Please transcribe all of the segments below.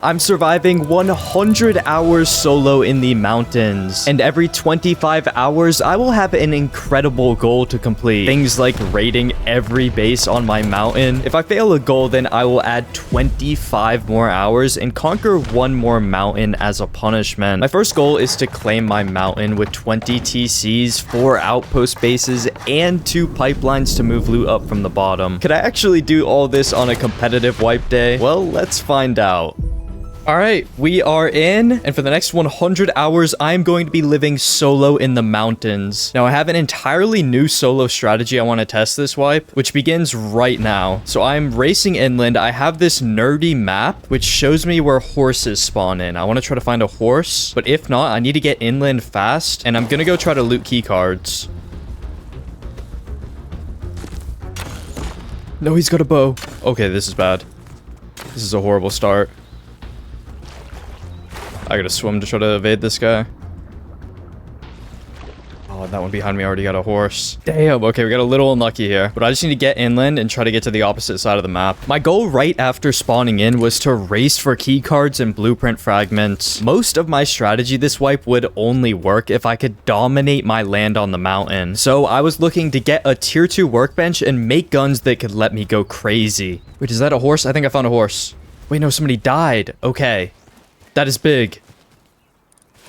I'm surviving 100 hours solo in the mountains, and every 25 hours, I will have an incredible goal to complete. Things like raiding every base on my mountain. If I fail a goal, then I will add 25 more hours and conquer one more mountain as a punishment. My first goal is to claim my mountain with 20 TCs, 4 outpost bases, and 2 pipelines to move loot up from the bottom. Could I actually do all this on a competitive wipe day? Well, let's find out. Alright, we are in, and for the next 100 hours, I am going to be living solo in the mountains. Now, I have an entirely new solo strategy I want to test this wipe, which begins right now. So I'm racing inland. I have this nerdy map, which shows me where horses spawn in. I want to try to find a horse, but if not, I need to get inland fast, and I'm going to go try to loot key cards. No, he's got a bow. Okay, this is bad. This is a horrible start. I gotta swim to try to evade this guy. Oh, that one behind me already got a horse. Damn, okay, we got a little unlucky here. But I just need to get inland and try to get to the opposite side of the map. My goal right after spawning in was to race for key cards and blueprint fragments. Most of my strategy this wipe would only work if I could dominate my land on the mountain. So I was looking to get a tier 2 workbench and make guns that could let me go crazy. Wait, is that a horse? I think I found a horse. Wait, no, somebody died. Okay. That is big.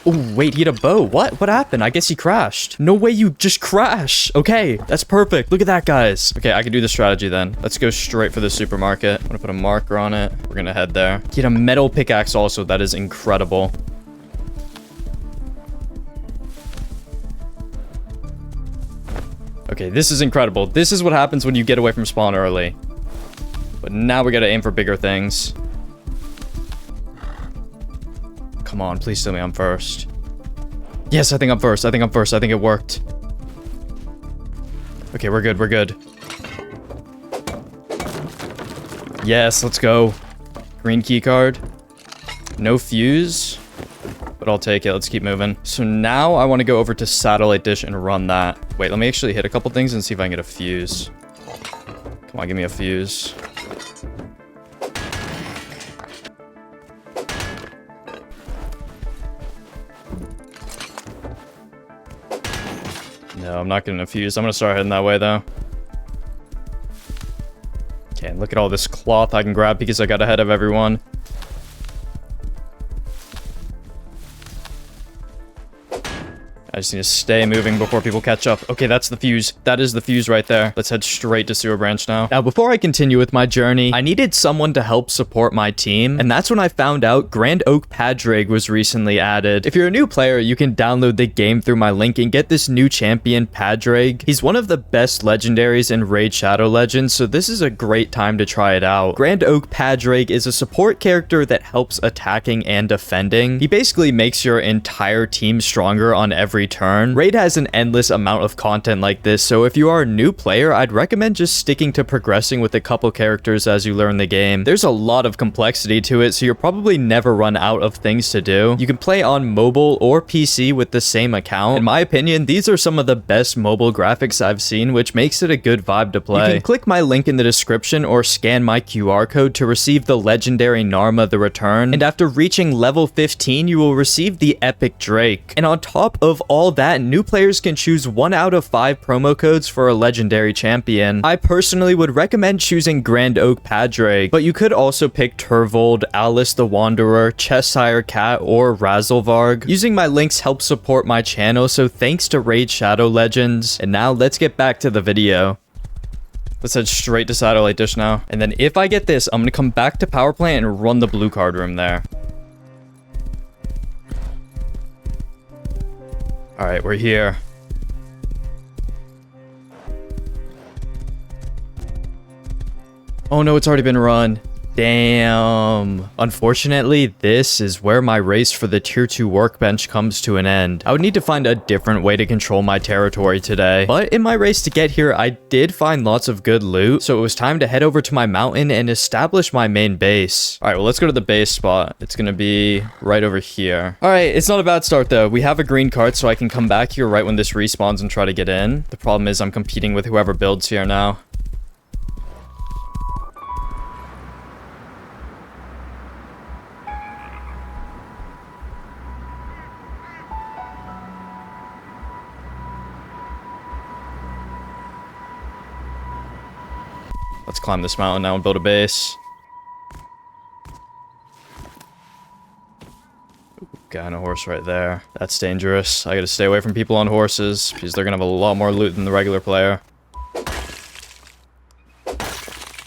Oh, wait, he had a bow. What? What happened? I guess he crashed. No way you just crash. Okay, that's perfect. Look at that, guys. Okay, I can do the strategy then. Let's go straight for the supermarket. I'm gonna put a marker on it. We're gonna head there. He had a metal pickaxe also. That is incredible. Okay, this is incredible. This is what happens when you get away from spawn early. But now we gotta aim for bigger things. Come on, please tell me I'm first. Yes, I think I'm first. I think I'm first. I think it worked. Okay, we're good. We're good. Yes, let's go. Green key card. No fuse, but I'll take it. Let's keep moving. So now I want to go over to satellite dish and run that. Wait, let me actually hit a couple things and see if I can get a fuse. Come on, give me a fuse. No, I'm not getting a fuse. I'm gonna start heading that way, though. Okay, and look at all this cloth I can grab because I got ahead of everyone. I just need to stay moving before people catch up. Okay, that's the fuse. That is the fuse right there. Let's head straight to Sewer Branch now. Now, before I continue with my journey, I needed someone to help support my team, and that's when I found out Grand Oak Padraig was recently added. If you're a new player, you can download the game through my link and get this new champion, Padraig. He's one of the best legendaries in Raid Shadow Legends, so this is a great time to try it out. Grand Oak Padraig is a support character that helps attacking and defending. He basically makes your entire team stronger on every turn. Raid has an endless amount of content like this, so if you are a new player, I'd recommend just sticking to progressing with a couple characters as you learn the game. There's a lot of complexity to it, so you'll probably never run out of things to do. You can play on mobile or PC with the same account. In my opinion, these are some of the best mobile graphics I've seen, which makes it a good vibe to play. You can click my link in the description or scan my QR code to receive the legendary Narma the Returned, and after reaching level 15, you will receive the Epic Drake. And on top of all that, new players can choose 1 out of 5 promo codes for a legendary champion. I personally would recommend choosing Grand Oak Padraig, but you could also pick Turvold, Alice the Wanderer, Cheshire Cat, or Razzlevarg. Using my links helps support my channel, so thanks to Raid Shadow Legends. And now let's get back to the video. Let's head straight to satellite dish now. And then if I get this, I'm gonna come back to power plant and run the blue card room there. All right, we're here. Oh no, it's already been run. Damn. Unfortunately, this is where my race for the tier 2 workbench comes to an end. I would need to find a different way to control my territory today. But in my race to get here, I did find lots of good loot, so it was time to head over to my mountain and establish my main base. All right, well, let's go to the base spot. It's gonna be right over here. All right, it's not a bad start though. We have a green cart, so I can come back here right when this respawns and try to get in. The problem is I'm competing with whoever builds here now. Let's climb this mountain now and build a base. Got a horse right there. That's dangerous. I gotta stay away from people on horses, because they're gonna have a lot more loot than the regular player.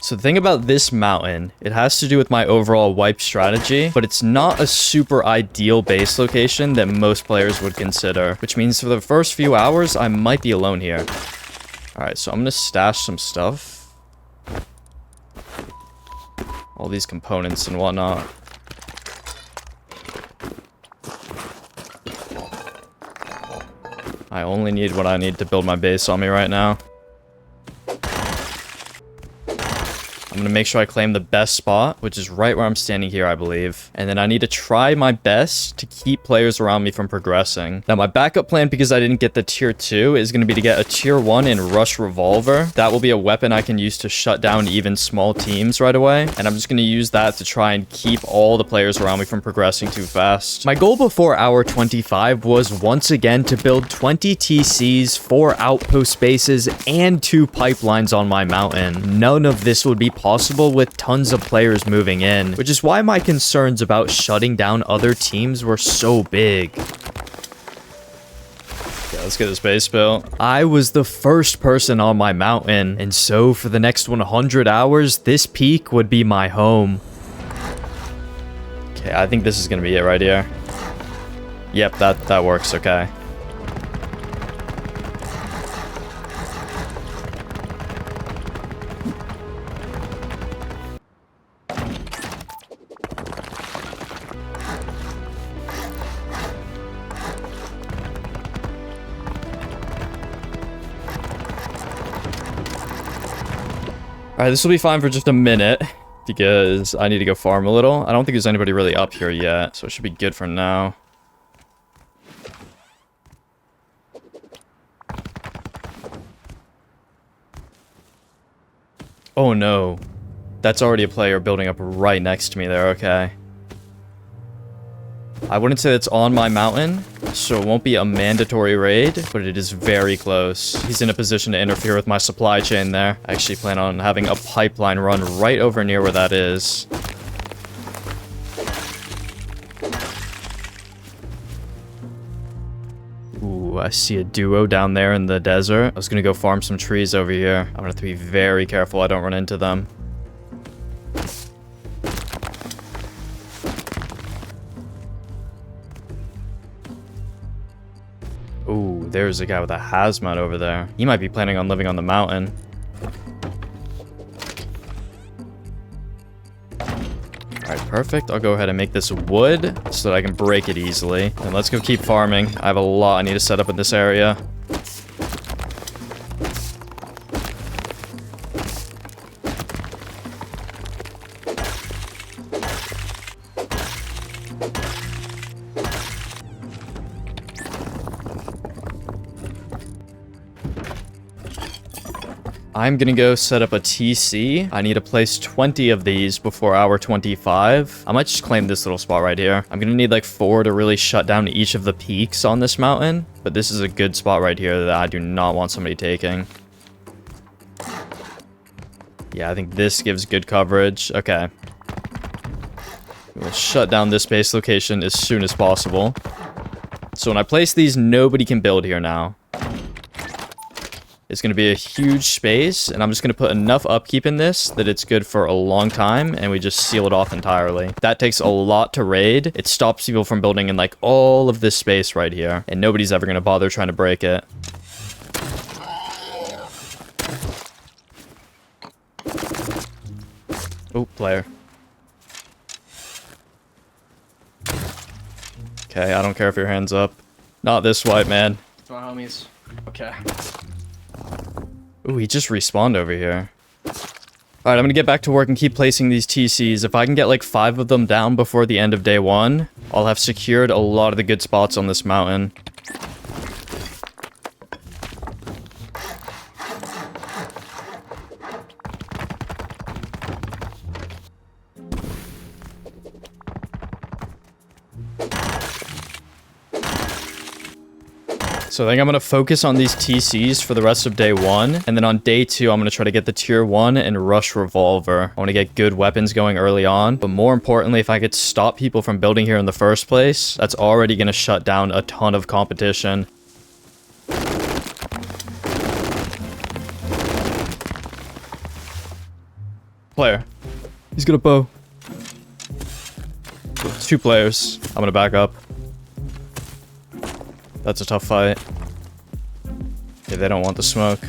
So the thing about this mountain, it has to do with my overall wipe strategy, but it's not a super ideal base location that most players would consider, which means for the first few hours, I might be alone here. Alright, so I'm gonna stash some stuff. All these components and whatnot. I only need what I need to build my base on me right now. I'm gonna make sure I claim the best spot, which is right where I'm standing here, I believe. And then I need to try my best to keep players around me from progressing. Now, my backup plan, because I didn't get the tier 2, is gonna be to get a tier 1 in Rush Revolver. That will be a weapon I can use to shut down even small teams right away. And I'm just gonna use that to try and keep all the players around me from progressing too fast. My goal before hour 25 was once again to build 20 TCs, 4 outpost bases, and 2 pipelines on my mountain. None of this would be possible with tons of players moving in, which is why my concerns about shutting down other teams were so big. Yeah, let's get this base built. I was the first person on my mountain, and so for the next 100 hours, this peak would be my home. Okay, I think this is gonna be it right here. Yep, that works, okay. Alright, this will be fine for just a minute, because I need to go farm a little. I don't think there's anybody really up here yet, so it should be good for now. Oh no. That's already a player building up right next to me there, okay. I wouldn't say it's on my mountain, so it won't be a mandatory raid, but it is very close. He's in a position to interfere with my supply chain there. I actually plan on having a pipeline run right over near where that is. Ooh, I see a duo down there in the desert. I was gonna go farm some trees over here. I'm gonna have to be very careful I don't run into them. Ooh, there's a guy with a hazmat over there. He might be planning on living on the mountain. Alright, perfect. I'll go ahead and make this wood so that I can break it easily. And let's go keep farming. I have a lot I need to set up in this area. I'm gonna go set up a TC. I need to place 20 of these before hour 25. I might just claim this little spot right here. I'm gonna need like 4 to really shut down each of the peaks on this mountain, but this is a good spot right here that I do not want somebody taking. Yeah, I think this gives good coverage. Okay. We'll shut down this base location as soon as possible. So when I place these, nobody can build here now. It's going to be a huge space, and I'm just going to put enough upkeep in this that it's good for a long time, and we just seal it off entirely. That takes a lot to raid. It stops people from building in, like, all of this space right here, and nobody's ever going to bother trying to break it. Oh, player. Okay, I don't care if your hand's up. Not this white man. It's my homies. Okay. Ooh, he just respawned over here. Alright, I'm gonna get back to work and keep placing these TCs. If I can get like 5 of them down before the end of day 1, I'll have secured a lot of the good spots on this mountain. So I think I'm going to focus on these TCs for the rest of day 1. And then on day 2, I'm going to try to get the tier 1 and rush revolver. I want to get good weapons going early on. But more importantly, if I could stop people from building here in the first place, that's already going to shut down a ton of competition. Player. He's got a bow. It's 2 players. I'm going to back up. That's a tough fight. Okay, they don't want the smoke.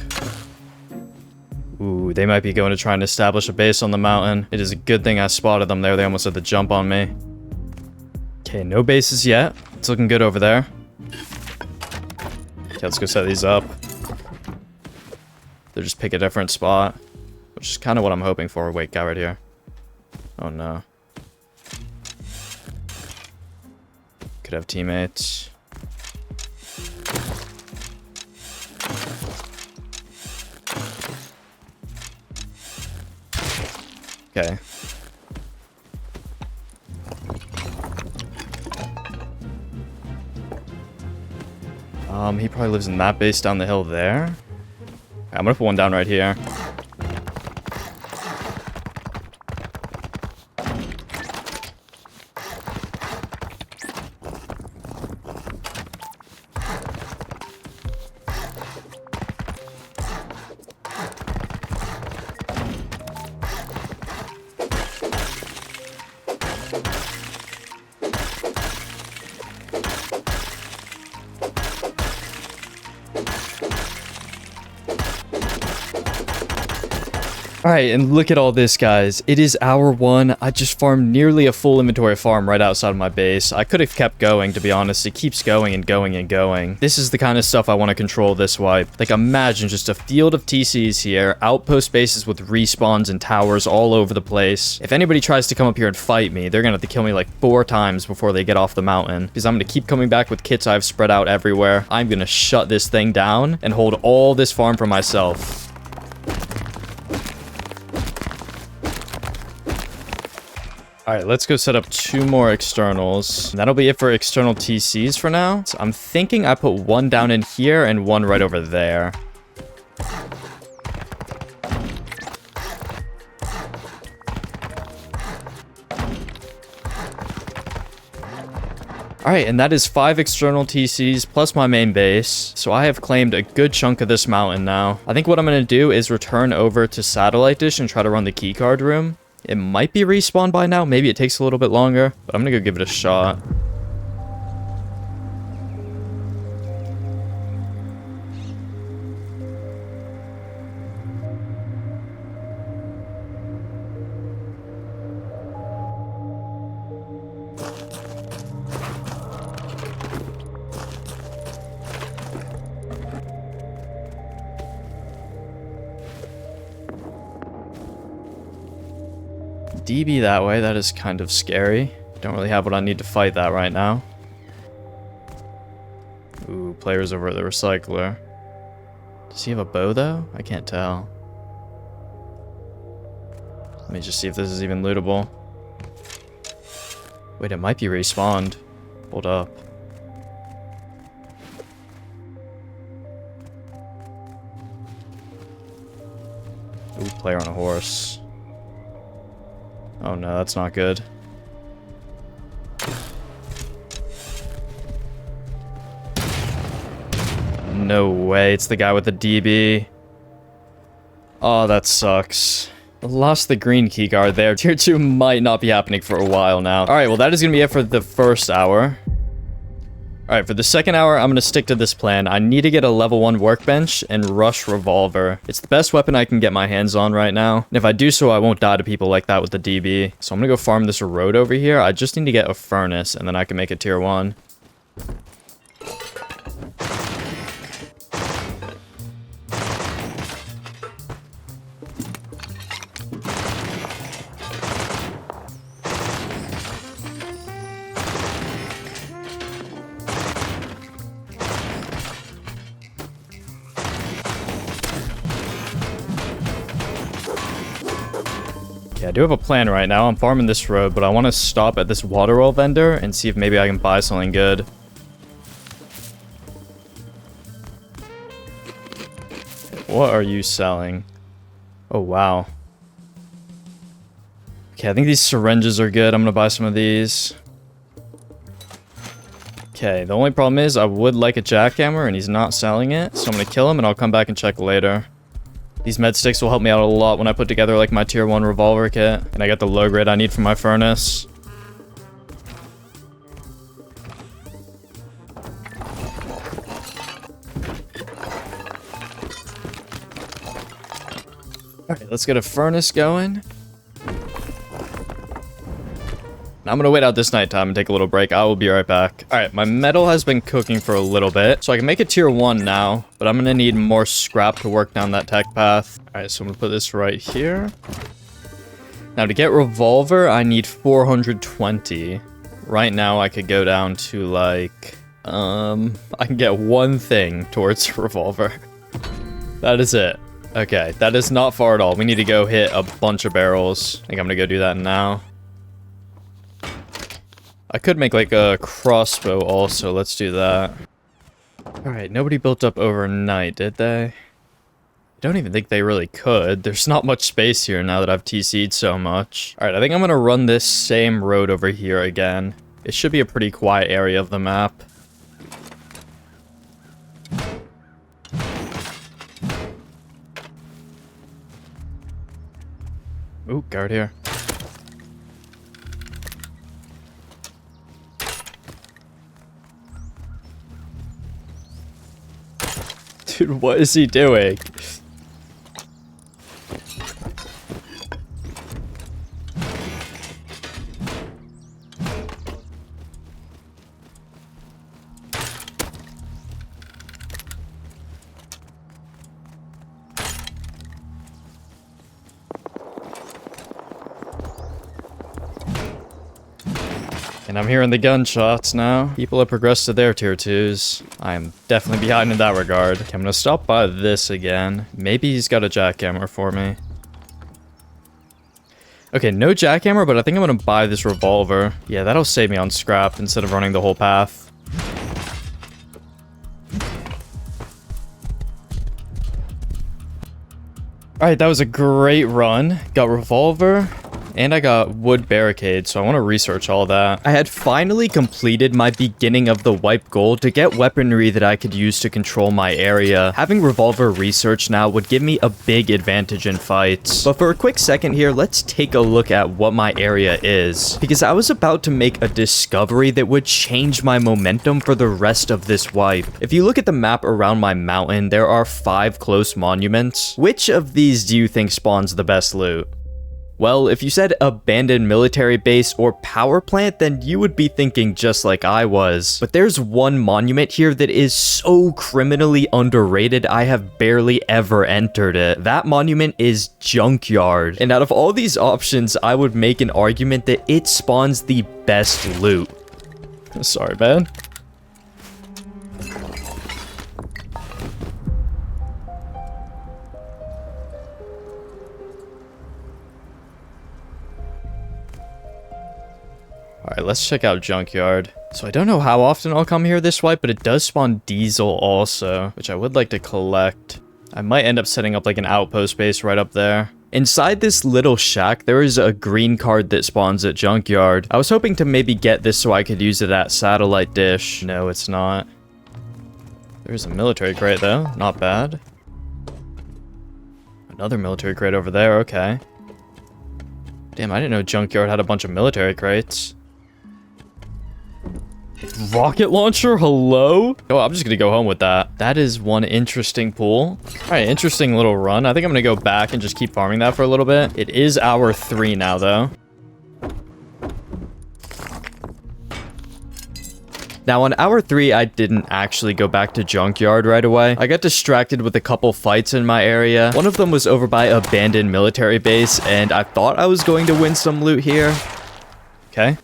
Ooh, they might be going to try and establish a base on the mountain. It is a good thing I spotted them there. They almost had the jump on me. Okay, no bases yet. It's looking good over there. Okay, let's go set these up. They'll just pick a different spot, which is kind of what I'm hoping for. Wait, guy right here. Oh no. Could have teammates. Okay. He probably lives in that base down the hill there. Okay, I'm gonna put one down right here. Alright, and look at all this, guys. It is hour 1. I just farmed nearly a full inventory farm right outside of my base. I could have kept going, to be honest. It keeps going and going and going. This is the kind of stuff I want to control this wipe. Like, imagine just a field of TCs here, outpost bases with respawns and towers all over the place. If anybody tries to come up here and fight me, they're gonna have to kill me like 4 times before they get off the mountain. Because I'm gonna keep coming back with kits I've spread out everywhere. I'm gonna shut this thing down and hold all this farm for myself. Alright, let's go set up 2 more externals. That'll be it for external TCs for now. So I'm thinking I put 1 down in here and 1 right over there. Alright, and that is 5 external TCs plus my main base. So I have claimed a good chunk of this mountain now. I think what I'm going to do is return over to Satellite Dish and try to run the keycard room. It might be respawned by now. Maybe it takes a little bit longer, but I'm gonna go give it a shot. DB that way, that is kind of scary. Don't really have what I need to fight that right now. Ooh, players over at the recycler. Does he have a bow though? I can't tell. Let me just see if this is even lootable. Wait, it might be respawned. Hold up. Ooh, player on a horse. Oh no, that's not good. No way, it's the guy with the DB. Oh, that sucks. Lost the green keycard there. Tier 2 might not be happening for a while now. Alright, well that is going to be it for the first hour. Alright, for the second hour, I'm going to stick to this plan. I need to get a level 1 workbench and rush revolver. It's the best weapon I can get my hands on right now. And if I do so, I won't die to people like that with the DB. So I'm going to go farm this road over here. I just need to get a furnace, and then I can make a tier 1. I do have a plan right now. I'm farming this road, but I want to stop at this water well vendor and see if maybe I can buy something good. What are you selling? Oh, wow. Okay, I think these syringes are good. I'm gonna buy some of these. Okay, the only problem is I would like a jackhammer and he's not selling it. So I'm gonna kill him and I'll come back and check later. These med sticks will help me out a lot when I put together like my tier 1 revolver kit. And I got the low grade I need for my furnace. Alright, let's get a furnace going. I'm gonna wait out this nighttime and take a little break. I will be right back. Alright, my metal has been cooking for a little bit, so I can make a tier 1 now, but I'm gonna need more scrap to work down that tech path. Alright, so I'm gonna put this right here. Now to get revolver, I need 420. Right now I could go down to like, I can get one thing towards revolver. That is it. Okay, that is not far at all. We need to go hit a bunch of barrels. I think I'm gonna go do that now. I could make like a crossbow also. Let's do that. Alright, nobody built up overnight, did they? I don't even think they really could. There's not much space here now that I've TC'd so much. Alright, I think I'm gonna run this same road over here again. It should be a pretty quiet area of the map. Ooh, guard here. Dude, what is he doing? And I'm hearing the gunshots now. People have progressed to their tier 2s. I am definitely behind in that regard. Okay, I'm gonna stop by this again. Maybe he's got a jackhammer for me. Okay, no jackhammer, but I think I'm gonna buy this revolver. Yeah, that'll save me on scrap instead of running the whole path. Alright, that was a great run. Got revolver. And I got wood barricade, so I want to research all that. I had finally completed my beginning of the wipe goal to get weaponry that I could use to control my area. Having revolver research now would give me a big advantage in fights. But for a quick second here, let's take a look at what my area is. Because I was about to make a discovery that would change my momentum for the rest of this wipe. If you look at the map around my mountain, there are 5 close monuments. Which of these do you think spawns the best loot? Well, if you said abandoned military base or power plant, then you would be thinking just like I was. But there's one monument here that is so criminally underrated, I have barely ever entered it. That monument is Junkyard. And out of all these options, I would make an argument that it spawns the best loot. Sorry, man. Alright, let's check out Junkyard. So I don't know how often I'll come here this wipe, but it does spawn diesel also, which I would like to collect. I might end up setting up like an outpost base right up there. Inside this little shack, there is a green card that spawns at Junkyard. I was hoping to maybe get this so I could use it at satellite dish. No, it's not. There's a military crate though, not bad. Another military crate over there, okay. Damn, I didn't know Junkyard had a bunch of military crates. Rocket launcher, hello? Oh, I'm just gonna go home with that. That is one interesting pool. All right, interesting little run. I think I'm gonna go back and just keep farming that for a little bit. It is hour 3 now, though. Now, on hour 3, I didn't actually go back to Junkyard right away. I got distracted with a couple fights in my area. One of them was over by abandoned military base, and I thought I was going to win some loot here. Okay.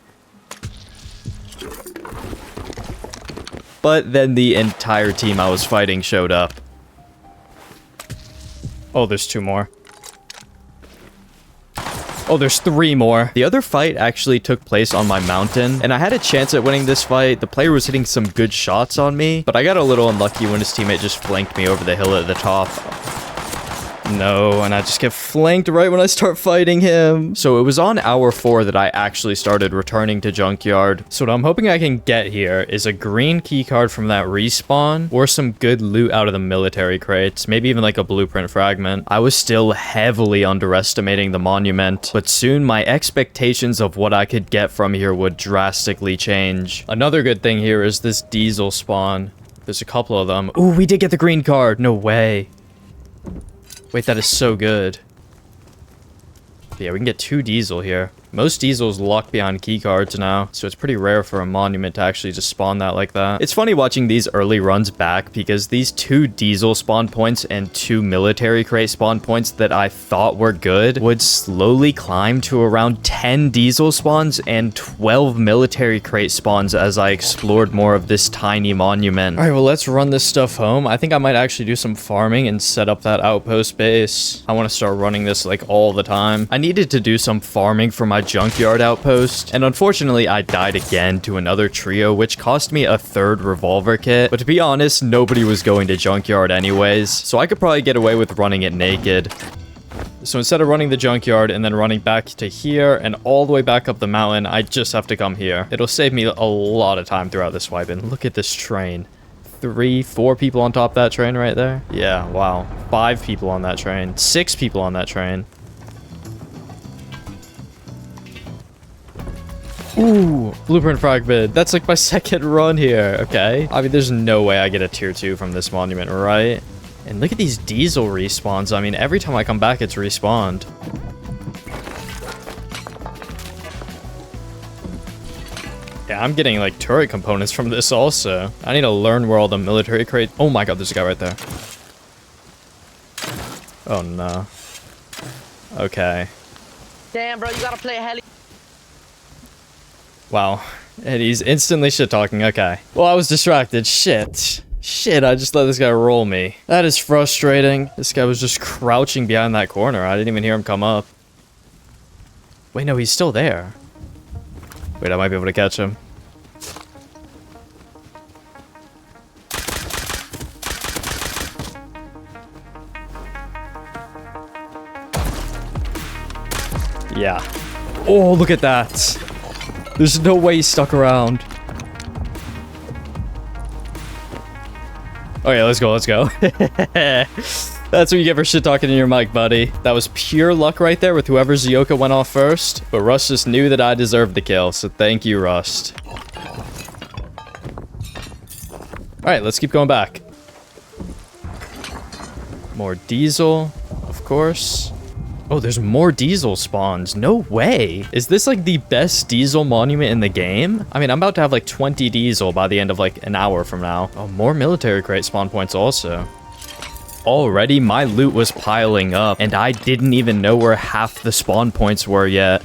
But then the entire team I was fighting showed up. Oh, there's 2 more. Oh, there's 3 more. The other fight actually took place on my mountain, and I had a chance at winning this fight. The player was hitting some good shots on me, but I got a little unlucky when his teammate just flanked me over the hill at the top. No, and I just get flanked right when I start fighting him. So it was on hour 4 that I actually started returning to Junkyard. So what I'm hoping I can get here is a green key card from that respawn or some good loot out of the military crates, maybe even like a blueprint fragment. I was still heavily underestimating the monument, but soon my expectations of what I could get from here would drastically change. Another good thing here is this diesel spawn. There's a couple of them. Ooh, we did get the green card. No way. Wait, that is so good. Yeah, we can get 2 diesel here. Most diesels lock behind keycards now, so it's pretty rare for a monument to actually just spawn that like that. It's funny watching these early runs back because these 2 diesel spawn points and 2 military crate spawn points that I thought were good would slowly climb to around 10 diesel spawns and 12 military crate spawns as I explored more of this tiny monument. All right, well, let's run this stuff home. I think I might actually do some farming and set up that outpost base. I want to start running this like all the time. I needed to do some farming for my Junkyard outpost, and unfortunately I died again to another trio, which cost me a 3rd revolver kit, but to be honest, nobody was going to Junkyard anyways, so I could probably get away with running it naked. So instead of running the Junkyard and then running back to here and all the way back up the mountain, I just have to come here. It'll save me a lot of time throughout this wipe, and look at this train. 3, 4 people on top of that train right there. Yeah, wow. 5 people on that train. 6 people on that train. Ooh, blueprint fragment. That's like my 2nd run here. Okay. I mean, there's no way I get a tier 2 from this monument, right? And look at these diesel respawns. I mean, every time I come back, it's respawned. Yeah, I'm getting like turret components from this also. I need to learn where all the military crate. Oh my god, there's a guy right there. Oh no. Okay. Damn, bro, you gotta play a heli. Wow. And he's instantly shit-talking. Okay. Well, I was distracted. Shit. Shit, I just let this guy roll me. That is frustrating. This guy was just crouching behind that corner. I didn't even hear him come up. Wait, no, he's still there. Wait, I might be able to catch him. Yeah. Oh, look at that. There's no way he stuck around. Okay, let's go, let's go. That's what you get for shit talking in your mic, buddy. That was pure luck right there with whoever Zioka went off first. But Rust just knew that I deserved the kill, so thank you, Rust. Alright, let's keep going back. More diesel, of course. Oh, there's more diesel spawns. No way. Is this like the best diesel monument in the game? I mean, I'm about to have like 20 diesel by the end of like an hour from now. Oh, more military crate spawn points also. Already, my loot was piling up, and I didn't even know where half the spawn points were yet.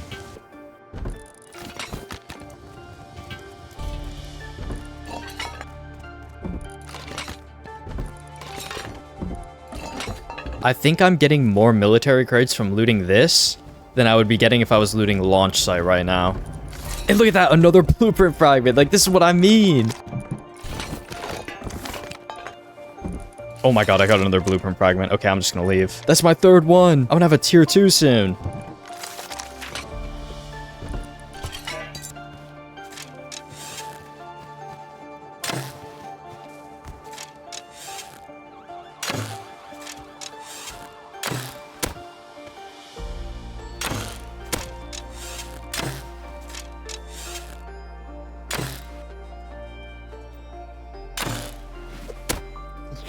I think I'm getting more military crates from looting this than I would be getting if I was looting launch site right now. And look at that, another blueprint fragment. Like, this is what I mean. Oh my god, I got another blueprint fragment. Okay, I'm just gonna leave. That's my 3rd one. I'm gonna have a tier 2 soon.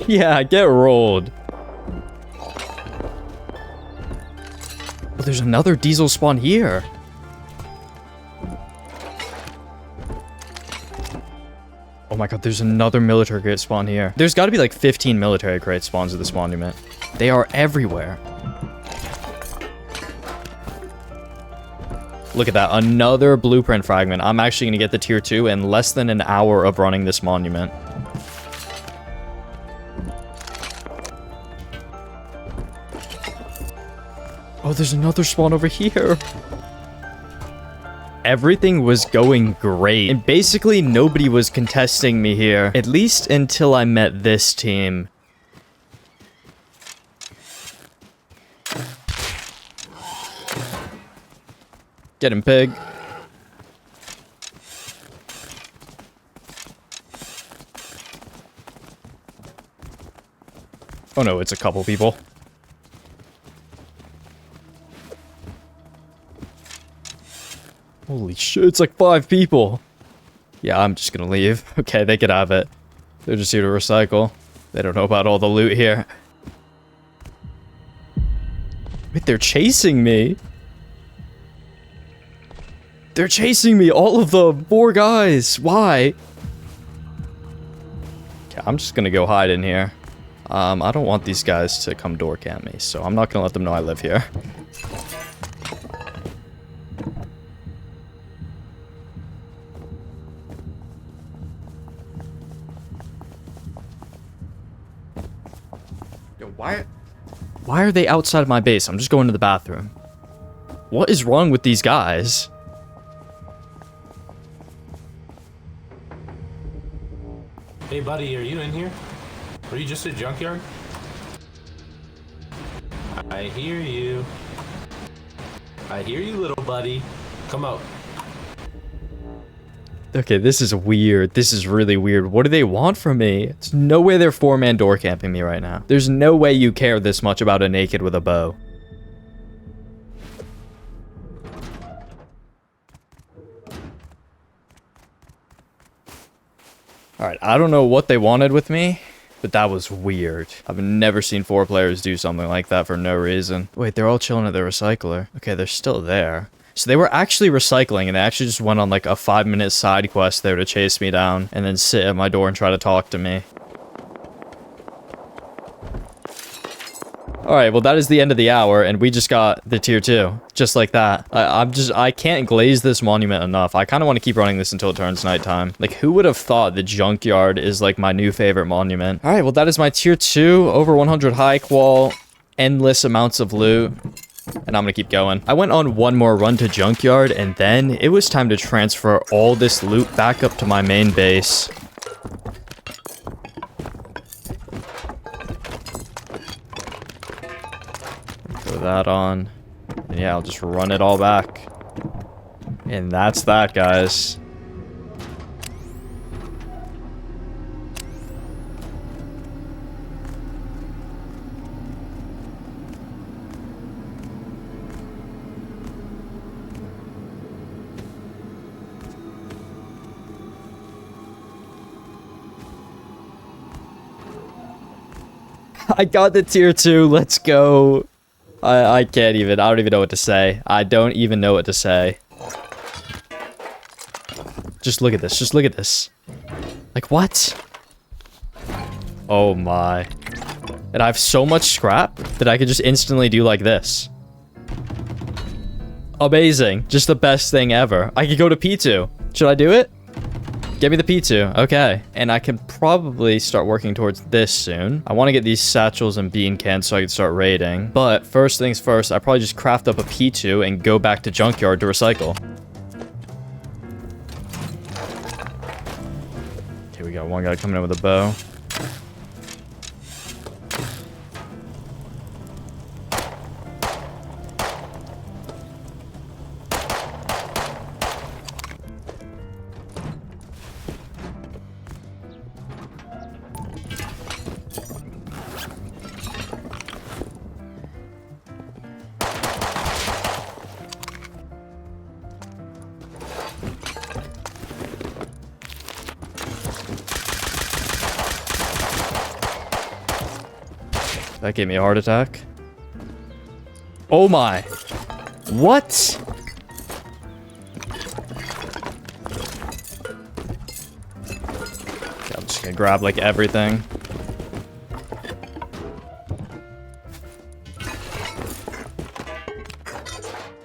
Yeah, get rolled. Oh, there's another diesel spawn here. Oh my god, there's another military crate spawn here. There's got to be like 15 military crate spawns at this monument. They are everywhere. Look at that, another blueprint fragment. I'm actually going to get the tier 2 in less than an hour of running this monument. Oh, there's another spawn over here. Everything was going great, and basically nobody was contesting me here, at least until I met this team. Get him, pig. Oh no, it's a couple people. Holy shit, it's like 5 people. Yeah, I'm just gonna leave. Okay, they could have it. They're just here to recycle. They don't know about all the loot here. Wait, they're chasing me. They're chasing me, all of them. 4 guys. Why? Okay, I'm just gonna go hide in here. I don't want these guys to come door camp me, so I'm not gonna let them know I live here. Yo, why are they outside of my base? I'm just going to the bathroom. What is wrong with these guys? Hey buddy, are you in here? Are you just at Junkyard? I hear you. I hear you, little buddy. Come out. Okay, this is weird. This is really weird. What do they want from me? There's no way they're 4-man door camping me right now. There's no way you care this much about a naked with a bow. Alright, I don't know what they wanted with me, but that was weird. I've never seen 4 players do something like that for no reason. Wait, they're all chilling at the recycler. Okay, they're still there. So they were actually recycling, and they actually just went on like a 5-minute side quest there to chase me down, and then sit at my door and try to talk to me. Alright, well that is the end of the hour, and we just got the tier 2. Just like that. I can't glaze this monument enough. I kind of want to keep running this until it turns nighttime. Like, who would have thought the Junkyard is like my new favorite monument? Alright, well that is my tier 2, over 100 high qual, endless amounts of loot. And I'm gonna keep going. I went on one more run to Junkyard, and then it was time to transfer all this loot back up to my main base. Throw that on. And yeah, I'll just run it all back. And that's that, guys. I got the tier 2, let's go. I can't even, I don't even know what to say. I don't even know what to say. Just look at this, just look at this. Like, what? Oh my. And I have so much scrap that I could just instantly do like this. Amazing, just the best thing ever. I could go to P2. Should I do it? Give me the P2. Okay. And I can probably start working towards this soon. I want to get these satchels and bean cans so I can start raiding. But first things first, I probably just craft up a P2 and go back to Junkyard to recycle. Okay, we got one guy coming in with a bow. That gave me a heart attack. Oh my. What? Okay, I'm just gonna grab like everything.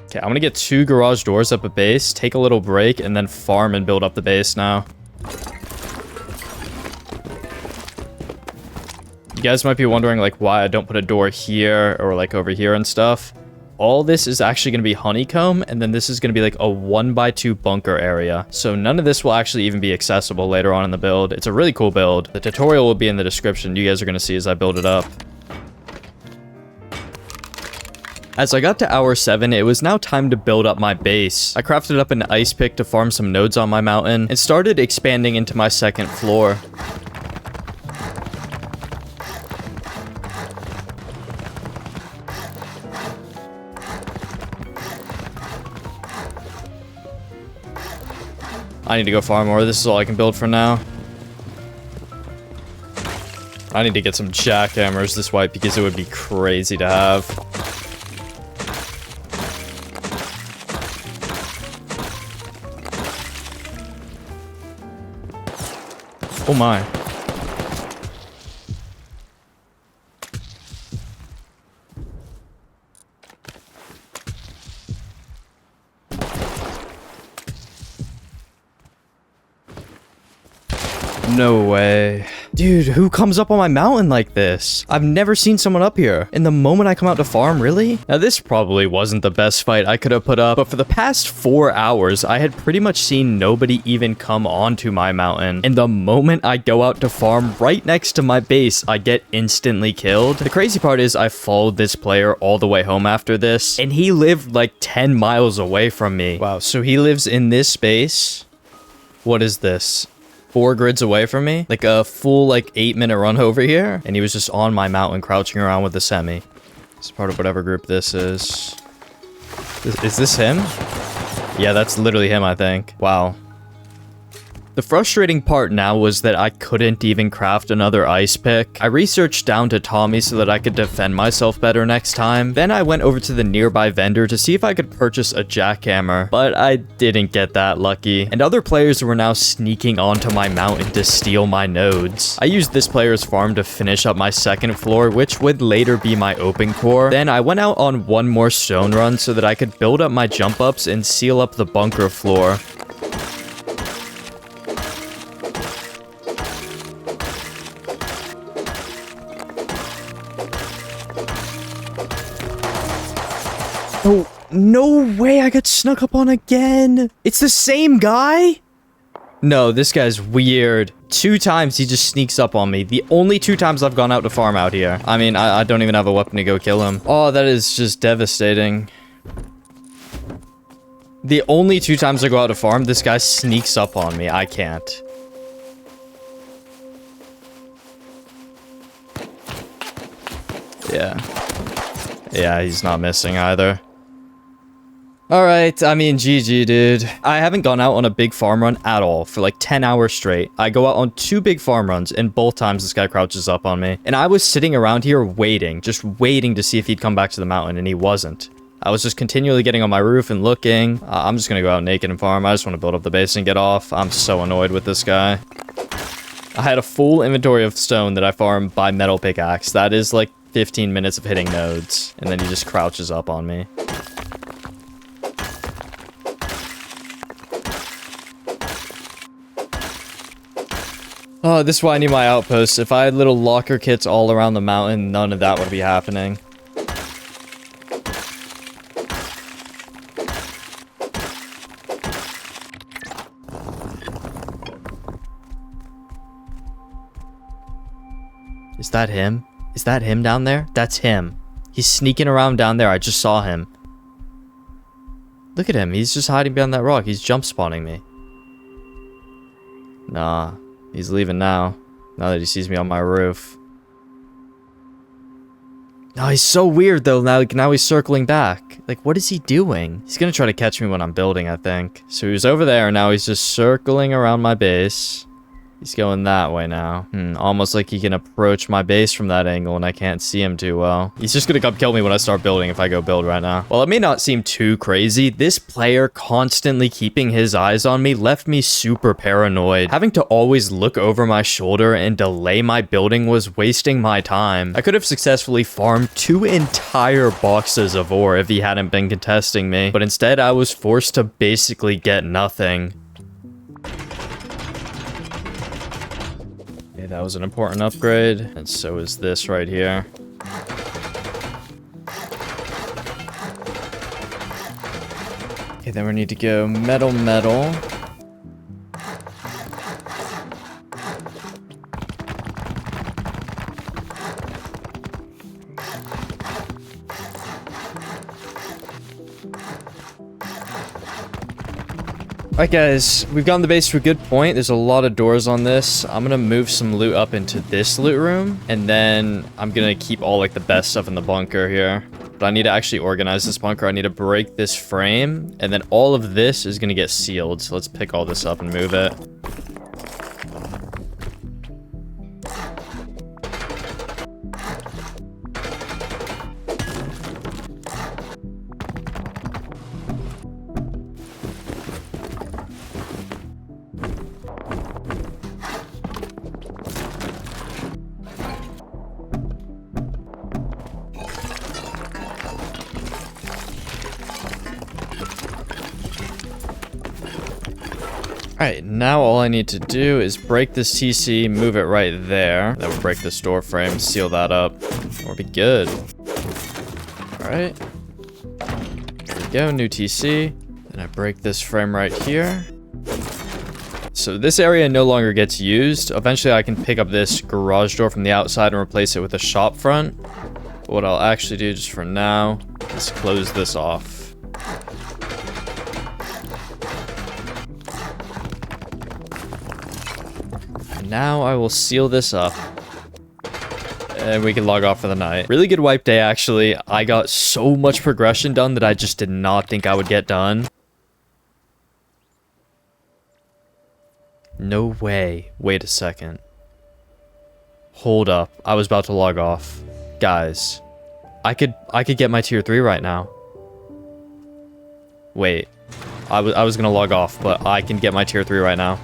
Okay, I'm gonna get 2 garage doors up a base, take a little break, and then farm and build up the base now. You guys might be wondering like why I don't put a door here or like over here and stuff. All this is actually going to be honeycomb, and then this is going to be like a 1x2 bunker area. So none of this will actually even be accessible later on in the build. It's a really cool build. The tutorial will be in the description. You guys are going to see as I build it up. As I got to hour 7, it was now time to build up my base. I crafted up an ice pick to farm some nodes on my mountain and started expanding into my second floor. I need to go farm more. This is all I can build for now. I need to get some jackhammers this wipe because it would be crazy to have. Oh my. No way. Dude, who comes up on my mountain like this? I've never seen someone up here. In the moment I come out to farm, really? Now, this probably wasn't the best fight I could have put up, but for the past 4 hours, I had pretty much seen nobody even come onto my mountain. And the moment I go out to farm right next to my base, I get instantly killed. The crazy part is I followed this player all the way home after this, and he lived like 10 miles away from me. Wow, so he lives in this space. What is this? 4 grids away from me, like a full like 8-minute run over here, and he was just on my mountain crouching around with the semi. It's part of whatever group this is. Is this him? Yeah, that's literally him, I think. Wow. The frustrating part now was that I couldn't even craft another ice pick. I researched down to Tommy so that I could defend myself better next time. Then I went over to the nearby vendor to see if I could purchase a jackhammer, but I didn't get that lucky. And other players were now sneaking onto my mountain to steal my nodes. I used this player's farm to finish up my second floor, which would later be my open core. Then I went out on one more stone run so that I could build up my jump ups and seal up the bunker floor. Oh, no way, I got snuck up on again. It's the same guy? No, this guy's weird. 2 times he just sneaks up on me. The only 2 times I've gone out to farm out here. I mean, I don't even have a weapon to go kill him. Oh, that is just devastating. The only 2 times I go out to farm, this guy sneaks up on me. I can't. Yeah. Yeah, he's not missing either. Alright, I mean, GG, dude. I haven't gone out on a big farm run at all for like 10 hours straight. I go out on 2 big farm runs, and both times this guy crouches up on me. And I was sitting around here waiting, just waiting to see if he'd come back to the mountain, and he wasn't. I was just continually getting on my roof and looking. I'm just gonna go out naked and farm. I just want to build up the base and get off. I'm so annoyed with this guy. I had a full inventory of stone that I farmed by metal pickaxe. That is like 15 minutes of hitting nodes, and then he just crouches up on me. Oh, this is why I need my outposts. If I had little locker kits all around the mountain, none of that would be happening. Is that him? Is that him down there? That's him. He's sneaking around down there. I just saw him. Look at him. He's just hiding behind that rock. He's jump spawning me. Nah. He's leaving now. Now that he sees me on my roof. No, he's so weird though. Now he's circling back. Like, what is he doing? He's gonna try to catch me when I'm building, I think. So he was over there, and now he's just circling around my base. He's going that way now. Almost like he can approach my base from that angle and I can't see him too well. He's just gonna come kill me when I start building if I go build right now. While it may not seem too crazy, this player constantly keeping his eyes on me left me super paranoid. Having to always look over my shoulder and delay my building was wasting my time. I could have successfully farmed 2 entire boxes of ore if he hadn't been contesting me, but instead I was forced to basically get nothing. That was an important upgrade, and so is this right here. Okay, then we need to go metal, metal. Alright guys, we've gotten the base to a good point. There's a lot of doors on this. I'm gonna move some loot up into this loot room, and then I'm gonna keep all like the best stuff in the bunker here. But I need to actually organize this bunker. I need to break this frame, and then all of this is gonna get sealed. So let's pick all this up and move it. Alright, now all I need to do is break this TC, move it right there. Then we'll break this door frame, seal that up. We'll be good. Alright. There we go, new TC. Then I break this frame right here. So this area no longer gets used. Eventually I can pick up this garage door from the outside and replace it with a shop front. But what I'll actually do just for now is close this off. Now I will seal this up. And we can log off for the night. Really good wipe day, actually. I got so much progression done that I just did not think I would get done. No way. Wait a second. Hold up. I was about to log off. Guys. I could get my tier 3 right now. Wait. I was gonna log off, but I can get my tier 3 right now.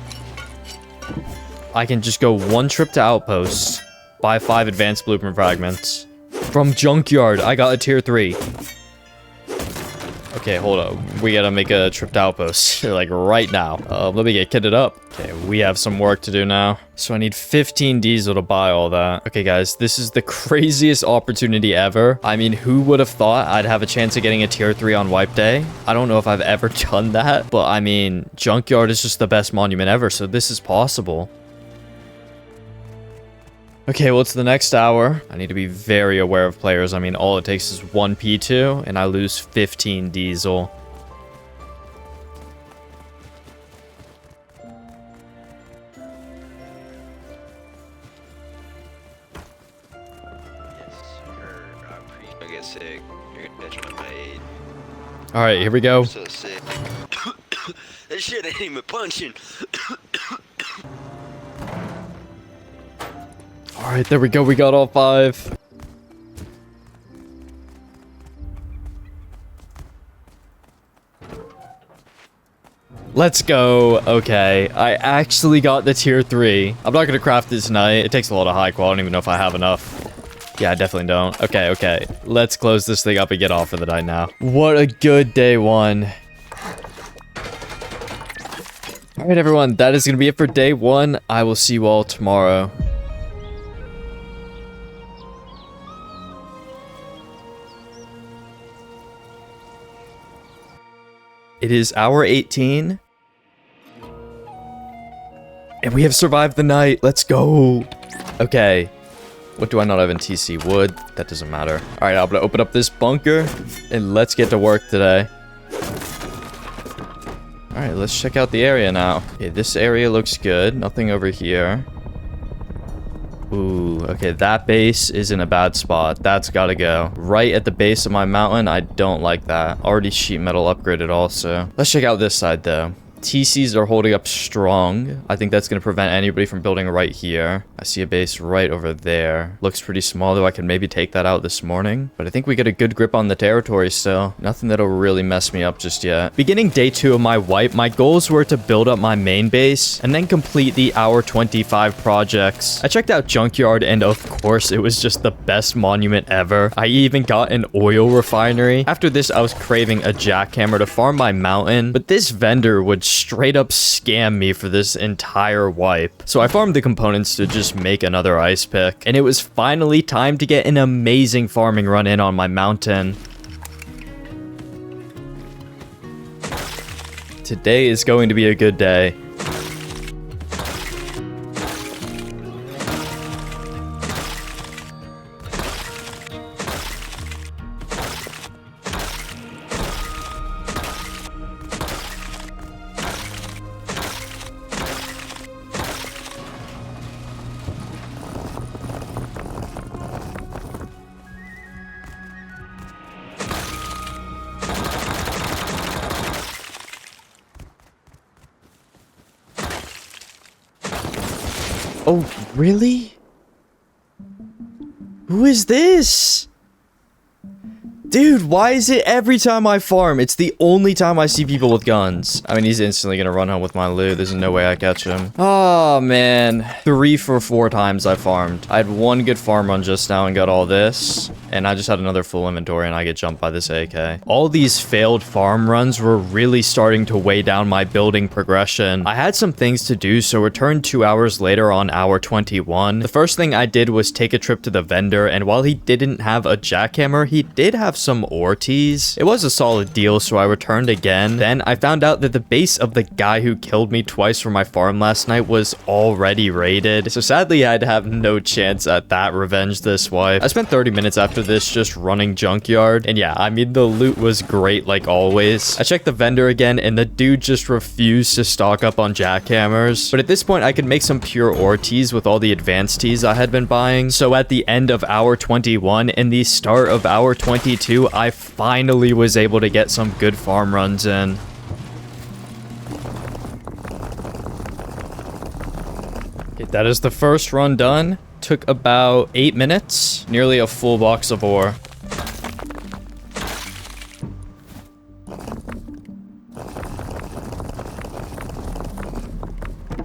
I can just go one trip to outpost, buy 5 advanced blueprint fragments. From Junkyard, I got a tier 3. Okay, hold up. We gotta make a trip to outpost, like right now. Let me get kitted up. Okay, we have some work to do now. So I need 15 diesel to buy all that. Okay, guys, this is the craziest opportunity ever. I mean, who would have thought I'd have a chance of getting a tier 3 on wipe day? I don't know if I've ever done that, but I mean, Junkyard is just the best monument ever, so this is possible. Okay, well, it's the next hour. I need to be very aware of players. I mean, all it takes is 1 P2, and I lose 15 diesel. I get sick. You're gonna bitch my aid. Alright, here we go. I'm so sick. That shit ain't even punching. Alright, there we go. We got all 5. Let's go. Okay, I actually got the tier 3. I'm not gonna craft this tonight. It takes a lot of high quality. I don't even know if I have enough. Yeah, I definitely don't. Okay. Let's close this thing up and get off for the night now. What a good day 1. Alright, everyone. That is gonna be it for day 1. I will see you all tomorrow. It is hour 18. And we have survived the night. Let's go. Okay. What do I not have in TC? Wood? That doesn't matter. Alright, I'm gonna open up this bunker. And let's get to work today. Alright, let's check out the area now. Okay, this area looks good. Nothing over here. Ooh, okay, that base is in a bad spot. That's gotta go. Right at the base of my mountain, I don't like that. Already sheet metal upgraded also. Let's check out this side though. TCs are holding up strong. I think that's going to prevent anybody from building right here. I see a base right over there. Looks pretty small, though. I could maybe take that out this morning. But I think we get a good grip on the territory still. Nothing that'll really mess me up just yet. Beginning day 2 of my wipe, my goals were to build up my main base and then complete the hour 25 projects. I checked out Junkyard, and of course, it was just the best monument ever. I even got an oil refinery. After this, I was craving a jackhammer to farm my mountain, but this vendor would straight up scam me for this entire wipe. So I farmed the components to just make another ice pick, and it was finally time to get an amazing farming run in on my mountain. Today is going to be a good day. Oh, really? Who is this? Dude, why is it every time I farm, it's the only time I see people with guns? I mean, he's instantly gonna run home with my loot. There's no way I catch him. Oh, man. 3 for 4 times I farmed. I had 1 good farm run just now and got all this. And I just had another full inventory and I get jumped by this AK. All these failed farm runs were really starting to weigh down my building progression. I had some things to do, so returned 2 hours later on hour 21. The first thing I did was take a trip to the vendor, and while he didn't have a jackhammer, he did have some Ortiz. It was a solid deal, so I returned again. Then I found out that the base of the guy who killed me twice for my farm last night was already raided. So sadly, I'd have no chance at that revenge this wipe. I spent 30 minutes after this just running Junkyard, and yeah, I mean, the loot was great like always. I checked the vendor again, and the dude just refused to stock up on jackhammers. But at this point, I could make some pure Ortiz with all the advanced teas I had been buying. So at the end of hour 21 and the start of hour 22, I finally was able to get some good farm runs in. Okay, that is the first run done. Took about 8 minutes, nearly a full box of ore.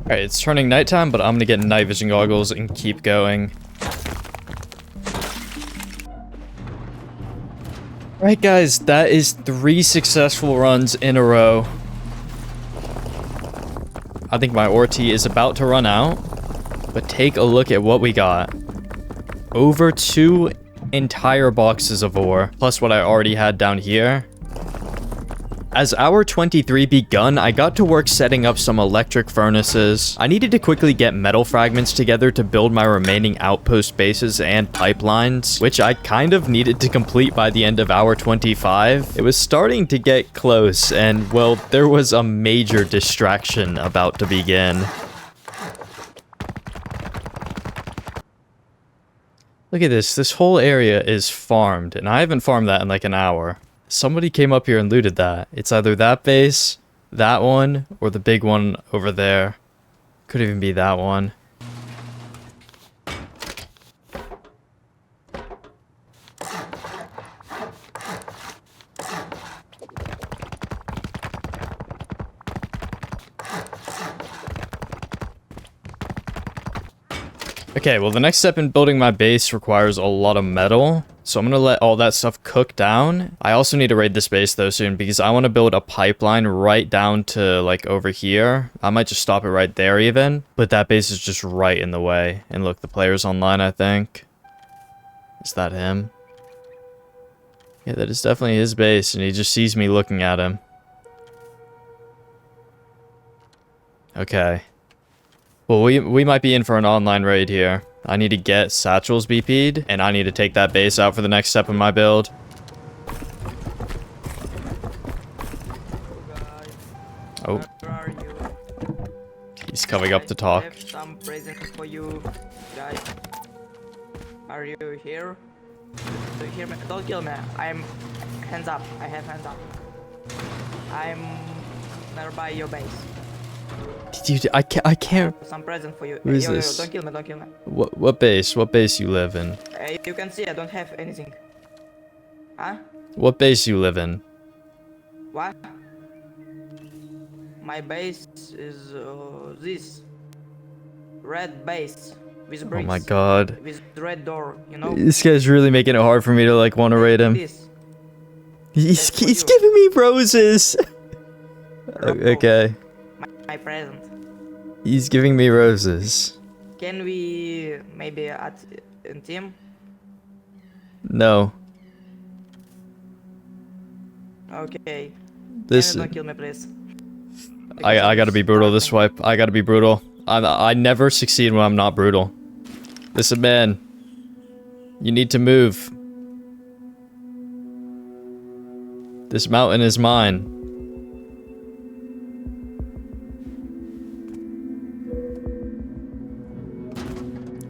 Alright, it's turning nighttime, but I'm gonna get night vision goggles and keep going. Alright guys, that is 3 successful runs in a row. I think my ore tea is about to run out. But take a look at what we got. Over 2 entire boxes of ore, plus what I already had down here. As hour 23 begun, I got to work setting up some electric furnaces. I needed to quickly get metal fragments together to build my remaining outpost bases and pipelines, which I kind of needed to complete by the end of hour 25. It was starting to get close, and well, there was a major distraction about to begin. Look at this. This whole area is farmed, and I haven't farmed that in like an hour. Somebody came up here and looted that. It's either that base, that one, or the big one over there. Could even be that one. Okay, well, the next step in building my base requires a lot of metal, so I'm gonna let all that stuff cook down. I also need to raid this base, though, soon, because I want to build a pipeline right down to, like, over here. I might just stop it right there, even, but that base is just right in the way. And look, the player's online, I think. Is that him? Yeah, that is definitely his base, and he just sees me looking at him. Okay. Well, we might be in for an online raid here. I need to get satchels BP'd, and I need to take that base out for the next step in my build. Oh. Where are you? He's coming up to talk. I have some present for you, guys. Are you here? Do you hear me? Don't kill me. I'm hands up. I have hands up. I'm nearby your base. Dude, I can't. Some present for you. Who is Yo, this? Don't kill me. Don't kill me. What base? What base you live in? You can see I don't have anything. Huh? What base you live in? What? My base is this red base with bricks. Oh my god. With red door, you know. This guy's really making it hard for me to like want to raid him. This. He's you. giving me roses. Okay. My present. He's giving me roses. Can we maybe add in team? No. Okay. This. Don't kill me, please. I gotta be brutal this wipe. I gotta be brutal. I never succeed when I'm not brutal. Listen, man. You need to move. This mountain is mine.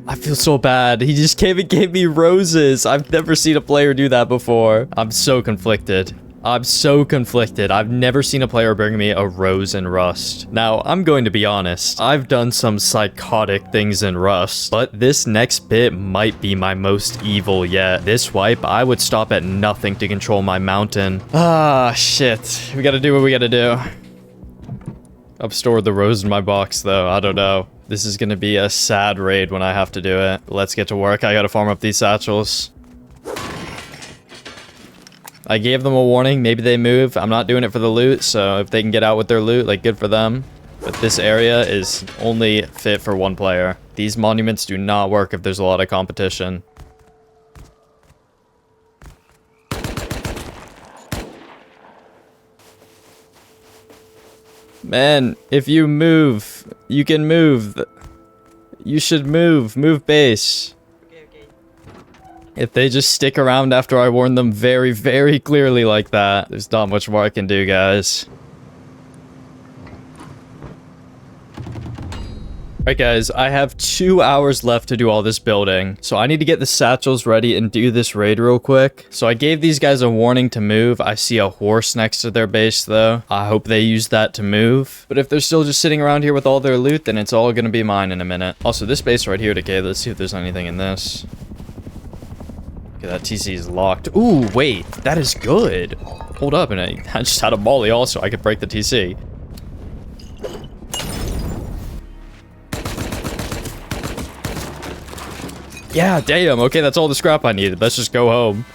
I feel so bad. He just came and gave me roses. I've never seen a player do that before. I'm so conflicted. I'm so conflicted. I've never seen a player bring me a rose in Rust. Now, I'm going to be honest. I've done some psychotic things in Rust, but this next bit might be my most evil yet. This wipe, I would stop at nothing to control my mountain. Ah, shit. We gotta do what we gotta do. I've stored the rose in my box, though. I don't know. This is gonna be a sad raid when I have to do it. Let's get to work. I gotta farm up these satchels. I gave them a warning. Maybe they move. I'm not doing it for the loot, so if they can get out with their loot, like, good for them. But this area is only fit for one player. These monuments do not work if there's a lot of competition. Man, if you move, you can move. You should move. Move base. If they just stick around after I warn them very, very clearly like that, there's not much more I can do, guys. Alright guys, I have 2 hours left to do all this building, so I need to get the satchels ready and do this raid real quick. So I gave these guys a warning to move. I see a horse next to their base though. I hope they use that to move. But if they're still just sitting around here with all their loot, then it's all gonna be mine in a minute. Also, this base right here, decay. Let's see if there's anything in this. Okay, that TC is locked. Ooh, wait, that is good. Hold up, and I just had a molly also. I could break the TC. Yeah, damn. Okay, that's all the scrap I needed. Let's just go home.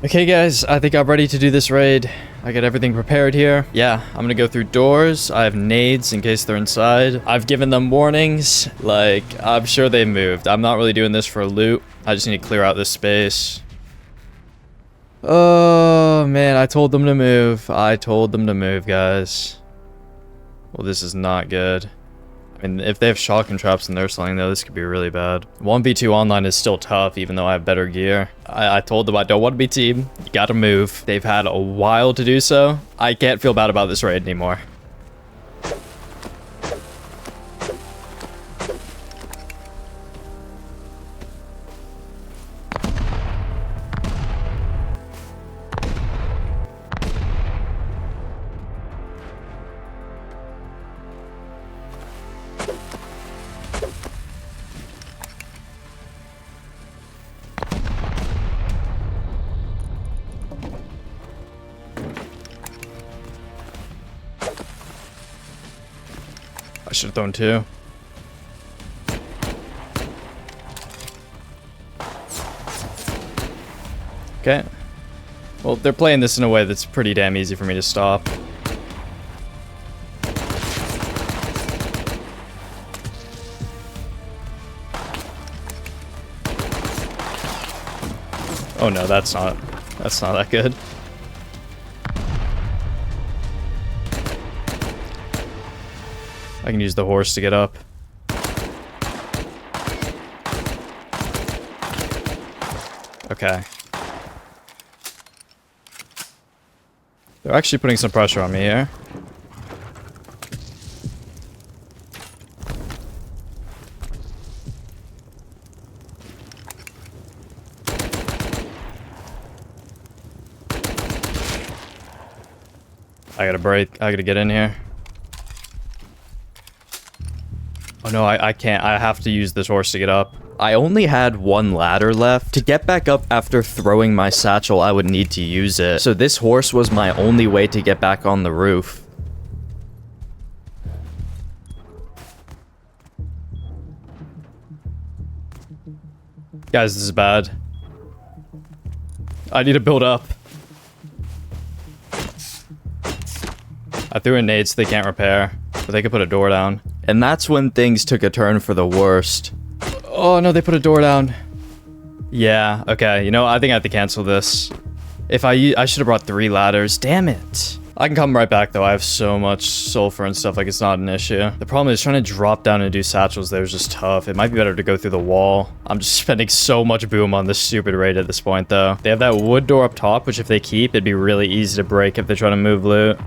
Okay, guys, I think I'm ready to do this raid. I got everything prepared here. Yeah, I'm gonna go through doors. I have nades in case they're inside. I've given them warnings. Like, I'm sure they moved. I'm not really doing this for loot. I just need to clear out this space. Oh, man, I told them to move. I told them to move, guys. Well, this is not good. I mean, if they have shotgun traps in their sling, though, this could be really bad. 1v2 online is still tough, even though I have better gear. I told them I don't want to be team. You gotta move. They've had a while to do so. I can't feel bad about this raid anymore. I should have thrown two. Okay. Well, they're playing this in a way that's pretty damn easy for me to stop. Oh no, that's not that good. I can use the horse to get up. Okay. They're actually putting some pressure on me here. I gotta break. I gotta get in here. Oh no, I can't. I have to use this horse to get up. I only had one ladder left. To get back up after throwing my satchel, I would need to use it. So this horse was my only way to get back on the roof. Guys, this is bad. I need to build up. I threw in nades so they can't repair, but they could put a door down. And that's when things took a turn for the worst. Oh no, they put a door down. Yeah, okay, you know, I think I have to cancel this. If I should have brought 3 ladders. Damn it. I can come right back though. I have so much sulfur and stuff, like it's not an issue. The problem is trying to drop down and do satchels there is just tough. It might be better to go through the wall. I'm just spending so much boom on this stupid raid at this point though. They have that wood door up top, which if they keep, it'd be really easy to break if they try to move loot.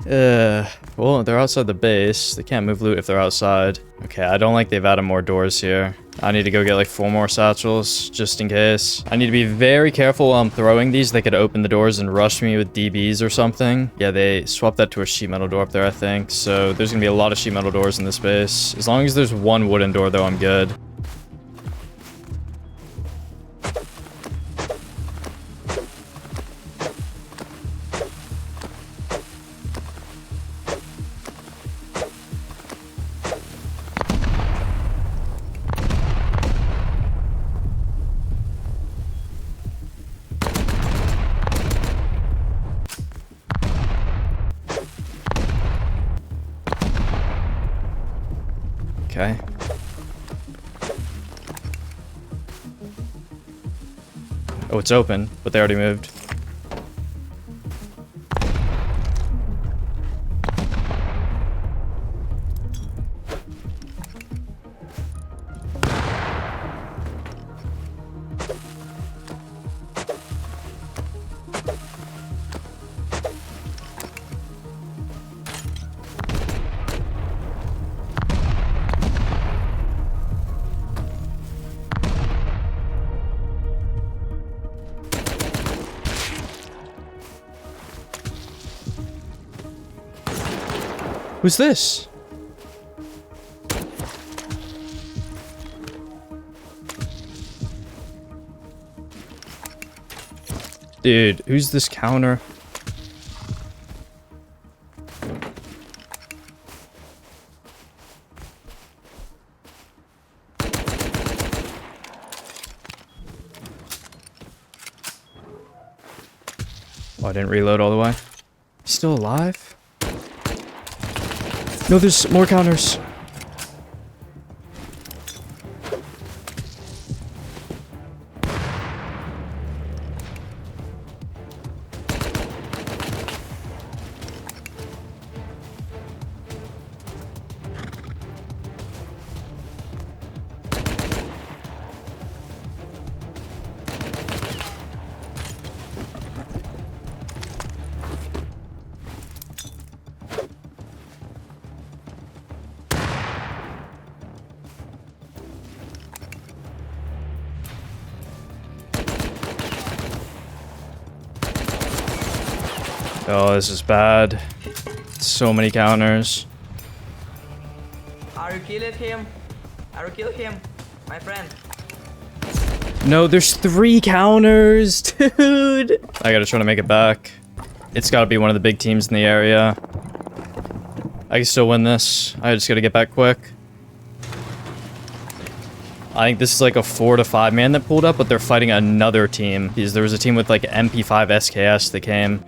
Well, they're outside the base. They can't move loot if they're outside. Okay, I don't like they've added more doors here. I need to go get like 4 more satchels, just in case. I need to be very careful while I'm throwing these. They could open the doors and rush me with DBs or something. Yeah, they swapped that to a sheet metal door up there, I think. So there's gonna be a lot of sheet metal doors in this base. As long as there's 1 wooden door, though, I'm good. Okay. Oh, it's open, but they already moved. Who's this? Dude, who's this counter? Oh, I didn't reload all the way. He's still alive? No, there's more counters. Oh, this is bad. So many counters. Are you killing him? Are you killing him? My friend. No, there's 3 counters, dude. I gotta try to make it back. It's gotta be one of the big teams in the area. I can still win this. I just gotta get back quick. I think this is like a 4 to 5 man that pulled up, but they're fighting another team. Because there was a team with like MP5 SKS that came.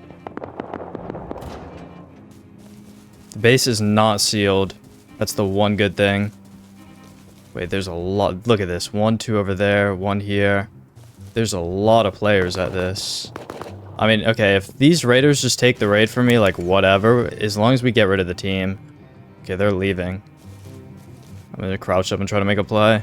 The base is not sealed. That's the one good thing. Wait, there's a lot. Look at this. 1, 2 over there, 1 here. There's a lot of players at this. I mean, okay, if these raiders just take the raid from me, like whatever, as long as we get rid of the team. Okay, they're leaving. I'm gonna crouch up and try to make a play.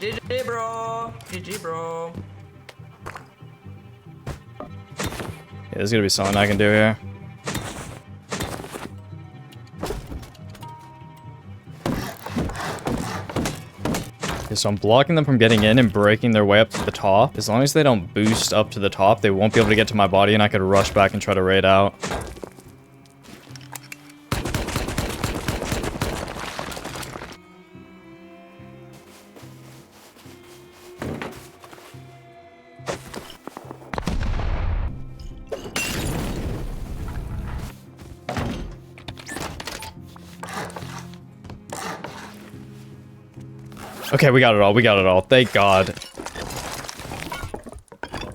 GG bro. GG bro. Yeah, there's gonna be something I can do here. Okay, so I'm blocking them from getting in and breaking their way up to the top. As long as they don't boost up to the top, they won't be able to get to my body and I could rush back and try to raid out. Okay, we got it all. We got it all. Thank God.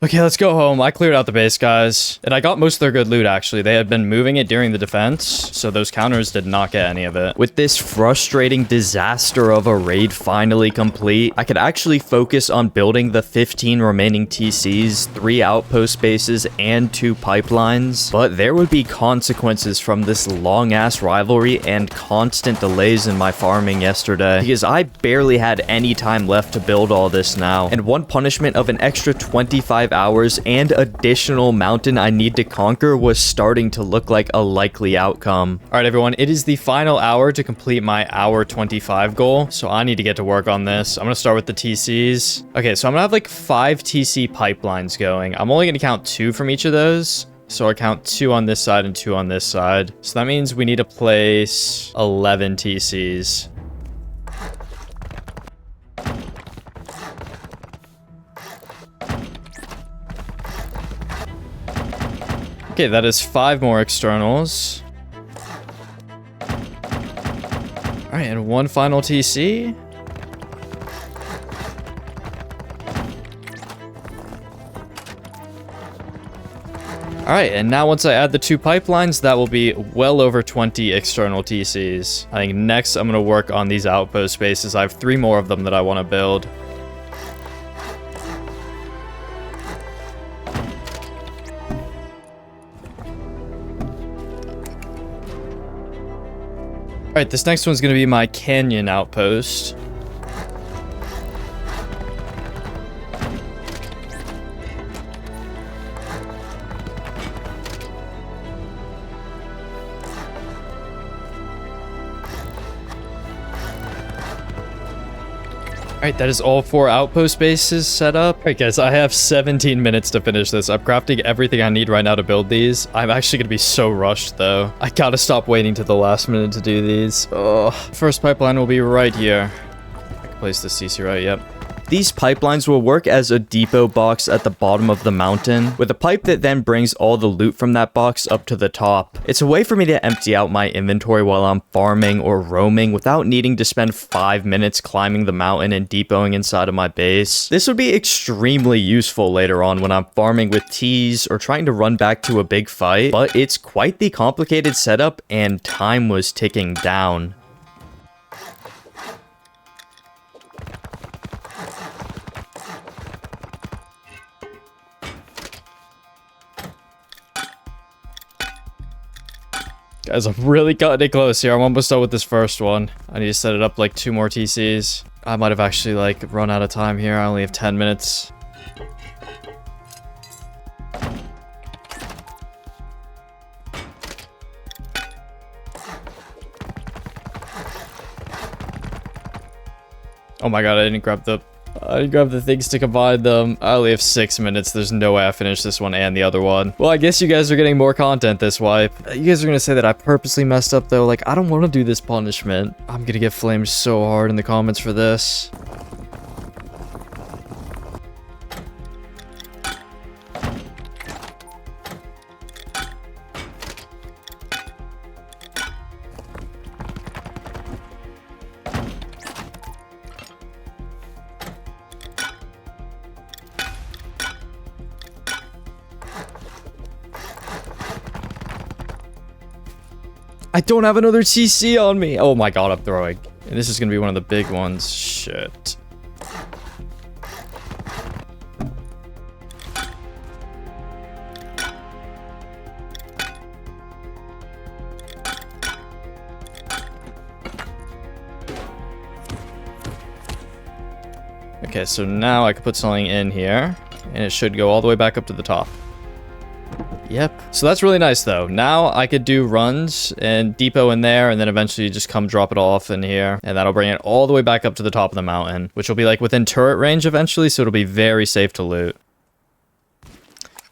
Okay, let's go home. I cleared out the base, guys. And I got most of their good loot, actually. They had been moving it during the defense, so those counters did not get any of it. With this frustrating disaster of a raid finally complete, I could actually focus on building the 15 remaining TCs, 3 outpost bases, and 2 pipelines. But there would be consequences from this long-ass rivalry and constant delays in my farming yesterday, because I barely had any time left to build all this now. And one punishment of an extra 25 hours and additional mountain I need to conquer was starting to look like a likely outcome. All right, everyone, it is the final hour to complete my hour 25 goal, so I need to get to work on this. I'm gonna start with the TCs. Okay, so I'm gonna have like 5 TC pipelines going. I'm only gonna count 2 from each of those. So I count 2 on this side and 2 on this side. So that means we need to place 11 TCs. Okay, that is 5 more externals. Alright, and 1 final TC. Alright, and now once I add the 2 pipelines, that will be well over 20 external TCs. I think next I'm going to work on these outpost spaces. I have 3 more of them that I want to build. Alright, this next one's going to be my canyon outpost. Alright, that is all 4 outpost bases set up. Alright guys, I have 17 minutes to finish this. I'm crafting everything I need right now to build these. I'm actually gonna be so rushed though. I gotta stop waiting to the last minute to do these. Oh, first pipeline will be right here. I can place the CC right, yep. These pipelines will work as a depot box at the bottom of the mountain, with a pipe that then brings all the loot from that box up to the top. It's a way for me to empty out my inventory while I'm farming or roaming without needing to spend 5 minutes climbing the mountain and depoting inside of my base. This would be extremely useful later on when I'm farming with T's or trying to run back to a big fight, but it's quite the complicated setup and time was ticking down. Guys, I'm really cutting it close here. I'm almost done with this first one. I need to set it up like 2 more TCs. I might have actually like run out of time here. I only have 10 minutes. Oh my god, I didn't grab the things to combine them. I only have 6 minutes. There's no way I finish this one and the other one. Well, I guess you guys are getting more content this wipe. You guys are gonna say that I purposely messed up though. Like, I don't want to do this punishment. I'm gonna get flamed so hard in the comments for this. I don't have another TC on me. Oh my god, I'm throwing. And this is gonna be one of the big ones. Shit. Okay, so now I can put something in here, and it should go all the way back up to the top. Yep. So that's really nice though. Now I could do runs and depot in there and then eventually just come drop it off in here. And that'll bring it all the way back up to the top of the mountain, which will be like within turret range eventually. So it'll be very safe to loot.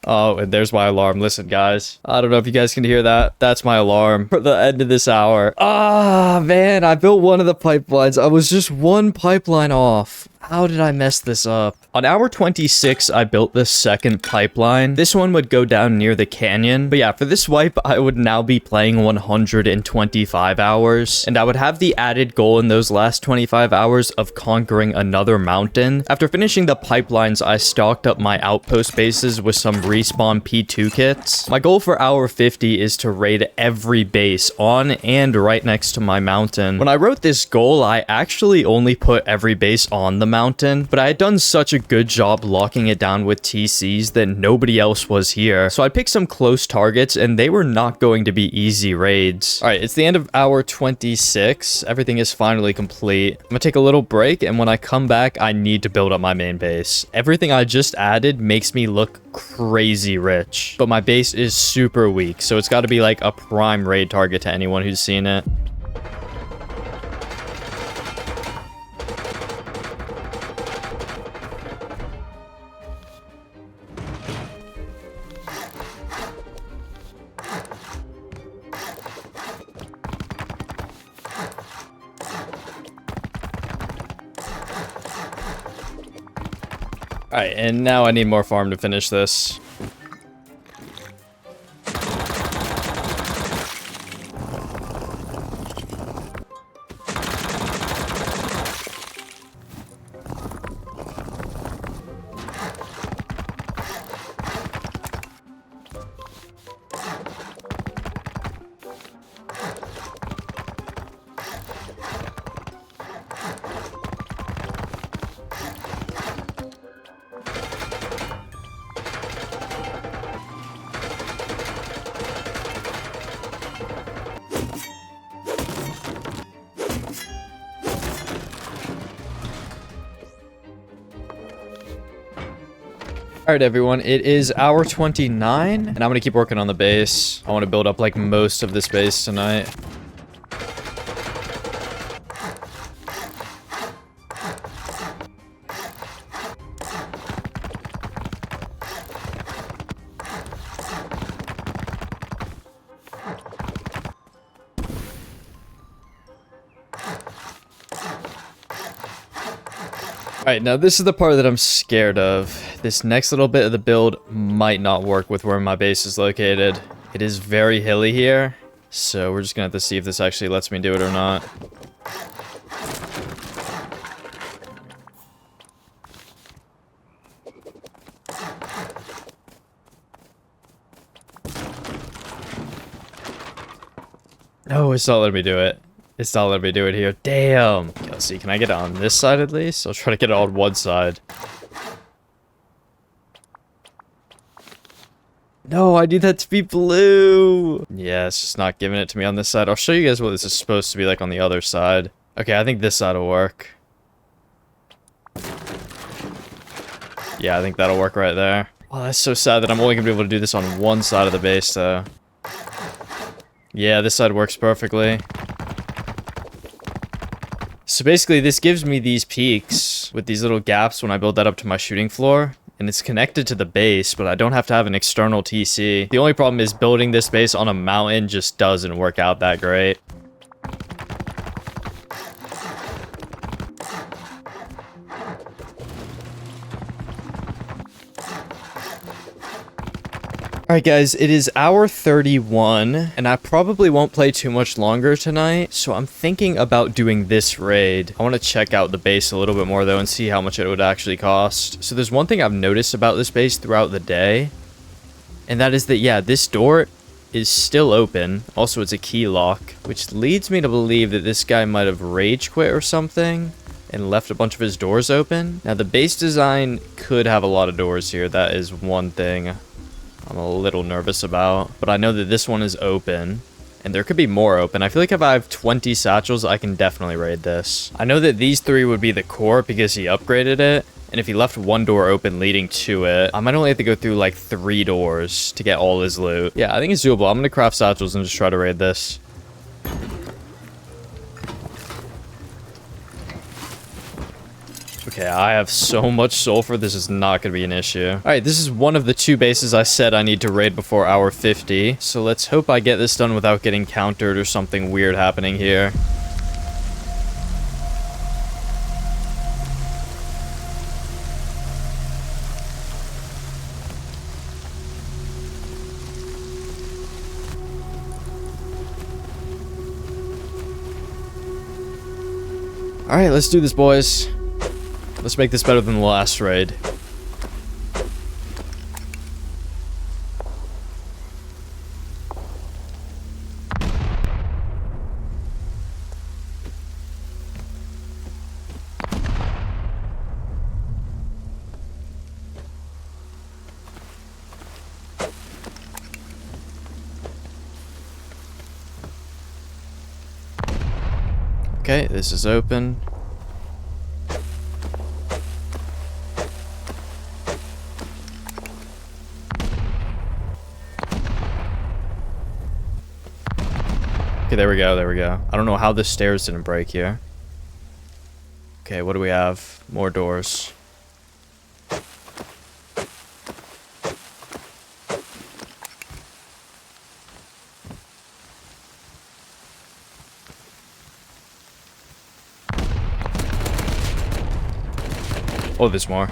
Oh, and there's my alarm. Listen, guys. I don't know if you guys can hear that. That's my alarm for the end of this hour. Ah, man, I built one of the pipelines. I was just one pipeline off. How did I mess this up? On hour 26, I built the second pipeline. This one would go down near the canyon. But yeah, for this wipe, I would now be playing 125 hours. And I would have the added goal in those last 25 hours of conquering another mountain. After finishing the pipelines, I stocked up my outpost bases with some respawn P2 kits. My goal for hour 50 is to raid every base on and right next to my mountain. When I wrote this goal, I actually only put every base on the mountain, but I had done such a good job locking it down with TCs that nobody else was here. So I picked some close targets and they were not going to be easy raids. All right, it's the end of hour 26. Everything is finally complete. I'm gonna take a little break, and when I come back, I need to build up my main base. Everything I just added makes me look crazy rich, but my base is super weak, so it's got to be like a prime raid target to anyone who's seen it. Alright, and now I need more farm to finish this. Alright everyone, it is hour 29, and I'm gonna keep working on the base. I want to build up like most of this base tonight. Alright, now this is the part that I'm scared of. This next little bit of the build might not work with where my base is located. It is very hilly here, so we're just gonna have to see if this actually lets me do it or not. No, it's not letting me do it. It's not letting me do it here. Damn. Okay, let's see. Can I get it on this side at least? I'll try to get it on one side. No, I need that to be blue. Yeah, it's just not giving it to me on this side. I'll show you guys what this is supposed to be like on the other side. Okay, I think this side will work. Yeah, I think that'll work right there. Oh, that's so sad that I'm only gonna be able to do this on one side of the base, though. Yeah, this side works perfectly. So basically, this gives me these peaks with these little gaps when I build that up to my shooting floor. And it's connected to the base, but I don't have to have an external TC. The only problem is building this base on a mountain just doesn't work out that great. Alright guys, it is hour 31, and I probably won't play too much longer tonight, so I'm thinking about doing this raid. I want to check out the base a little bit more though and see how much it would actually cost. So there's one thing I've noticed about this base throughout the day, and that is that, yeah, this door is still open. Also, it's a key lock, which leads me to believe that this guy might have rage quit or something and left a bunch of his doors open. Now, the base design could have a lot of doors here. That is one thing I'm a little nervous about, but I know that this one is open, and there could be more open. I feel like if I have 20 satchels, I can definitely raid this. I know that these three would be the core because he upgraded it, and if he left one door open leading to it, I might only have to go through like 3 doors to get all his loot. Yeah, I think it's doable. I'm gonna craft satchels and just try to raid this. Okay, I have so much sulfur, this is not going to be an issue. Alright, this is one of the 2 bases I said I need to raid before hour 50. So let's hope I get this done without getting countered or something weird happening here. Alright, let's do this, boys. Let's make this better than the last raid. Okay, this is open. Okay, there we go, there we go. I don't know how the stairs didn't break here. Okay, what do we have? More doors. Oh, there's more.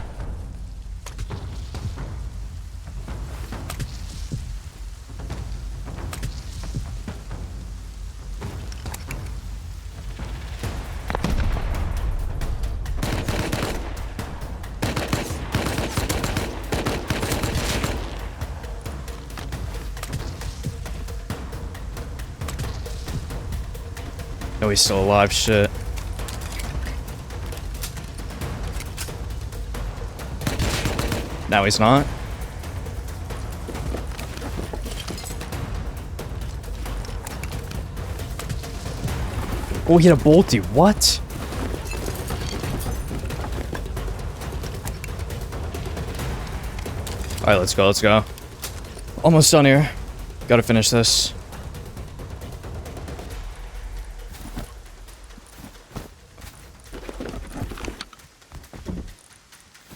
No, he's still alive, shit. Now he's not. Oh, he had a bolty. What? Alright, let's go, let's go. Almost done here. Gotta finish this.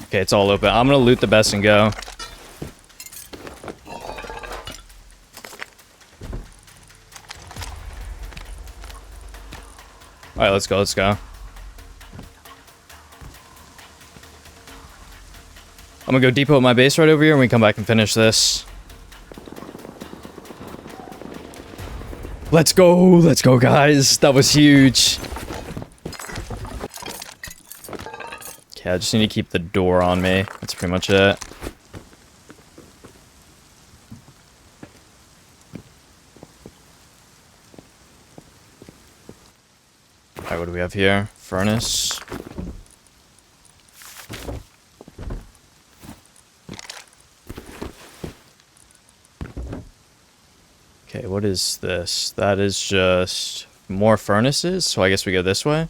Okay, it's all open. I'm gonna loot the best and go. Alright, let's go, let's go. I'm gonna go depot at my base right over here and we come back and finish this. Let's go guys. That was huge. Okay, I just need to keep the door on me. That's pretty much it. Alright, what do we have here? Furnace. Okay, what is this? That is just more furnaces, so I guess we go this way.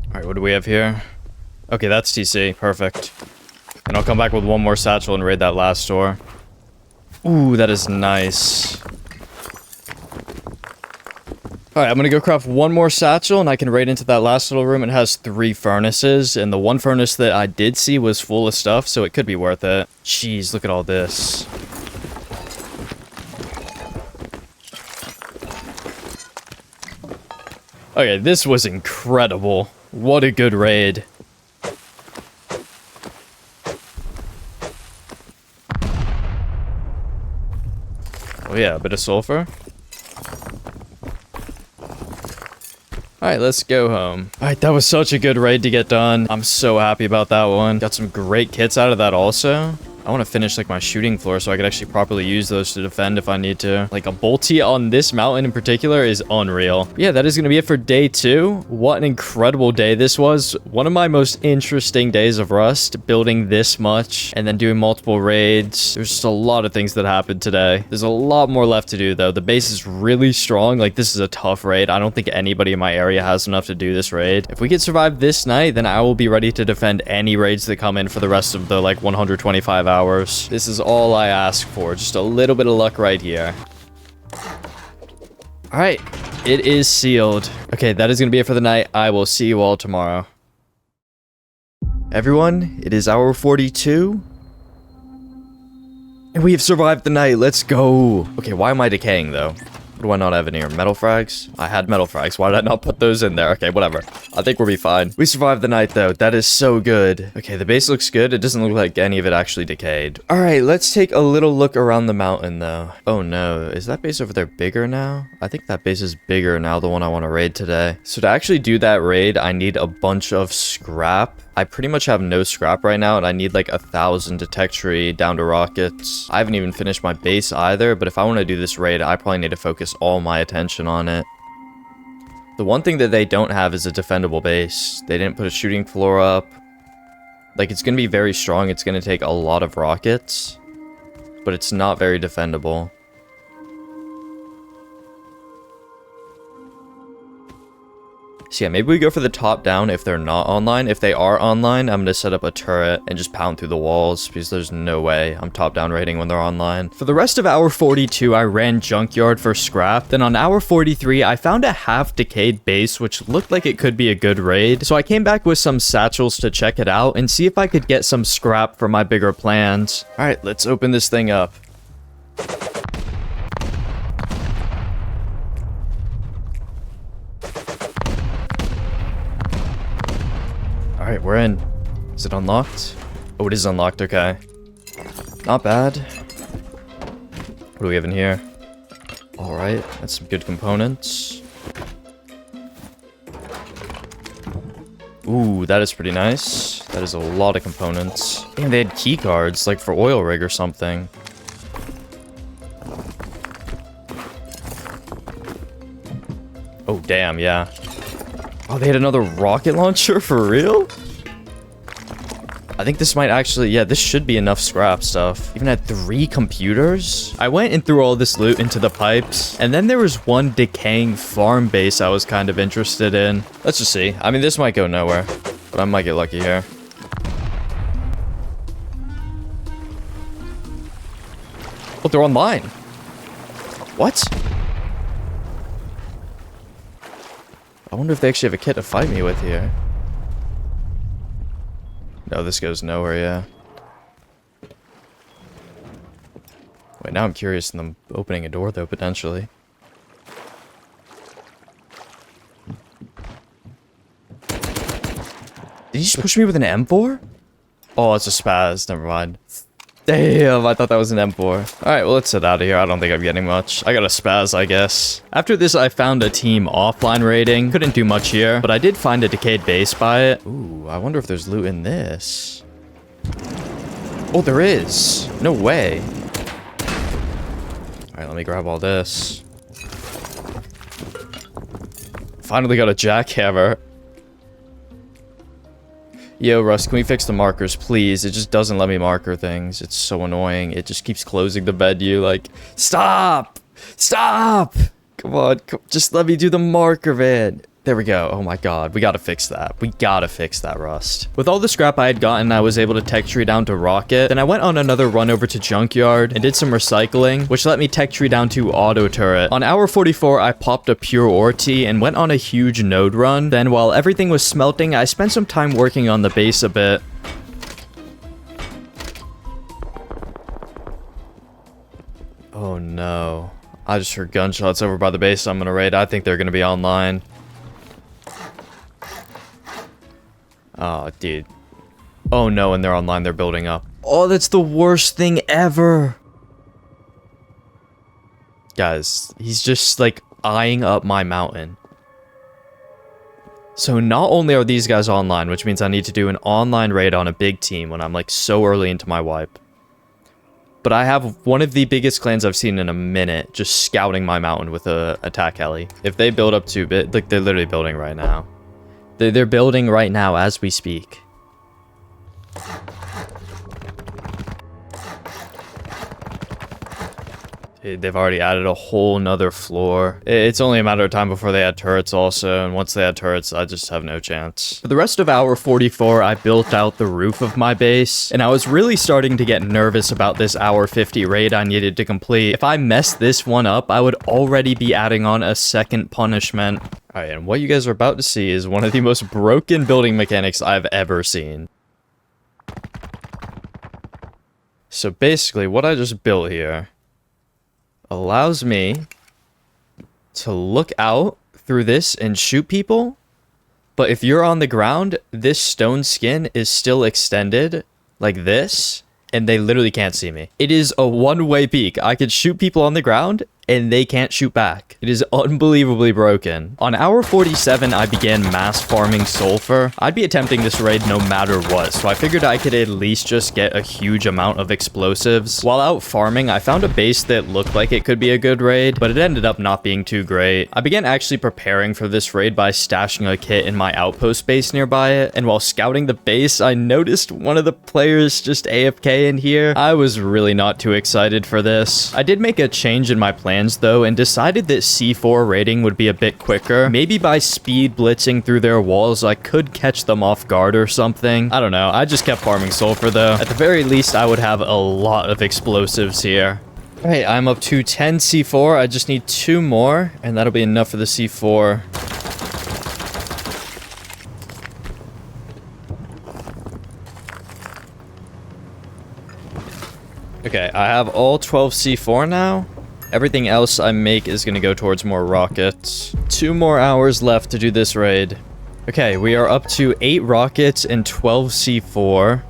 Alright, what do we have here? Okay, that's TC. Perfect. And I'll come back with one more satchel and raid that last door. Ooh, that is nice. Alright, I'm gonna go craft one more satchel and I can raid into that last little room. It has 3 furnaces, and the one furnace that I did see was full of stuff, so it could be worth it. Jeez, look at all this. Okay, this was incredible. What a good raid. Oh yeah, a bit of sulfur. Alright, let's go home. Alright, that was such a good raid to get done. I'm so happy about that one. Got some great kits out of that also. I want to finish like my shooting floor so I could actually properly use those to defend if I need to. Like a bolty on this mountain in particular is unreal. Yeah, that is going to be it for day 2. What an incredible day this was. One of my most interesting days of Rust, building this much and then doing multiple raids. There's just a lot of things that happened today. There's a lot more left to do though. The base is really strong. Like this is a tough raid. I don't think anybody in my area has enough to do this raid. If we can survive this night, then I will be ready to defend any raids that come in for the rest of the like 125 hours. This is all I ask for. Just a little bit of luck right here. All right, it is sealed. Okay, that is going to be it for the night. I will see you all tomorrow. Everyone, it is hour 42. And we have survived the night. Let's go. Okay, why am I decaying, though? What do I not have in here? Metal frags? I had metal frags. Why did I not put those in there? Okay, whatever. I think we'll be fine. We survived the night, though. That is so good. Okay, the base looks good. It doesn't look like any of it actually decayed. All right, let's take a little look around the mountain, though. Oh, no. Is that base over there bigger now? I think that base is bigger now, the one I want to raid today. So to actually do that raid, I need a bunch of scrap. I pretty much have no scrap right now, and I need like 1,000 to tech tree down to rockets. I haven't even finished my base either, but if I want to do this raid, I probably need to focus all my attention on it. The one thing that they don't have is a defendable base. They didn't put a shooting floor up. Like, it's going to be very strong. It's going to take a lot of rockets, but it's not very defendable. So yeah, maybe we go for the top down if they're not online. If they are online, I'm going to set up a turret and just pound through the walls because there's no way I'm top down raiding when they're online. For the rest of hour 42, I ran Junkyard for scrap. Then on hour 43, I found a half decayed base, which looked like it could be a good raid. So I came back with some satchels to check it out and see if I could get some scrap for my bigger plans. All right, let's open this thing up. Alright, we're in. Is it unlocked? Oh, it is unlocked, okay. Not bad. What do we have in here? Alright, that's some good components. Ooh, that is pretty nice. That is a lot of components. Damn, they had key cards, like for oil rig or something. Oh, damn, yeah. Oh, they had another rocket launcher? For real? I think this might actually... Yeah, this should be enough scrap stuff. Even had 3 computers? I went and threw all this loot into the pipes. And then there was one decaying farm base I was kind of interested in. Let's just see. I mean, this might go nowhere. But I might get lucky here. Oh, they're online. What? I wonder if they actually have a kit to fight me with here. No, this goes nowhere, yeah. Wait, now I'm curious in them opening a door, though, potentially. Did he just push me with an M4? Oh, it's a spaz. Never mind. Damn, I thought that was an M4. Alright, well, let's head out of here. I don't think I'm getting much. I got a spaz, I guess. After this, I found a team offline raiding. Couldn't do much here, but I did find a decayed base by it. Ooh, I wonder if there's loot in this. Oh, there is. No way. Alright, let me grab all this. Finally got a jackhammer. Yo, Russ, can we fix the markers, please? It just doesn't let me marker things. It's so annoying. It just keeps closing the menu, like, stop! Stop! Come on, just let me do the marker, man. There we go. Oh my god, we gotta fix that. We gotta fix that, Rust. With all the scrap I had gotten, I was able to tech tree down to rocket. Then I went on another run over to Junkyard and did some recycling, which let me tech tree down to auto turret. On hour 44, I popped a pure ore tea and went on a huge node run. Then while everything was smelting, I spent some time working on the base a bit. Oh no. I just heard gunshots over by the base I'm gonna raid. I think they're gonna be online. Oh, dude. Oh no, and they're online, they're building up. Oh, that's the worst thing ever. Guys, he's just like eyeing up my mountain. So not only are these guys online, which means I need to do an online raid on a big team when I'm like so early into my wipe. But I have one of the biggest clans I've seen in a minute just scouting my mountain with a attack heli. If they build up too big, like they're literally building right now. They're building right now as we speak. They've already added a whole nother floor. It's only a matter of time before they add turrets also, and once they add turrets, I just have no chance. For the rest of hour 44, I built out the roof of my base, and I was really starting to get nervous about this hour 50 raid I needed to complete. If I messed this one up, I would already be adding on a second punishment. Alright, and what you guys are about to see is one of the most broken building mechanics I've ever seen. So basically, what I just built here allows me to look out through this and shoot people, but if you're on the ground, this stone skin is still extended like this, and they literally can't see me. It is a one-way peek. I could shoot people on the ground, and they can't shoot back. It is unbelievably broken. On hour 47, I began mass farming sulfur. I'd be attempting this raid no matter what, so I figured I could at least just get a huge amount of explosives. While out farming, I found a base that looked like it could be a good raid, but it ended up not being too great. I began actually preparing for this raid by stashing a kit in my outpost base nearby it, and while scouting the base, I noticed one of the players just AFK in here. I was really not too excited for this. I did make a change in my plans though, and decided that C4 raiding would be a bit quicker. Maybe by speed blitzing through their walls, I could catch them off guard or something. I don't know. I just kept farming sulfur though. At the very least, I would have a lot of explosives here. Alright, I'm up to 10 C4. I just need 2 more, and that'll be enough for the C4. Okay, I have all 12 C4 now. Everything else I make is going to go towards more rockets. 2 more hours left to do this raid. Okay, we are up to 8 rockets and 12 C4.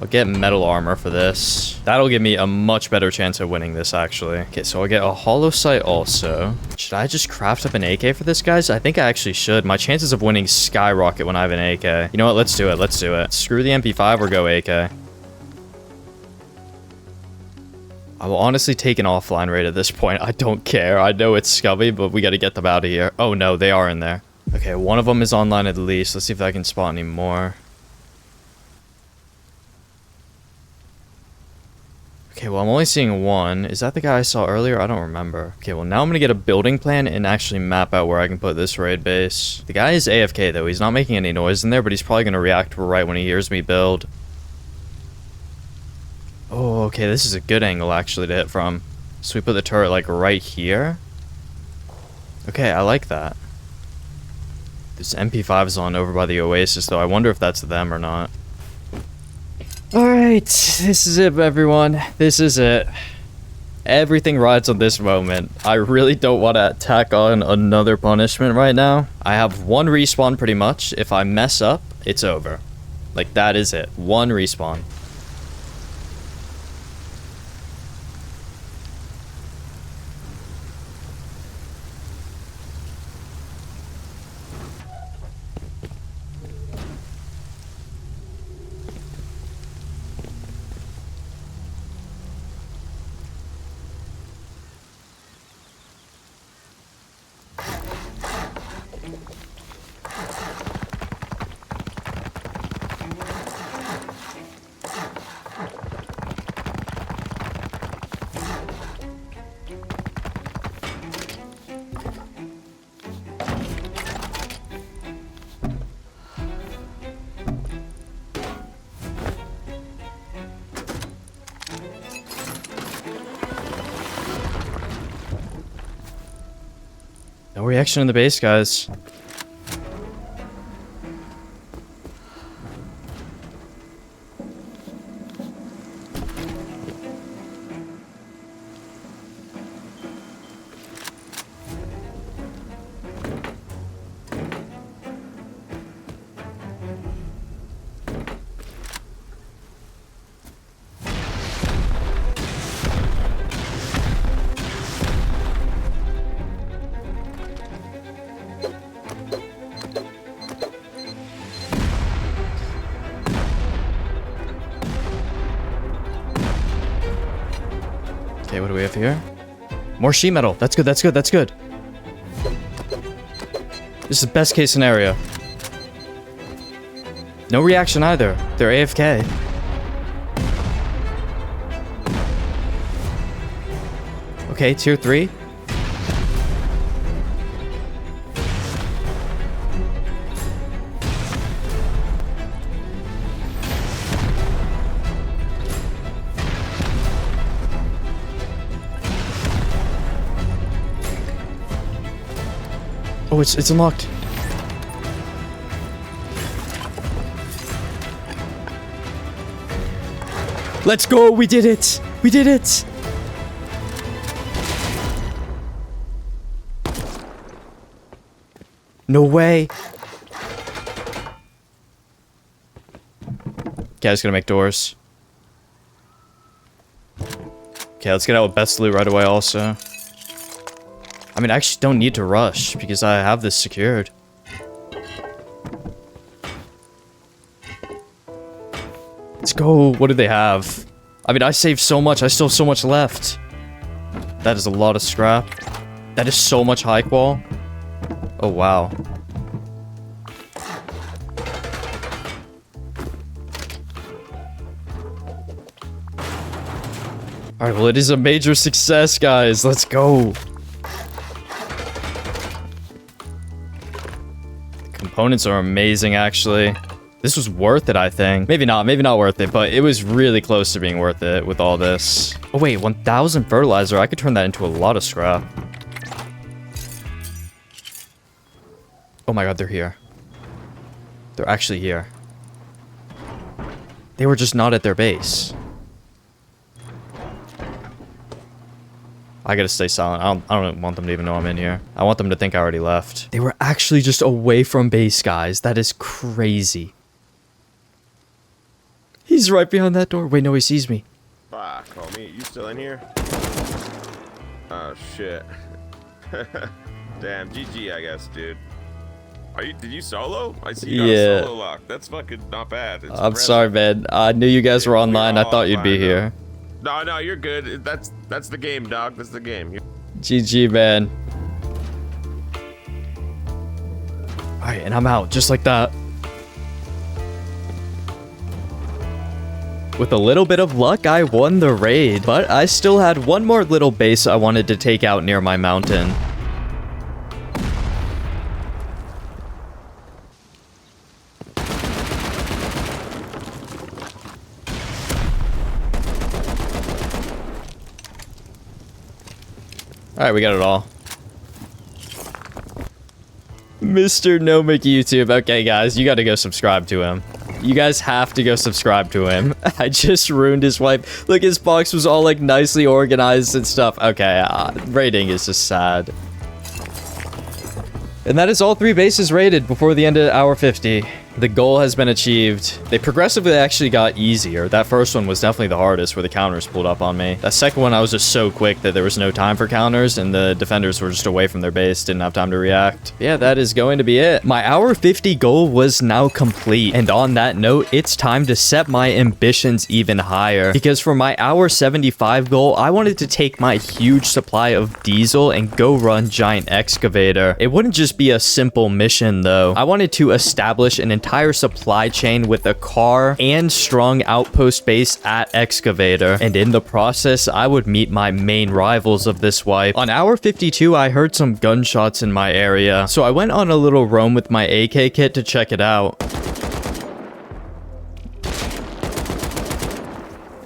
I'll get metal armor for this. That'll give me a much better chance of winning this, actually. Okay, so I'll get a hollow sight also. Should I just craft up an AK for this, guys? I think I actually should. My chances of winning skyrocket when I have an AK. You know what? Let's do it. Let's do it. Screw the MP5 or go AK. I will honestly take an offline raid at this point. I don't care. I know it's scummy, but we got to get them out of here. Oh, no. They are in there. Okay, one of them is online at least. Let's see if I can spot any more. Okay, well, I'm only seeing one. Is that the guy I saw earlier? I don't remember. Okay, well, now I'm going to get a building plan and actually map out where I can put this raid base. The guy is AFK, though. He's not making any noise in there, but he's probably going to react right when he hears me build. Oh, okay, this is a good angle, actually, to hit from. So we put the turret, like, right here. Okay, I like that. This MP5 is on over by the Oasis, though. I wonder if that's them or not. Alright, this is it, everyone. This is it. Everything rides on this moment. I really don't want to tack on another punishment right now. I have 1 respawn pretty much. If I mess up, it's over. Like, that is it. 1 respawn. No reaction in the base, guys. we have here? More sheet metal. That's good, that's good, that's good. This is best case scenario. No reaction either. They're AFK. Okay, tier 3. Oh, it's unlocked. Let's go! We did it! We did it! No way! Okay, I was gonna make doors. Okay, let's get out with best loot right away also. I mean, I actually don't need to rush because I have this secured. Let's go. What do they have? I mean, I saved so much. I still have so much left. That is a lot of scrap. That is so much high qual. Oh, wow. Alright, well, it is a major success, guys. Let's go. Components are amazing, actually. This was worth it, I think. Maybe not worth it, but it was really close to being worth it with all this. Oh, wait, 1,000 fertilizer. I could turn that into a lot of scrap. Oh my god, they're here. They're actually here. They were just not at their base. I gotta stay silent. I don't want them to even know I'm in here. I want them to think I already left. They were actually just away from base, guys. That is crazy. He's right behind that door. Wait, no, he sees me. Fuck, homie. You still in here? Oh, shit. Damn, GG, I guess, dude. Did you solo? I see you got a solo lock. That's fucking not bad. It's I'm impressive. sorry, man. I knew you guys were online. I thought you'd be here. No, you're good. That's the game, dog. That's the game. GG, man. Alright, and I'm out, just like that. With a little bit of luck, I won the raid, but I still had one more little base I wanted to take out near my mountain. Alright, we got it all. Mr. Nomic YouTube. Okay, guys, you gotta go subscribe to him. You guys have to go subscribe to him. I just ruined his wife. Look, his box was all, like, nicely organized and stuff. Okay, raiding is just sad. And that is all 3 bases raided before the end of hour 50. The goal has been achieved. They progressively actually got easier. That first one was definitely the hardest, where the counters pulled up on me. That second one, I was just so quick that there was no time for counters, and the defenders were just away from their base, didn't have time to react. Yeah, that is going to be it. My hour 50 goal was now complete, and on that note, it's time to set my ambitions even higher. Because for my hour 75 goal, I wanted to take my huge supply of diesel and go run Giant Excavator. It wouldn't just be a simple mission, though. I wanted to establish an entire supply chain with a car and strong outpost base at Excavator, and in the process I would meet my main rivals of this wipe. On hour 52 I heard some gunshots in my area, so I went on a little roam with my AK kit to check it out.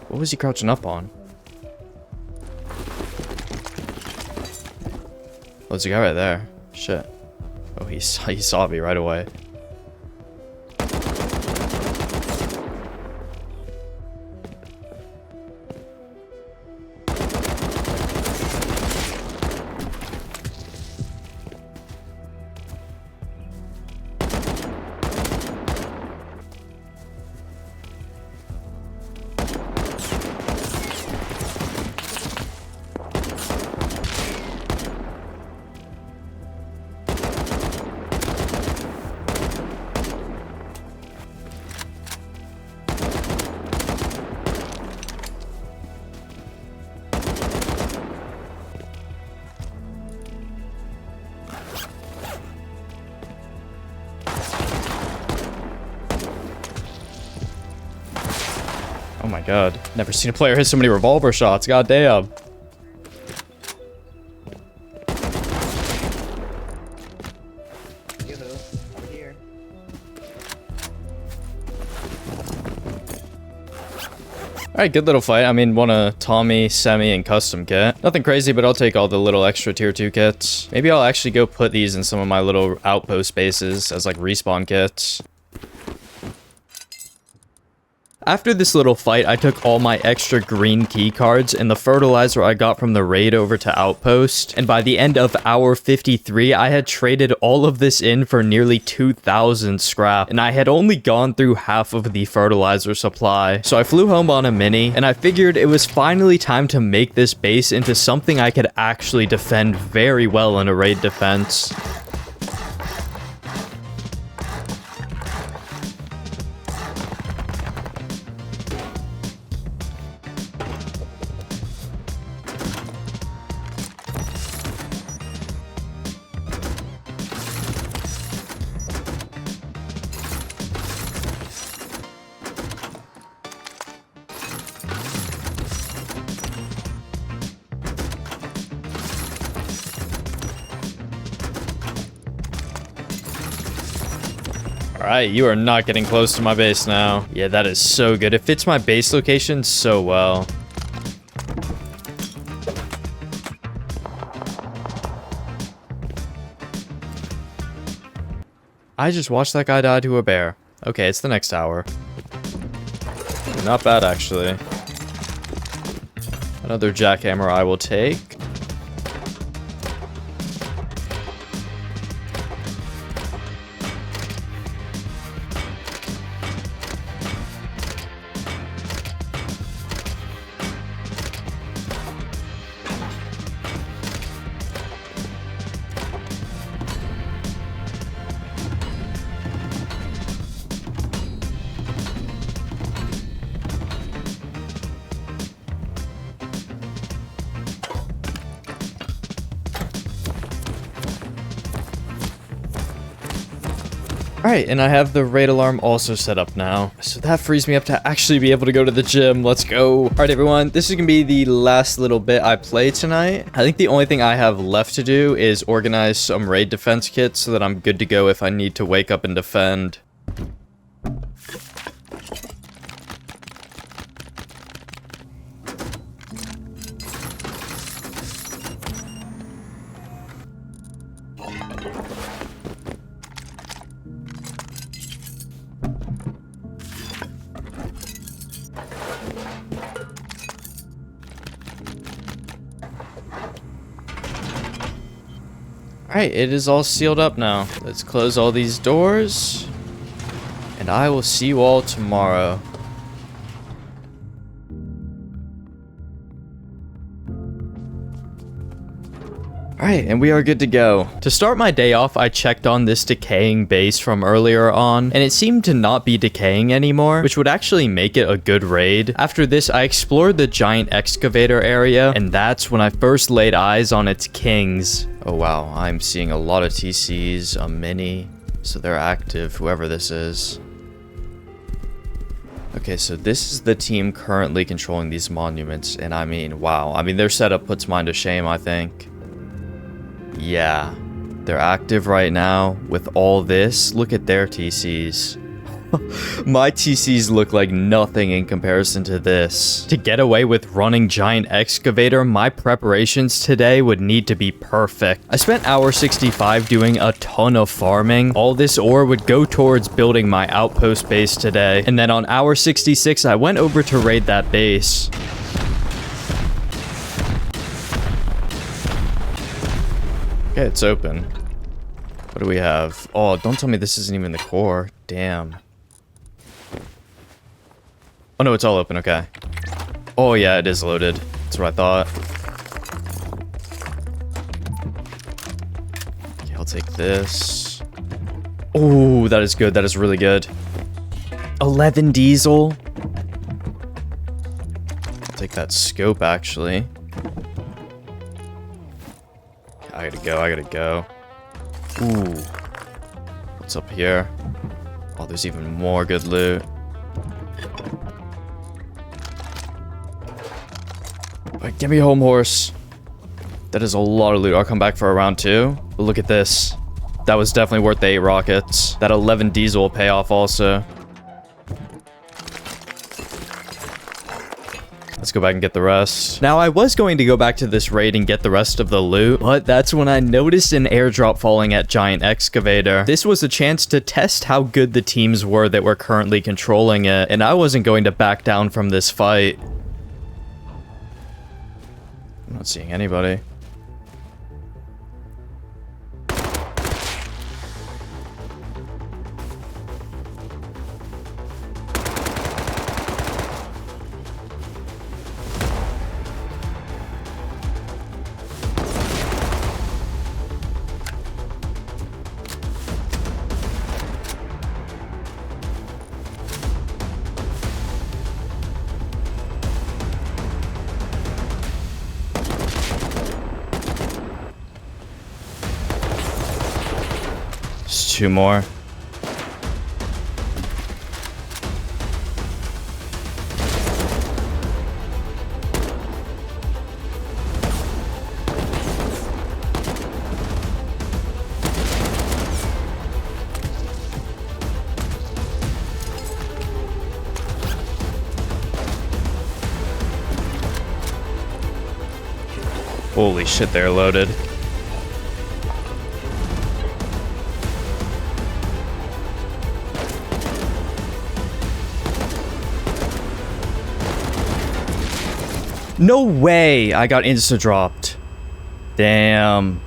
What was he crouching up on? Oh, there's a guy right there. Shit. Oh, he saw me right away. Oh my god. Never seen a player hit so many revolver shots. God damn. Over here. Alright, good little fight. I mean, won a Tommy, Semi, and custom kit. Nothing crazy, but I'll take all the little extra tier 2 kits. Maybe I'll actually go put these in some of my little outpost bases as like respawn kits. After this little fight, I took all my extra green key cards and the fertilizer I got from the raid over to Outpost. And by the end of hour 53, I had traded all of this in for nearly 2,000 scrap. And I had only gone through half of the fertilizer supply. So I flew home on a mini and I figured it was finally time to make this base into something I could actually defend very well in a raid defense. Alright, you are not getting close to my base now. Yeah, that is so good. It fits my base location so well. I just watched that guy die to a bear. Okay, it's the next tower. Not bad, actually. Another jackhammer I will take. Alright, and I have the raid alarm also set up now. So that frees me up to actually be able to go to the gym. Let's go. Alright, everyone. This is going to be the last little bit I play tonight. I think the only thing I have left to do is organize some raid defense kits so that I'm good to go if I need to wake up and defend. Alright, it is all sealed up now. Let's close all these doors. And I will see you all tomorrow. Alright, and we are good to go. To start my day off, I checked on this decaying base from earlier on, and it seemed to not be decaying anymore, which would actually make it a good raid. After this, I explored the Giant Excavator area, and that's when I first laid eyes on its kings. Oh wow, I'm seeing a lot of TCs, a mini, so they're active, whoever this is. Okay, so this is the team currently controlling these monuments, and I mean, wow. I mean, their setup puts mine to shame, I think. Yeah, they're active right now with all this. Look at their TCs. My TCs look like nothing in comparison to this. To get away with running Giant Excavator, my preparations today would need to be perfect. I spent hour 65 doing a ton of farming. All this ore would go towards building my outpost base today. And then on hour 66, I went over to raid that base. Okay, it's open. What do we have? Oh, don't tell me this isn't even the core. Damn. Oh no, it's all open, okay. Oh yeah, it is loaded. That's what I thought. Okay, I'll take this. Oh, that is good. That is really good. 11 diesel. I'll take that scope, actually. I gotta go. Ooh. What's up here? Oh, there's even more good loot. Give me a home horse. That is a lot of loot. I'll come back for a round 2. But look at this. That was definitely worth the 8 rockets. That 11 diesel will pay off also. Let's go back and get the rest. Now, I was going to go back to this raid and get the rest of the loot, but that's when I noticed an airdrop falling at Giant Excavator. This was a chance to test how good the teams were that were currently controlling it, and I wasn't going to back down from this fight. I'm not seeing anybody. Just 2 more. Holy shit, they're loaded. No way I got insta-dropped. Damn.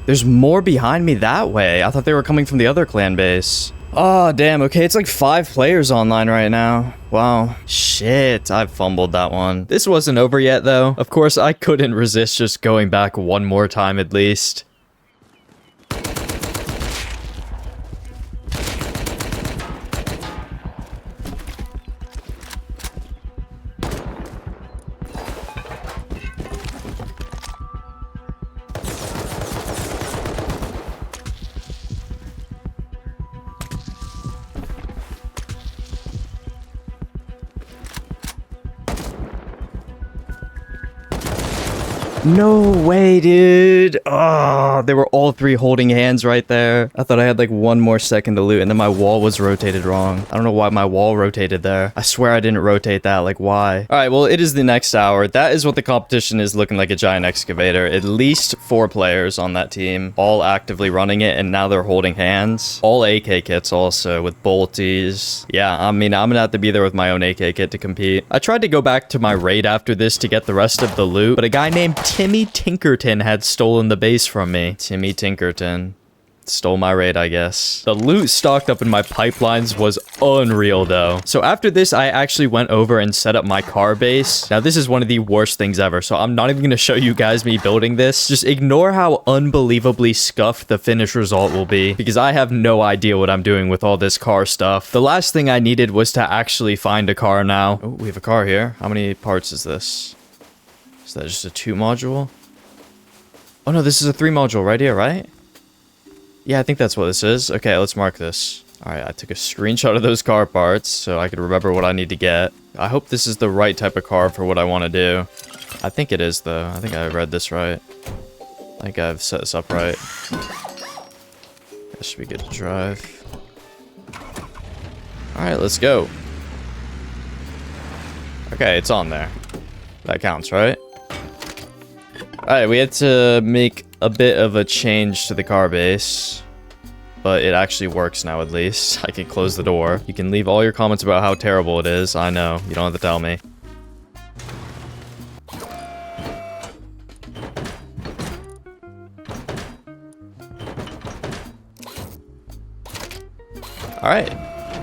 There's more behind me that way. I thought they were coming from the other clan base. Oh, damn. Okay, it's like 5 players online right now. Wow. Shit, I fumbled that one. This wasn't over yet, though. Of course, I couldn't resist just going back one more time at least. No way, dude. Oh, they were all 3 holding hands right there. I thought I had like 1 more second to loot, and then my wall was rotated wrong. I don't know why my wall rotated there. I swear I didn't rotate that. Like, why? All right, well, it is the next hour. That is what the competition is looking like at Giant Excavator. At least 4 players on that team, all actively running it, and now they're holding hands. All AK kits also, with bolties. Yeah, I mean, I'm gonna have to be there with my own AK kit to compete. I tried to go back to my raid after this to get the rest of the loot, but a guy named Timmy Tinkerton had stolen the base from me. Timmy Tinkerton stole my raid, I guess. The loot stocked up in my pipelines was unreal, though. So after this, I actually went over and set up my car base. Now, this is one of the worst things ever, so I'm not even going to show you guys me building this. Just ignore how unbelievably scuffed the finished result will be, because I have no idea what I'm doing with all this car stuff. The last thing I needed was to actually find a car now. Oh, we have a car here. How many parts is this? Is that just a 2 module? Oh no, this is a 3 module right here, right? Yeah, I think that's what this is. Okay, let's mark this. Alright, I took a screenshot of those car parts so I could remember what I need to get. I hope this is the right type of car for what I want to do. I think it is, though. I think I read this right. I think I've set this up right. That should be good to drive. Alright, let's go. Okay, it's on there. That counts, right? Alright, we had to make a bit of a change to the car base, but it actually works now, at least. I can close the door. You can leave all your comments about how terrible it is. I know, you don't have to tell me. Alright,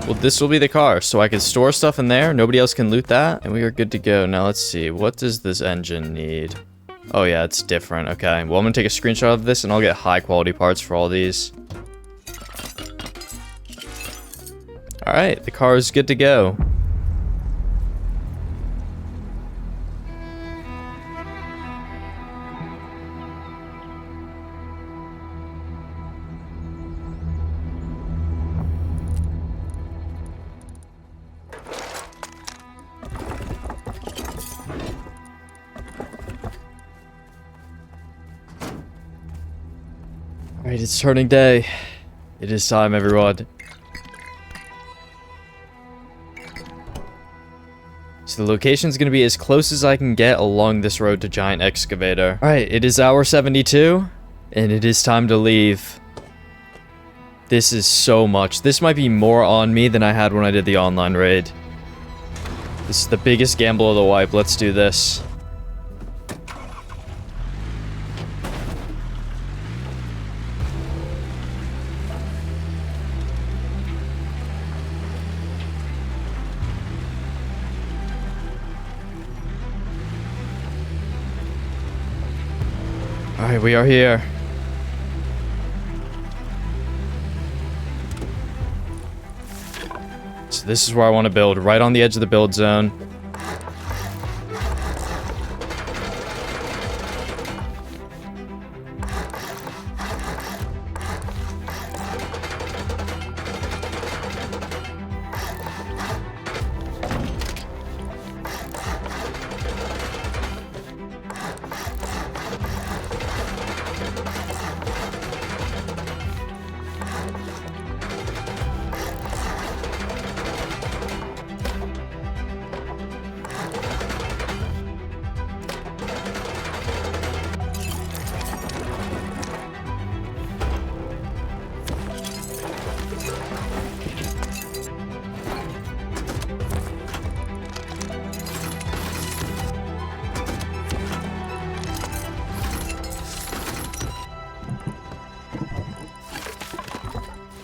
well, this will be the car, so I can store stuff in there. Nobody else can loot that, and we are good to go. Now, let's see. What does this engine need? Oh, yeah, it's different. Okay, well, I'm gonna take a screenshot of this, and I'll get high-quality parts for all these. Alright, the car is good to go. Alright, it's turning day. It is time, everyone. So the location's gonna be as close as I can get along this road to Giant Excavator. Alright, it is hour 72, and it is time to leave. This is so much. This might be more on me than I had when I did the online raid. This is the biggest gamble of the wipe. Let's do this. Alright, we are here. So this is where I want to build, right on the edge of the build zone.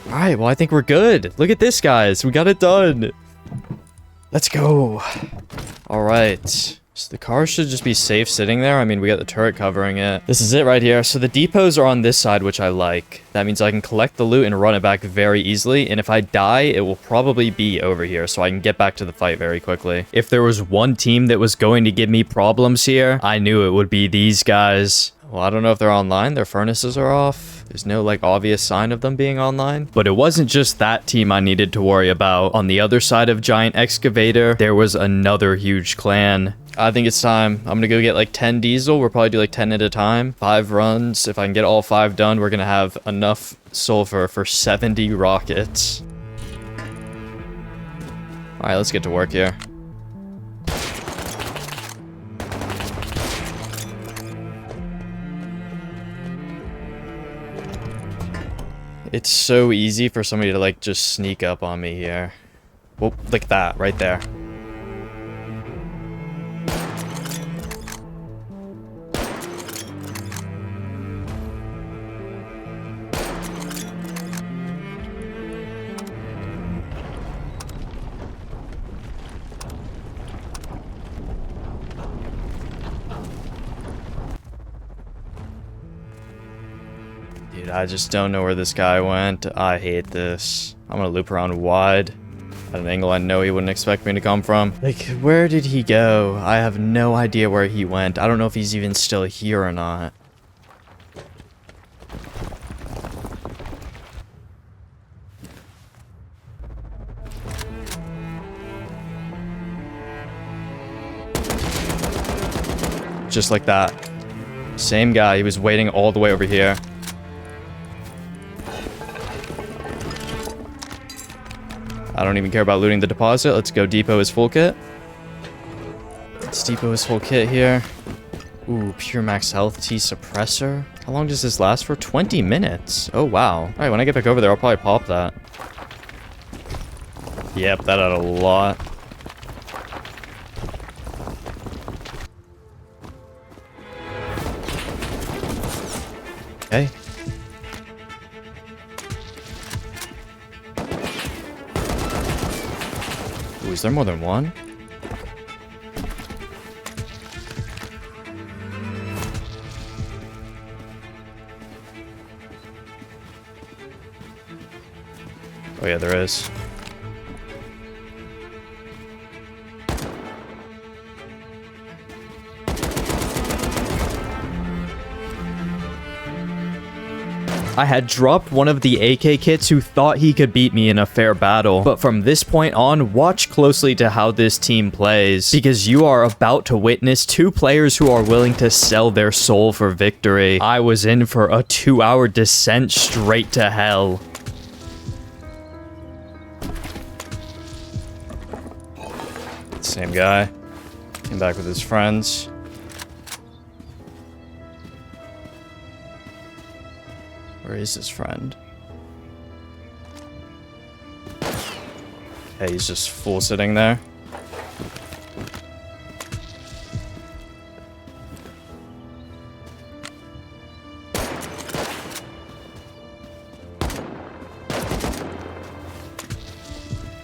Alright, well I think we're good. Look at this, guys. We got it done. Let's go. Alright. So the car should just be safe sitting there. I mean, we got the turret covering it. This is it right here. So the depots are on this side, which I like. That means I can collect the loot and run it back very easily. And if I die, it will probably be over here, so I can get back to the fight very quickly. If there was one team that was going to give me problems here, I knew it would be these guys. Well, I don't know if they're online. Their furnaces are off. There's no, like, obvious sign of them being online. But it wasn't just that team I needed to worry about. On the other side of Giant Excavator, there was another huge clan. I think it's time. I'm gonna go get, like, 10 diesel. We'll probably do, like, 10 at a time. 5 runs. If I can get all 5 done, we're gonna have enough sulfur for 70 rockets. Alright, let's get to work here. It's so easy for somebody to, like, just sneak up on me here. Well, like that, right there. Dude, I just don't know where this guy went. I hate this. I'm gonna loop around wide at an angle I know he wouldn't expect me to come from. Like, where did he go? I have no idea where he went. I don't know if he's even still here or not. Just like that. Same guy. He was waiting all the way over here. I don't even care about looting the deposit. Let's go depot his full kit. Let's depot his full kit here. Ooh, pure max health T suppressor. How long does this last for? 20 minutes. Oh, wow. All right, when I get back over there, I'll probably pop that. Yep, that had a lot. Okay. Ooh, is there more than one? Oh yeah, there is. I had dropped one of the AK kits who thought he could beat me in a fair battle. But from this point on, watch closely to how this team plays, because you are about to witness two players who are willing to sell their soul for victory. I was in for a 2-hour descent straight to hell. Same guy. Came back with his friends. Where is his friend? Hey, he's just full sitting there.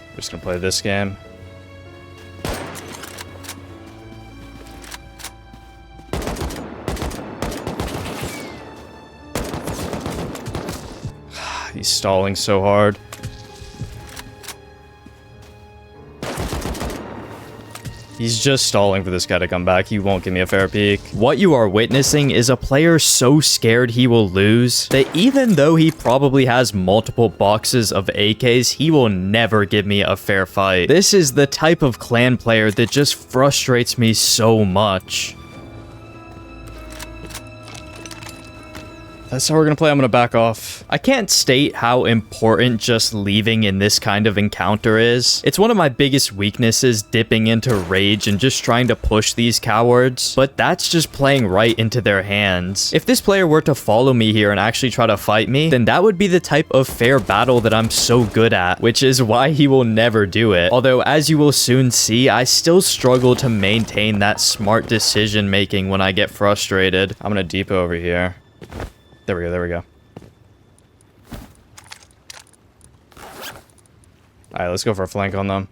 We're just gonna play this game. He's stalling so hard. He's just stalling for this guy to come back. He won't give me a fair peek. What you are witnessing is a player so scared he will lose that even though he probably has multiple boxes of AKs, he will never give me a fair fight. This is the type of clan player that just frustrates me so much. That's how we're gonna play. I'm gonna back off. I can't state how important just leaving in this kind of encounter is. It's one of my biggest weaknesses, dipping into rage and just trying to push these cowards, but that's just playing right into their hands. If this player were to follow me here and actually try to fight me, then that would be the type of fair battle that I'm so good at, which is why he will never do it. Although, as you will soon see, I still struggle to maintain that smart decision making when I get frustrated. I'm gonna depot over here. There we go, there we go. Alright, let's go for a flank on them.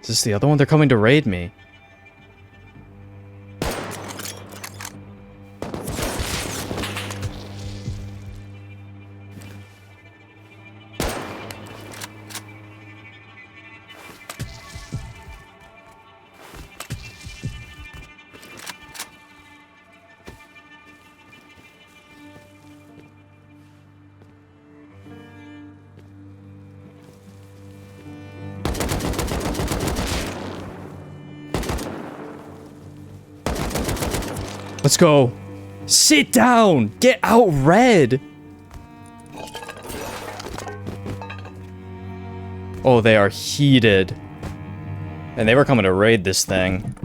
Is this the other one? They're coming to raid me. Let's go. Sit down. Get out red. Oh, they are heated. And they were coming to raid this thing.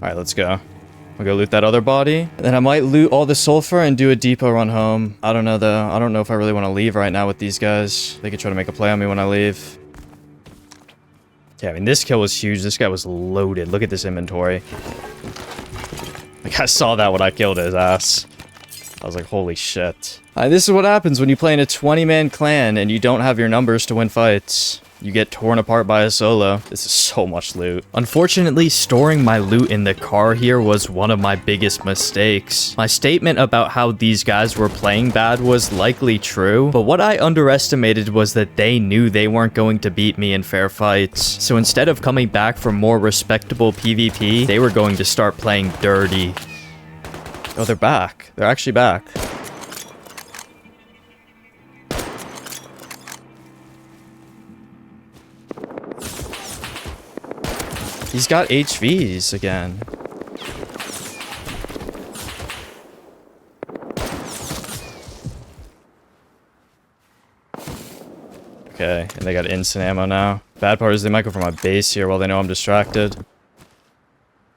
Alright, let's go. I'll go loot that other body. Then I might loot all the sulfur and do a depot run home. I don't know though. I don't know if I really want to leave right now with these guys. They could try to make a play on me when I leave. Yeah, I mean, this kill was huge. This guy was loaded. Look at this inventory. Like, I saw that when I killed his ass. I was like, holy shit. This is what happens when you play in a 20-man clan and you don't have your numbers to win fights. You get torn apart by a solo. This is so much loot. Unfortunately, storing my loot in the car here was one of my biggest mistakes. My statement about how these guys were playing bad was likely true, but what I underestimated was that they knew they weren't going to beat me in fair fights. So instead of coming back for more respectable PvP, they were going to start playing dirty. Oh, they're back. They're actually back. He's got HVs again. Okay, and they got instant ammo now. Bad part is they might go for my base here while they know I'm distracted.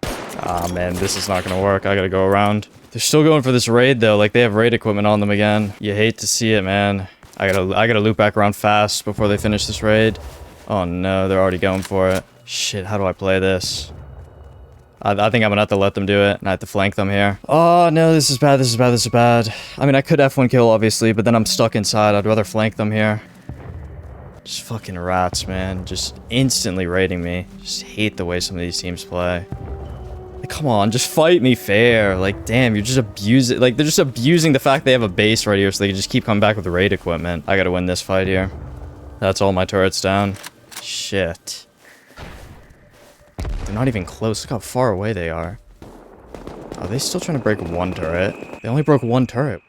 Ah, man, this is not gonna work. I gotta go around. They're still going for this raid though. Like they have raid equipment on them again. You hate to see it, man. I gotta loop back around fast before they finish this raid. Oh no, they're already going for it. Shit, how do I play this? I think I'm gonna have to let them do it, and I have to flank them here. Oh no, this is bad, this is bad, this is bad. I mean, I could F1 kill, obviously, but then I'm stuck inside. I'd rather flank them here. Just fucking rats, man. Just instantly raiding me. Just hate the way some of these teams play. Like, come on, just fight me fair. Like, damn, you're just abusing... Like, they're just abusing the fact they have a base right here so they can just keep coming back with the raid equipment. I gotta win this fight here. That's all my turrets down. Shit. They're not even close. Look how far away they are. Are they still trying to break one turret? They only broke one turret.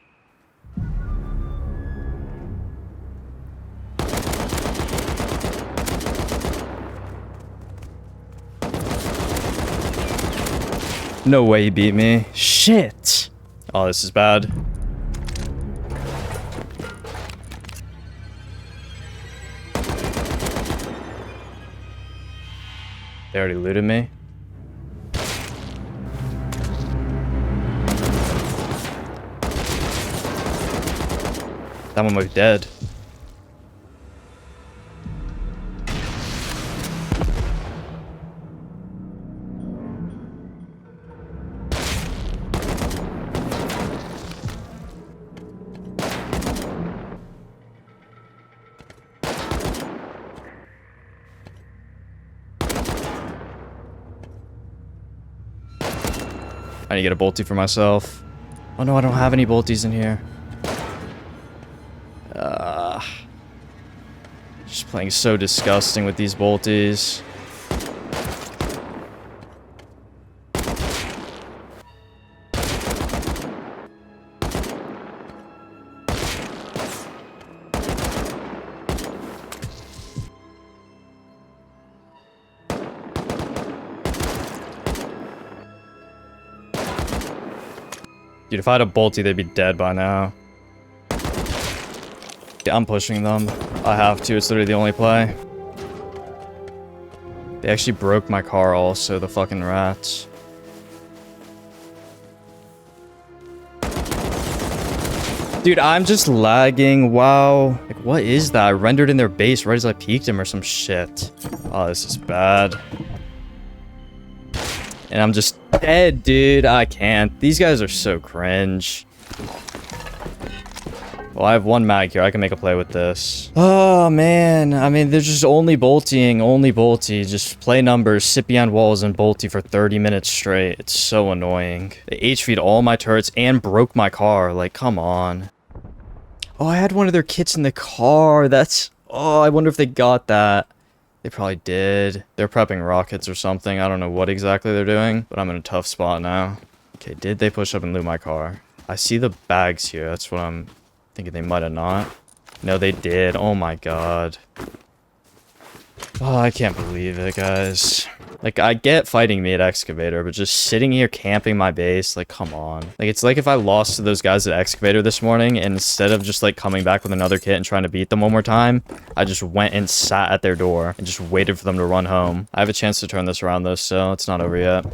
No way he beat me. Shit. Oh, this is bad. They already looted me. That one was dead. I need to get a bolty for myself. Oh no, I don't have any bolties in here. Just playing so disgusting with these bolties. Dude, if I had a bolty, they'd be dead by now. Yeah, I'm pushing them. I have to. It's literally the only play. They actually broke my car also, the fucking rats. Dude, I'm just lagging. Wow. Like, what is that? I rendered in their base right as I peeked him or some shit. Oh, this is bad. And I'm just dead, dude. I can't. These guys are so cringe. Well, I have one mag here. I can make a play with this. Oh, man. I mean, they're just only boltying. Only bolty. Just play numbers, sit behind walls, and bolty for 30 minutes straight. It's so annoying. They HV'd all my turrets and broke my car. Like, come on. Oh, I had one of their kits in the car. That's... Oh, I wonder if they got that. They probably did. They're prepping rockets or something. I don't know what exactly they're doing, but I'm in a tough spot now. Okay, did they push up and loot my car? I see the bags here. That's what I'm thinking. They might have not. No, they did. Oh my god. Oh, I can't believe it, guys. Like, I get fighting me at Excavator, but just sitting here camping my base, like, come on. Like, it's like if I lost to those guys at Excavator this morning, and instead of just, like, coming back with another kit and trying to beat them one more time, I just went and sat at their door and just waited for them to run home. I have a chance to turn this around, though, so it's not over yet.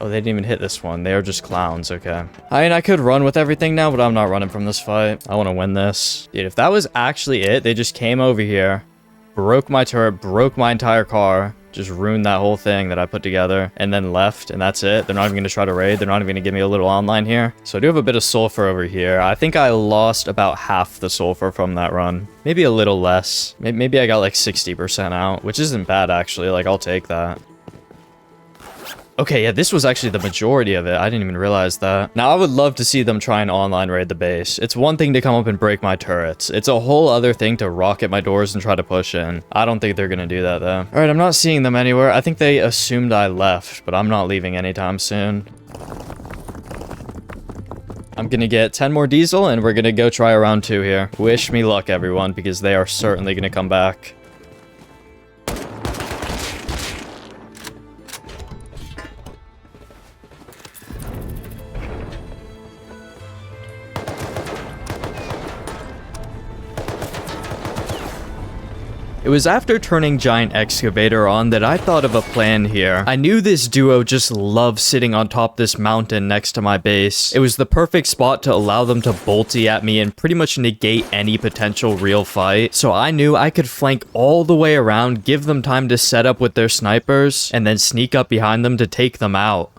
Oh, they didn't even hit this one. They are just clowns, okay. I mean, I could run with everything now, but I'm not running from this fight. I want to win this. Dude, if that was actually it, they just came over here, broke my turret, broke my entire car, just ruined that whole thing that I put together, and then left, and that's it. They're not even going to try to raid. They're not even going to give me a little online here. So I do have a bit of sulfur over here. I think I lost about half the sulfur from that run. Maybe a little less. Maybe I got like 60% out, which isn't bad, actually. Like, I'll take that. Okay, yeah, this was actually the majority of it. I didn't even realize that. Now, I would love to see them try and online raid the base. It's one thing to come up and break my turrets. It's a whole other thing to rocket my doors and try to push in. I don't think they're gonna do that, though. All right, I'm not seeing them anywhere. I think they assumed I left, but I'm not leaving anytime soon. I'm gonna get 10 more diesel, and we're gonna go try a round 2 here. Wish me luck, everyone, because they are certainly gonna come back. It was after turning Giant Excavator on that I thought of a plan here. I knew this duo just loved sitting on top this mountain next to my base. It was the perfect spot to allow them to bolty at me and pretty much negate any potential real fight. So I knew I could flank all the way around, give them time to set up with their snipers, and then sneak up behind them to take them out.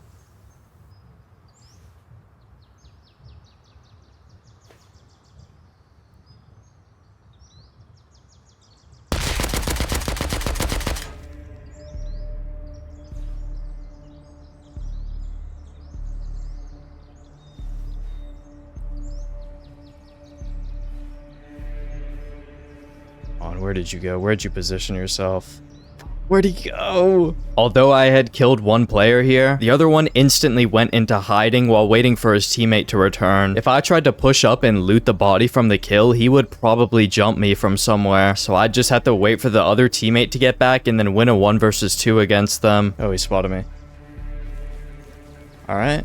Where did you go? Where'd you position yourself? Where'd he go? Although I had killed one player here, the other one instantly went into hiding while waiting for his teammate to return. If I tried to push up and loot the body from the kill, he would probably jump me from somewhere. So I just had to wait for the other teammate to get back and then win a 1 versus 2 against them. Oh, he spotted me. All right.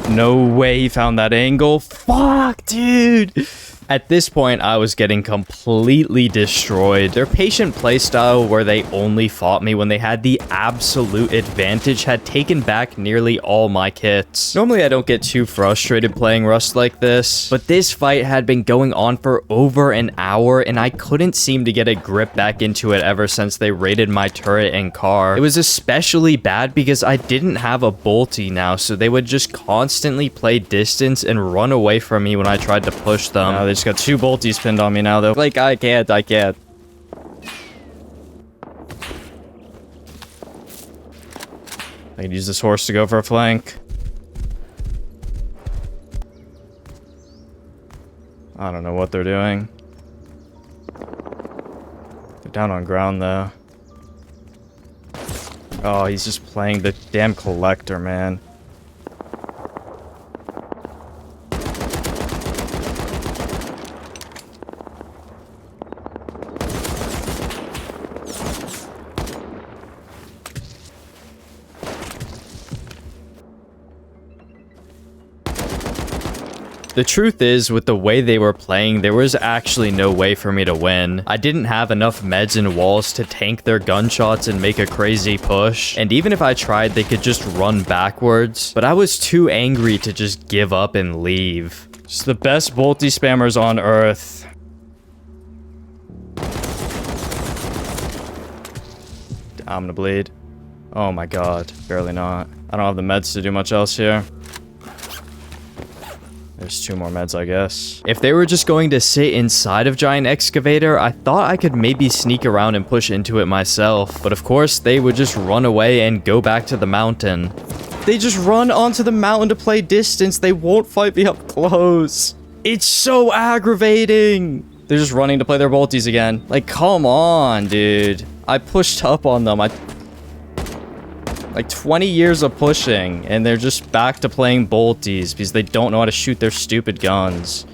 No way he found that angle. Fuck, dude. At this point, I was getting completely destroyed. Their patient playstyle, where they only fought me when they had the absolute advantage, had taken back nearly all my kits. Normally, I don't get too frustrated playing Rust like this, but this fight had been going on for over an hour, and I couldn't seem to get a grip back into it ever since they raided my turret and car. It was especially bad because I didn't have a bolty now, so they would just constantly play distance and run away from me when I tried to push them. They just got 2 bolties pinned on me now, though. Like, I can't. I could use this horse to go for a flank. I don't know what they're doing. They're down on ground, though. Oh, he's just playing the damn collector, man. The truth is, with the way they were playing, there was actually no way for me to win. I didn't have enough meds and walls to tank their gunshots and make a crazy push. And even if I tried, they could just run backwards. But I was too angry to just give up and leave. Just the best bolty spammers on Earth. I'm gonna bleed. Oh my god, barely not. I don't have the meds to do much else here. There's 2 more meds, I guess. If they were just going to sit inside of Giant Excavator, I thought I could maybe sneak around and push into it myself. But of course, they would just run away and go back to the mountain. They just run onto the mountain to play distance. They won't fight me up close. It's so aggravating. They're just running to play their bolties again. Like, come on, dude. I pushed up on them. Like 20 years of pushing, and they're just back to playing bolties because they don't know how to shoot their stupid guns.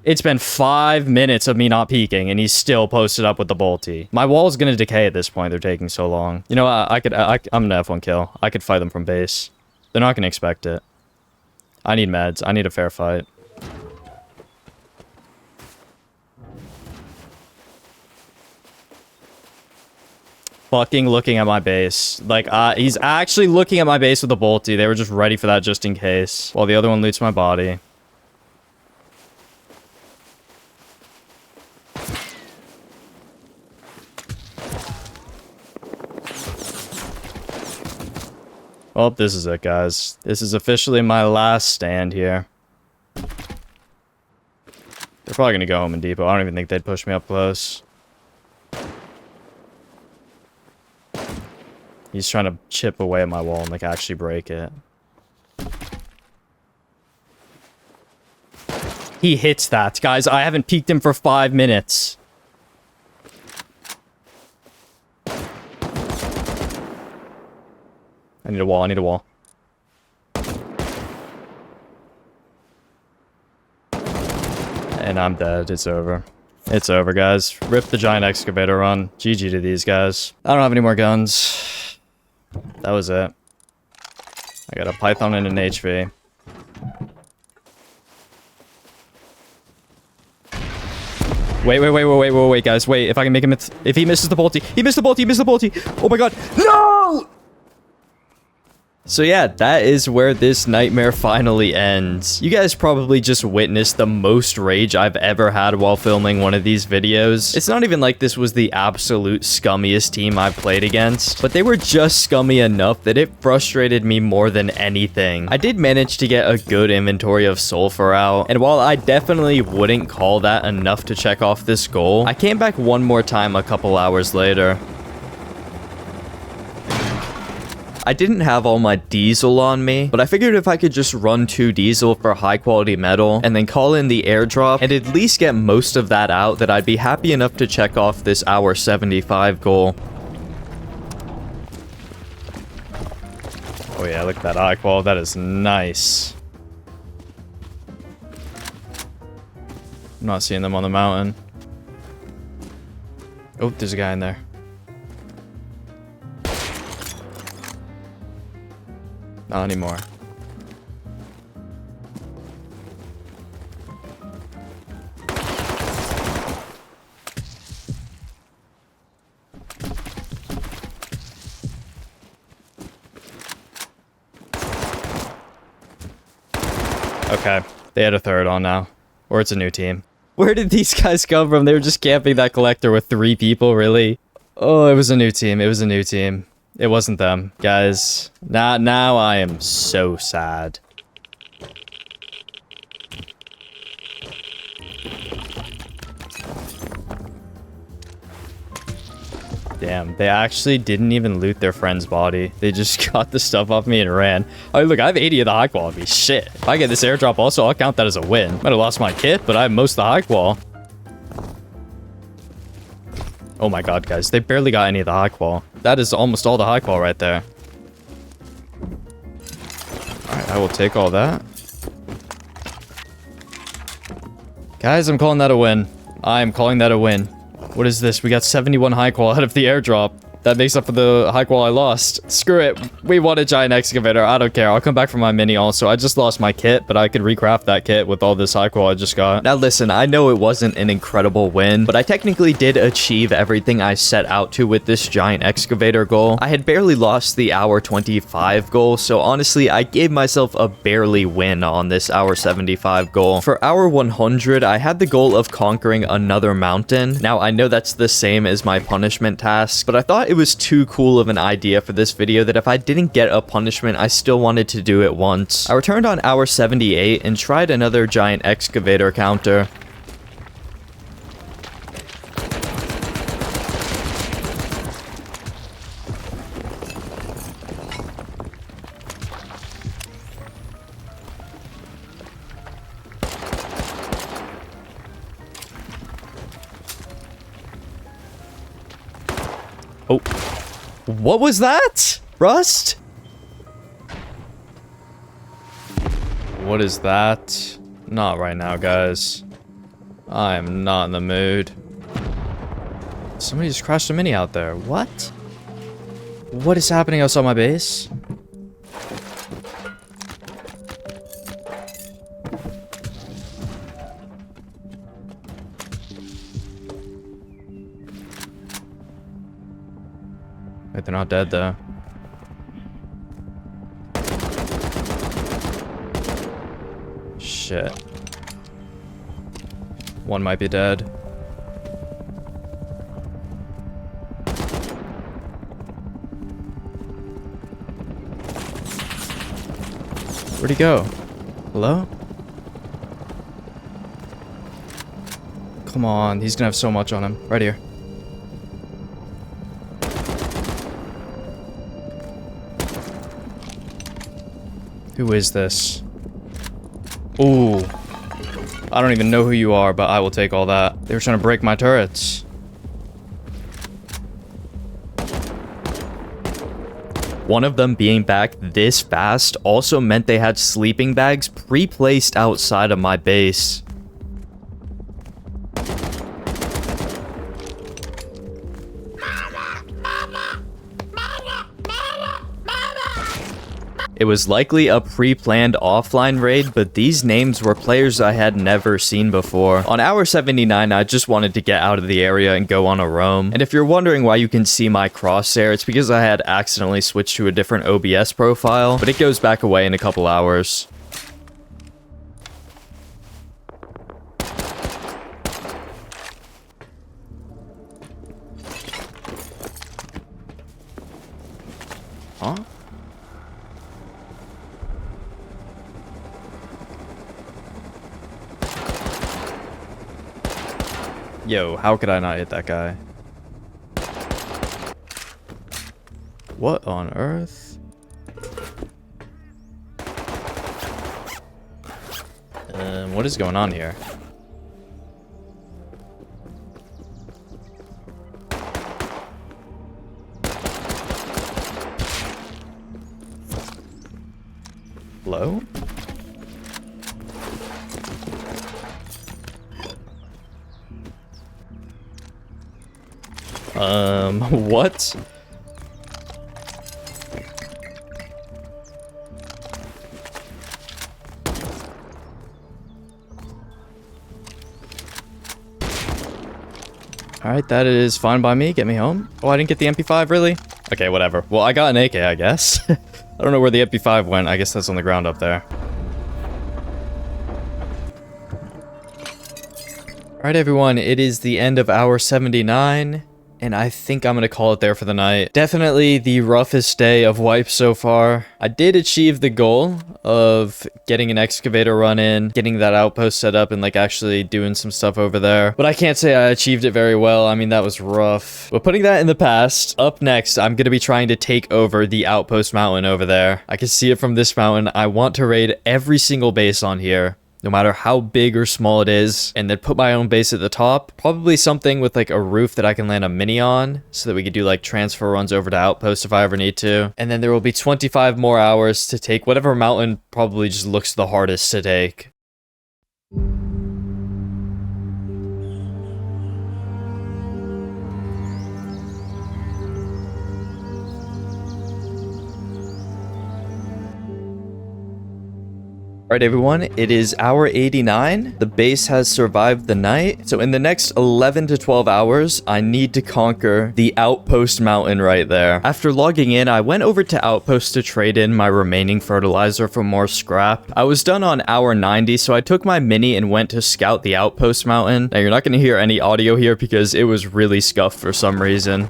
It's been 5 minutes of me not peeking, and he's still posted up with the bolty. My wall's gonna decay at this point. They're taking so long. You know, I'm gonna F1 kill. I could fight them from base. They're not gonna expect it. I need meds. I need a fair fight. Fucking looking at my base. Like, he's actually looking at my base with a bolty. They were just ready for that just in case. While the other one loots my body. Well, this is it, guys. This is officially my last stand here. They're probably gonna go home in depot. I don't even think they'd push me up close. He's trying to chip away at my wall and, like, actually break it. He hits that. Guys, I haven't peeked him for 5 minutes. I need a wall. I need a wall. And I'm dead. It's over. It's over, guys. Rip the Giant Excavator run. GG to these guys. I don't have any more guns. That was it. I got a Python and an HV. Wait, guys. Wait, if I can make him... If he misses the bolty. He missed the bolty. He missed the bolty. Oh my god. No! So yeah, that is where this nightmare finally ends. You guys probably just witnessed the most rage I've ever had while filming one of these videos. It's not even like this was the absolute scummiest team I've played against, but they were just scummy enough that it frustrated me more than anything. I did manage to get a good inventory of sulfur out, and while I definitely wouldn't call that enough to check off this goal, I came back one more time a couple hours later. I didn't have all my diesel on me, but I figured if I could just run 2 diesel for high quality metal and then call in the airdrop and at least get most of that out, that I'd be happy enough to check off this hour 75 goal. Oh yeah, look at that high qual. That is nice. I'm not seeing them on the mountain. Oh, there's a guy in there. Not anymore. Okay, they had a third on now. Or it's a new team. Where did these guys come from? They were just camping that collector with 3 people, really? Oh, it was a new team. It was a new team. It wasn't them. Guys, now I am so sad. Damn, they actually didn't even loot their friend's body. They just got the stuff off me and ran. Oh, look, I have 80 of the high quality. Shit. If I get this airdrop also, I'll count that as a win. Might have lost my kit, but I have most of the high qual. Oh my god, guys. They barely got any of the high qual. That is almost all the high qual right there. Alright, I will take all that. Guys, I'm calling that a win. I am calling that a win. What is this? We got 71 high qual out of the airdrop. That makes up for the high qual I lost. Screw it. We want a Giant Excavator. I don't care. I'll come back for my mini also. I just lost my kit, but I could recraft that kit with all this high qual I just got. Now listen, I know it wasn't an incredible win, but I technically did achieve everything I set out to with this Giant Excavator goal. I had barely lost the hour 25 goal, so honestly, I gave myself a barely win on this hour 75 goal. For hour 100, I had the goal of conquering another mountain. Now, I know that's the same as my punishment task, but I thought it was too cool of an idea for this video that if I didn't get a punishment, I still wanted to do it once. I returned on hour 78 and tried another Giant Excavator counter. Oh. What was that? Rust? What is that? Not right now, guys. I am not in the mood. Somebody just crashed a mini out there. What? What is happening outside my base? Wait, they're not dead, though. Shit. One might be dead. Where'd he go? Hello? Come on, he's gonna have so much on him. Right here. Who is this? Ooh. I don't even know who you are, but I will take all that. They were trying to break my turrets. One of them being back this fast also meant they had sleeping bags pre-placed outside of my base. It was likely a pre-planned offline raid, but these names were players I had never seen before. On hour 79, I just wanted to get out of the area and go on a roam. And if you're wondering why you can see my crosshair, it's because I had accidentally switched to a different OBS profile, but it goes back away in a couple hours. Huh? Yo, how could I not hit that guy? What on earth? What is going on here? Hello? What? Alright, that is fine by me. Get me home. Oh, I didn't get the MP5, really? Okay, whatever. Well, I got an AK, I guess. I don't know where the MP5 went. I guess that's on the ground up there. Alright, everyone. It is the end of hour 79. And I think I'm going to call it there for the night. Definitely the roughest day of wipes so far. I did achieve the goal of getting an excavator run in, getting that outpost set up, and like actually doing some stuff over there. But I can't say I achieved it very well. I mean, that was rough. But putting that in the past, up next, I'm going to be trying to take over the outpost mountain over there. I can see it from this mountain. I want to raid every single base on here, no matter how big or small it is, and then put my own base at the top. Probably something with like a roof that I can land a mini on, so that we could do like transfer runs over to outpost if I ever need to. And then there will be 25 more hours to take whatever mountain probably just looks the hardest to take. Alright everyone, it is hour 89. The base has survived the night. So in the next 11 to 12 hours, I need to conquer the outpost mountain right there. After logging in, I went over to outpost to trade in my remaining fertilizer for more scrap. I was done on hour 90, so I took my mini and went to scout the outpost mountain. Now you're not going to hear any audio here because it was really scuffed for some reason.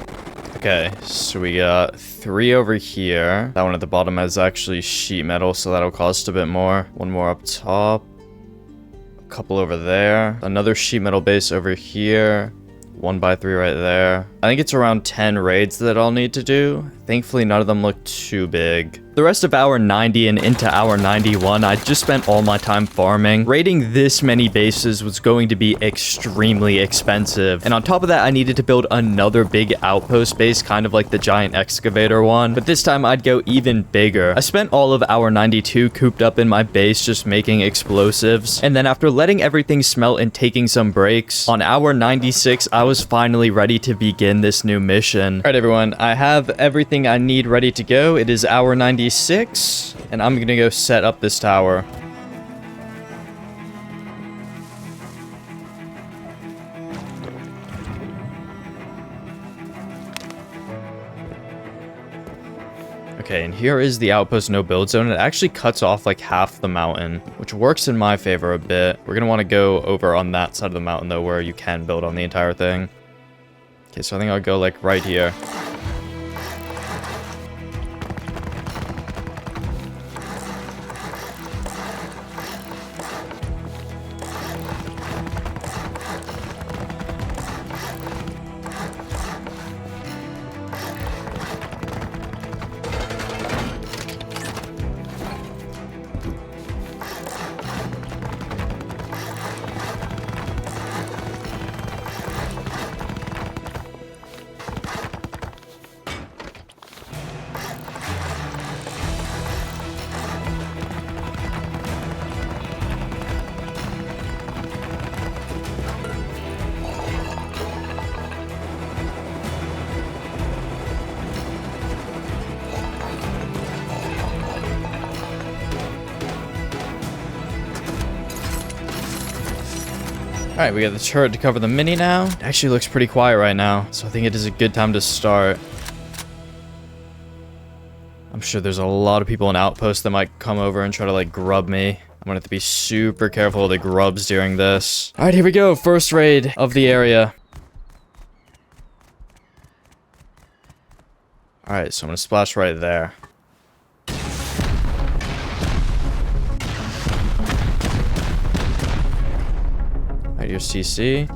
Okay, so we got 3 over here. That one at the bottom has actually sheet metal, so that'll cost a bit more. 1 more up top. A couple over there. Another sheet metal base over here. 1 by 3 right there. I think it's around 10 raids that I'll need to do. Thankfully, none of them look too big. The rest of hour 90 and into hour 91, I just spent all my time farming. Raiding this many bases was going to be extremely expensive. And on top of that, I needed to build another big outpost base, kind of like the Giant Excavator one. But this time, I'd go even bigger. I spent all of hour 92 cooped up in my base, just making explosives. And then after letting everything smelt and taking some breaks, on hour 96, I was finally ready to begin this new mission. All right, everyone, I have everything I need ready to go. It is hour 96. And I'm gonna go set up this tower. Okay, and here is the outpost no build zone. It actually cuts off like half the mountain, which works in my favor a bit. We're gonna want to go over on that side of the mountain though, where you can build on the entire thing. Okay, so I think I'll go like right here. All right, we got the turret to cover the mini now. It actually looks pretty quiet right now, so I think it is a good time to start. I'm sure there's a lot of people in outpost that might come over and try to like grub me. I'm gonna have to be super careful of the grubs during this. All right, here we go. First raid of the area. All right, so I'm gonna splash right there. All right, here's CC.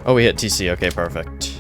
Oh, we hit TC. Okay, perfect.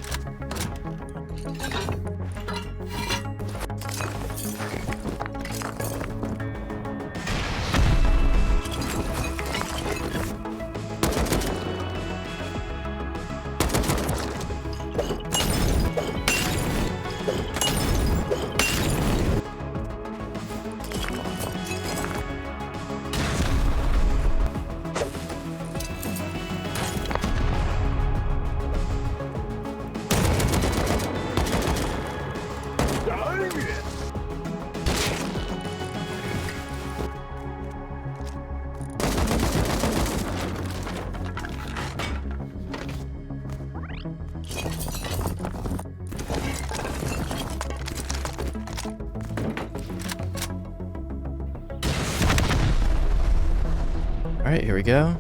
Alright, here we go.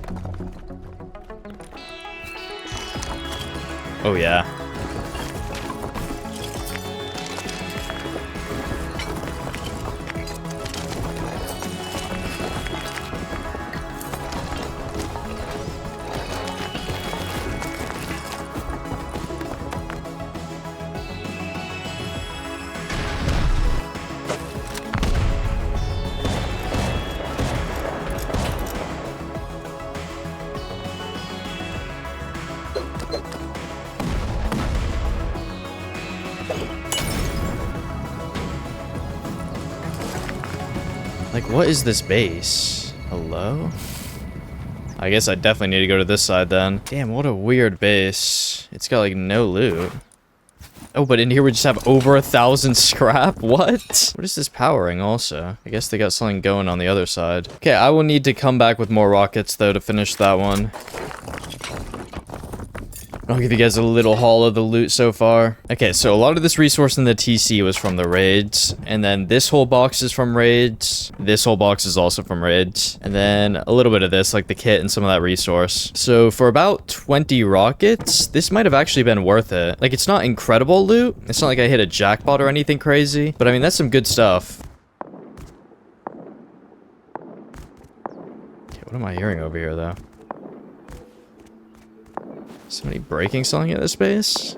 Oh yeah. Like, what is this base? Hello? I guess I definitely need to go to this side then. Damn, what a weird base. It's got like no loot. Oh, but in here we just have over 1,000 scrap? What? What is this powering also? I guess they got something going on the other side. Okay, I will need to come back with more rockets though to finish that one. I'll give you guys a little haul of the loot so far. Okay, so a lot of this resource in the TC was from the raids. And then this whole box is from raids. This whole box is also from raids. And then a little bit of this, like the kit and some of that resource. So for about 20 rockets, this might have actually been worth it. Like, it's not incredible loot. It's not like I hit a jackpot or anything crazy. But I mean, that's some good stuff. Okay, what am I hearing over here, though? Somebody breaking something at this base?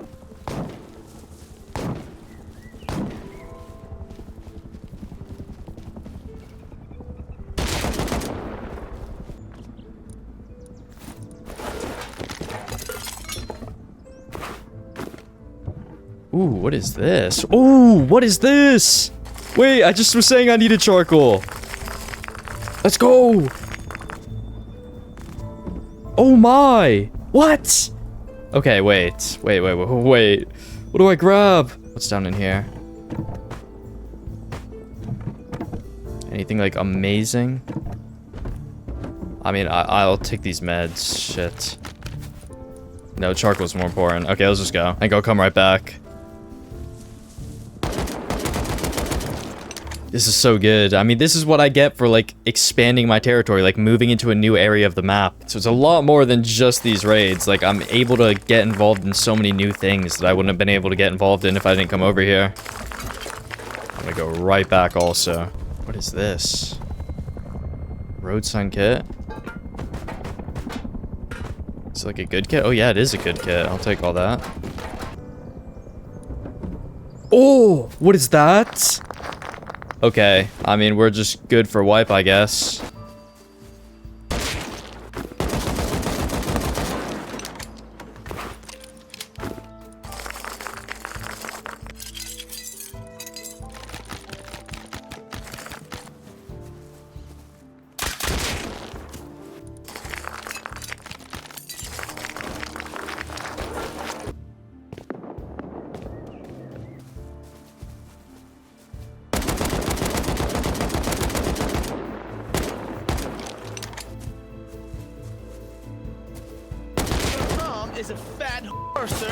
Ooh, what is this? Ooh, what is this? Wait, I just was saying I needed charcoal. Let's go. Oh my. What? Okay, wait. Wait. What do I grab? What's down in here? Anything, like, amazing? I mean, I'll take these meds. Shit. No, charcoal's more important. Okay, let's just go. I think I'll come right back. This is so good. I mean, this is what I get for, like, expanding my territory, like, moving into a new area of the map. So it's a lot more than just these raids. Like, I'm able to get involved in so many new things that I wouldn't have been able to get involved in if I didn't come over here. I'm gonna go right back also. What is this? Road sign kit? Is it like a good kit? Oh yeah, it is a good kit. I'll take all that. Oh, what is that? Okay, I mean, we're just good for wipe, I guess. is a fat whore, sir.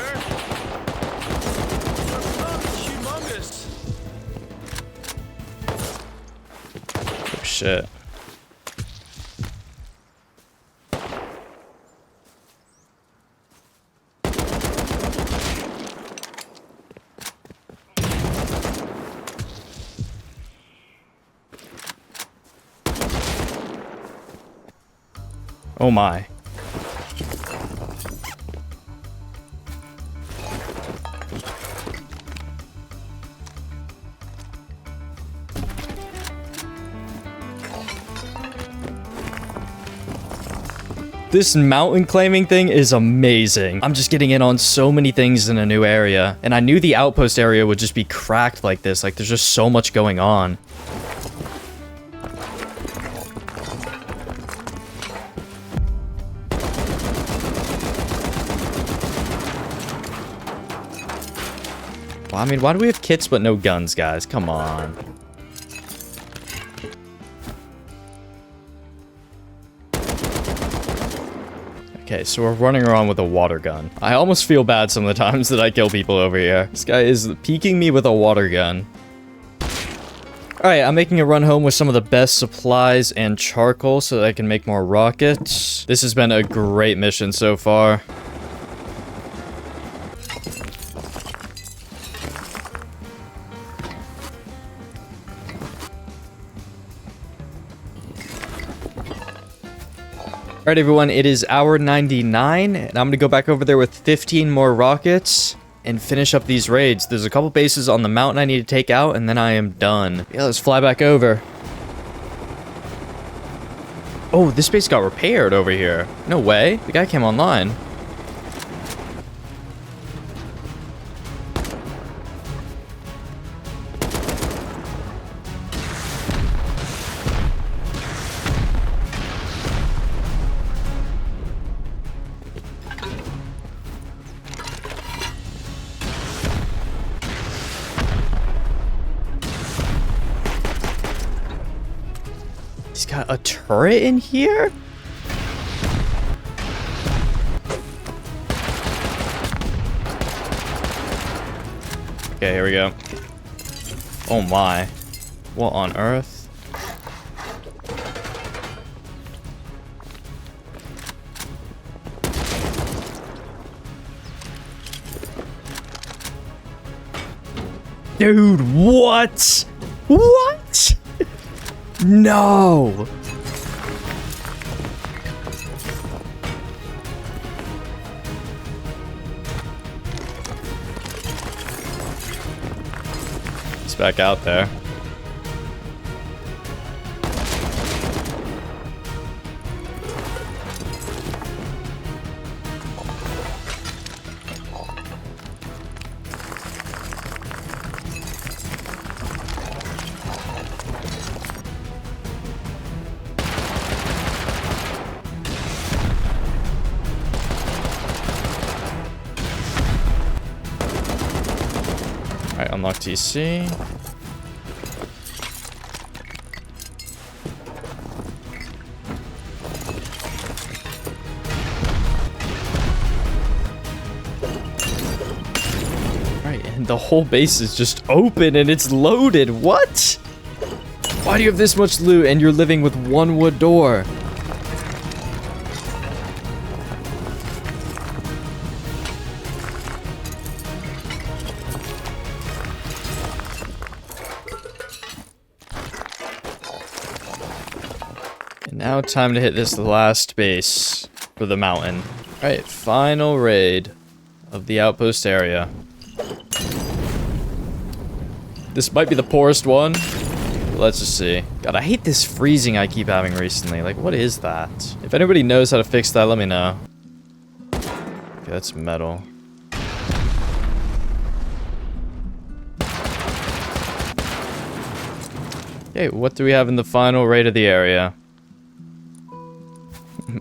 Your thumb is humongous. Oh, shit. Oh my. This mountain claiming thing is amazing. I'm just getting in on so many things in a new area. And I knew the outpost area would just be cracked like this. Like, there's just so much going on. Well, I mean, why do we have kits but no guns, guys? Come on. Okay, so we're running around with a water gun. I almost feel bad some of the times that I kill people over here. This guy is peeking me with a water gun. Alright, I'm making a run home with some of the best supplies and charcoal so that I can make more rockets. This has been a great mission so far. Alright everyone, it is hour 99, and I'm gonna go back over there with 15 more rockets and finish up these raids. There's a couple bases on the mountain I need to take out, and then I am done. Yeah, let's fly back over. Oh, this base got repaired over here. No way. The guy came online. He's got a turret in here? Okay, here we go. Oh my. What on earth? Dude, what? What? No! He's back out there. Alright, unlock TC. Alright, and the whole base is just open and it's loaded. What? Why do you have this much loot and you're living with one wood door? Now time to hit this last base for the mountain. Alright, final raid of the outpost area. This might be the poorest one. But let's just see. God, I hate this freezing I keep having recently. Like, what is that? If anybody knows how to fix that, let me know. Okay, that's metal. Okay, what do we have in the final raid of the area?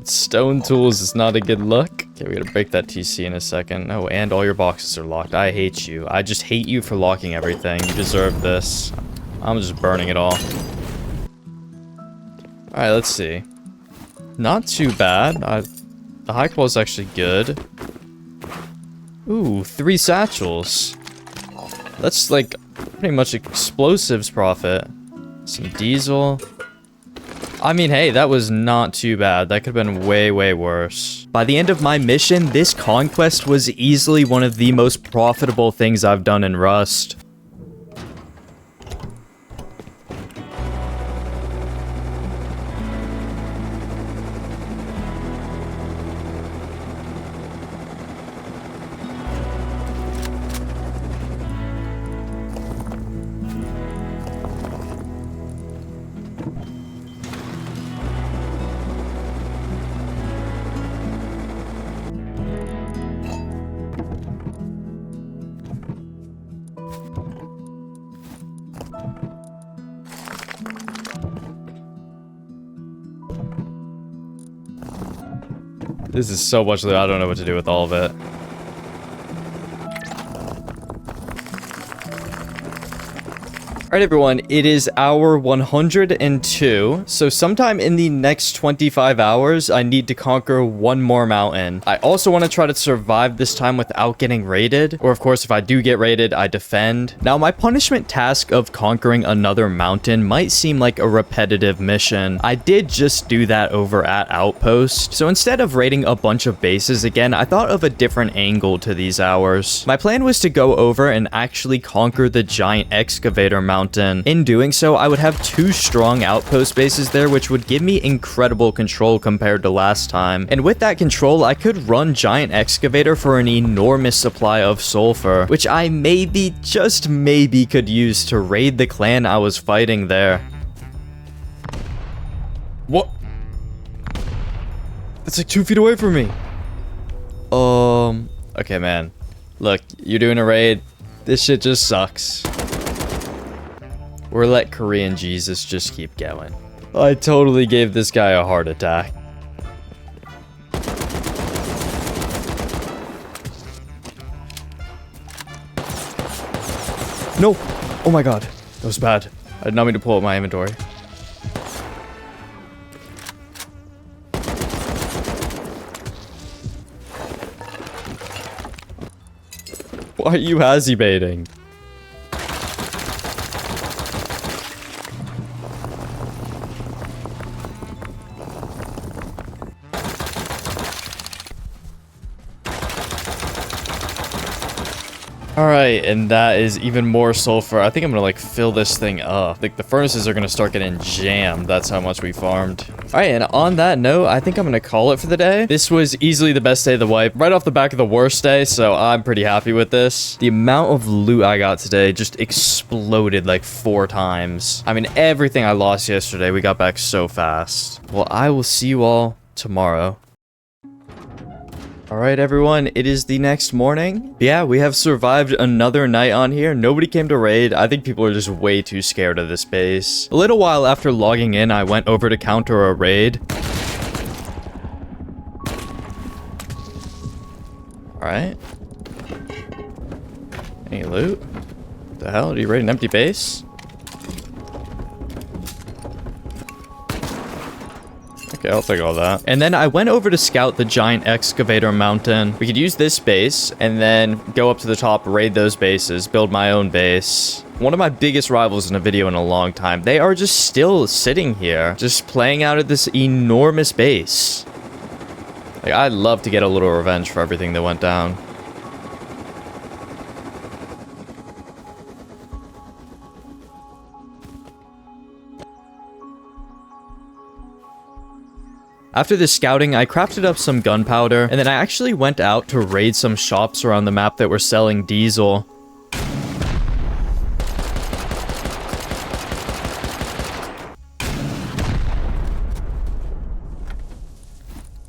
Stone tools is not a good look. Okay, we gotta break that TC in a second. Oh, and all your boxes are locked. I hate you. I just hate you for locking everything. You deserve this. I'm just burning it all. Alright, let's see. Not too bad. The high qual is actually good. Ooh, 3 satchels. That's like pretty much explosives profit. Some diesel. I mean, hey, that was not too bad. That could have been way, way worse. By the end of my mission, this conquest was easily one of the most profitable things I've done in Rust. This is so much loot, I don't know what to do with all of it. Alright everyone, it is hour 102, so sometime in the next 25 hours, I need to conquer one more mountain. I also want to try to survive this time without getting raided, or of course if I do get raided, I defend. Now my punishment task of conquering another mountain might seem like a repetitive mission. I did just do that over at Outpost, so instead of raiding a bunch of bases again, I thought of a different angle to these hours. My plan was to go over and actually conquer the Giant Excavator mountain. In doing so, I would have 2 strong outpost bases there, which would give me incredible control compared to last time. And with that control, I could run Giant Excavator for an enormous supply of sulfur, which I maybe, just maybe, could use to raid the clan I was fighting there. What? That's like 2 feet away from me. Okay, man. Look, you're doing a raid. This shit just sucks. Or let Korean Jesus just keep going. I totally gave this guy a heart attack. No! Oh my god. That was bad. I did not mean to pull up my inventory. Why are you hazy baiting? Alright, and that is even more sulfur. I think I'm gonna like fill this thing up. Like the furnaces are gonna start getting jammed. That's how much we farmed. Alright, and on that note, I think I'm gonna call it for the day. This was easily the best day of the wipe. Right off the back of the worst day, so I'm pretty happy with this. The amount of loot I got today just exploded like 4 times. I mean, everything I lost yesterday, we got back so fast. Well, I will see you all tomorrow. Alright everyone, it is the next morning. Yeah, we have survived another night on here. Nobody came to raid. I think people are just way too scared of this base. A little while after logging in, I went over to counter a raid. Alright. Any loot? What the hell? Did you raid an empty base? Okay, I'll take all that. And then I went over to scout the Giant Excavator mountain. We could use this base and then go up to the top, raid those bases, build my own base. One of my biggest rivals in a video in a long time. They are just still sitting here, just playing out at this enormous base. Like, I'd love to get a little revenge for everything that went down. After the scouting, I crafted up some gunpowder, and then I actually went out to raid some shops around the map that were selling diesel.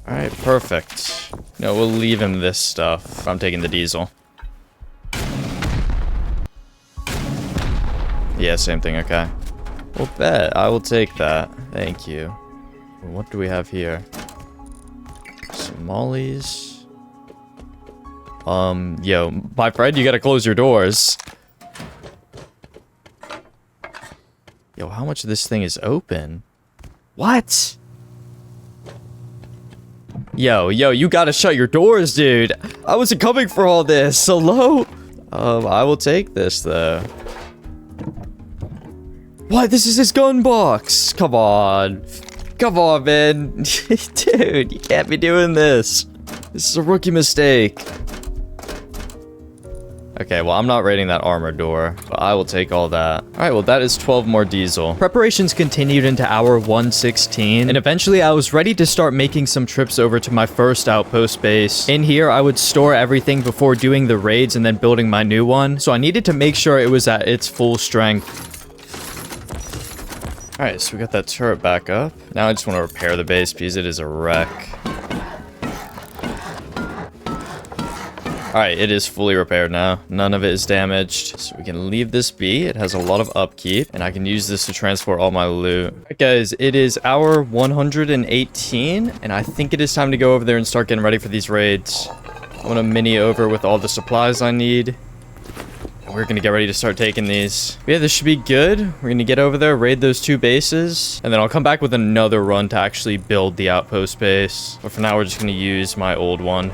Alright, perfect. No, we'll leave him this stuff. I'm taking the diesel. Yeah, same thing, okay. Well, bet. I will take that. Thank you. What do we have here? Some mollies. Yo, my friend, you gotta close your doors. Yo, how much of this thing is open? What? Yo, you gotta shut your doors, dude. I wasn't coming for all this. Hello? I will take this, though. What? This is his gun box. Come on. Come on, man. Dude, you can't be doing this. This is a rookie mistake. Okay, well, I'm not raiding that armor door, but I will take all that. All right, well, that is 12 more diesel. Preparations continued into hour 116, and eventually I was ready to start making some trips over to my first outpost base. In here, I would store everything before doing the raids and then building my new one, so I needed to make sure it was at its full strength. All right, so we got that turret back up. Now I just want to repair the base because it is a wreck. Alright, it is fully repaired now. None of it is damaged. So we can leave this be. It has a lot of upkeep. And I can use this to transport all my loot. Alright guys, it is hour 118. And I think it is time to go over there and start getting ready for these raids. I want to mini over with all the supplies I need. And we're going to get ready to start taking these. But yeah, this should be good. We're going to get over there, raid those 2 bases. And then I'll come back with another run to actually build the outpost base. But for now, we're just going to use my old one.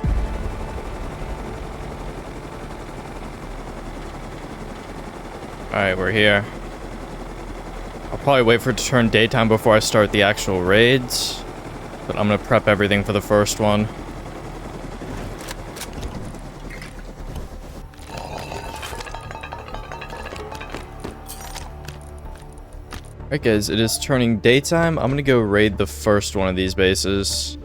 Alright, we're here. I'll probably wait for it to turn daytime before I start the actual raids. But I'm gonna prep everything for the first one. Alright guys, it is turning daytime. I'm gonna go raid the first one of these bases.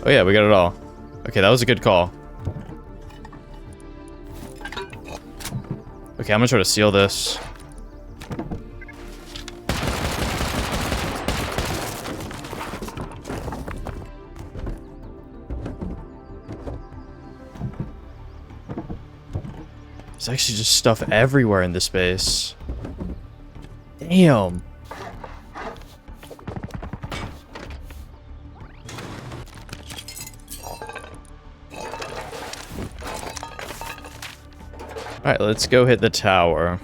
Oh yeah, we got it all. Okay, that was a good call. Okay, I'm gonna try to seal this. There's actually just stuff everywhere in this base. Damn. Alright, let's go hit the tower.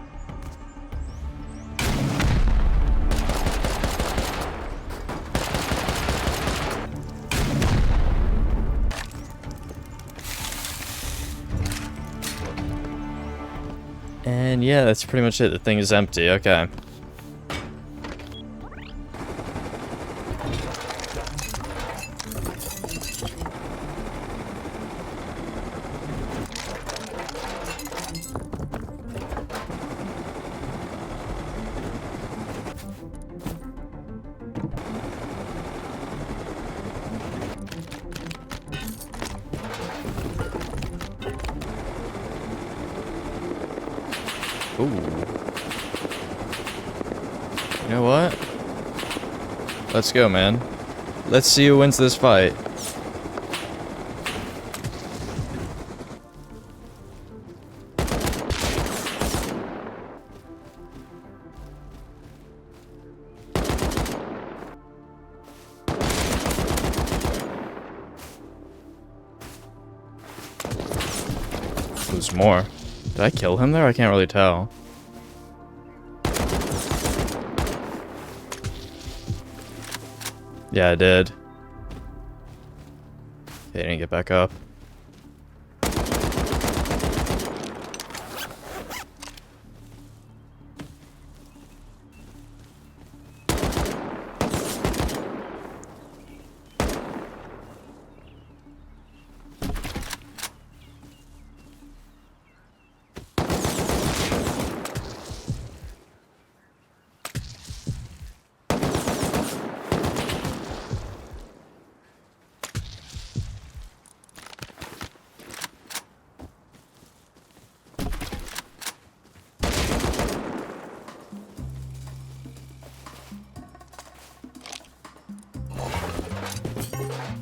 And yeah, that's pretty much it. The thing is empty. Okay. Ooh. You know what? Let's go, man. Let's see who wins this fight. There's more. Did I kill him there? I can't really tell. Yeah, I did. They didn't get back up.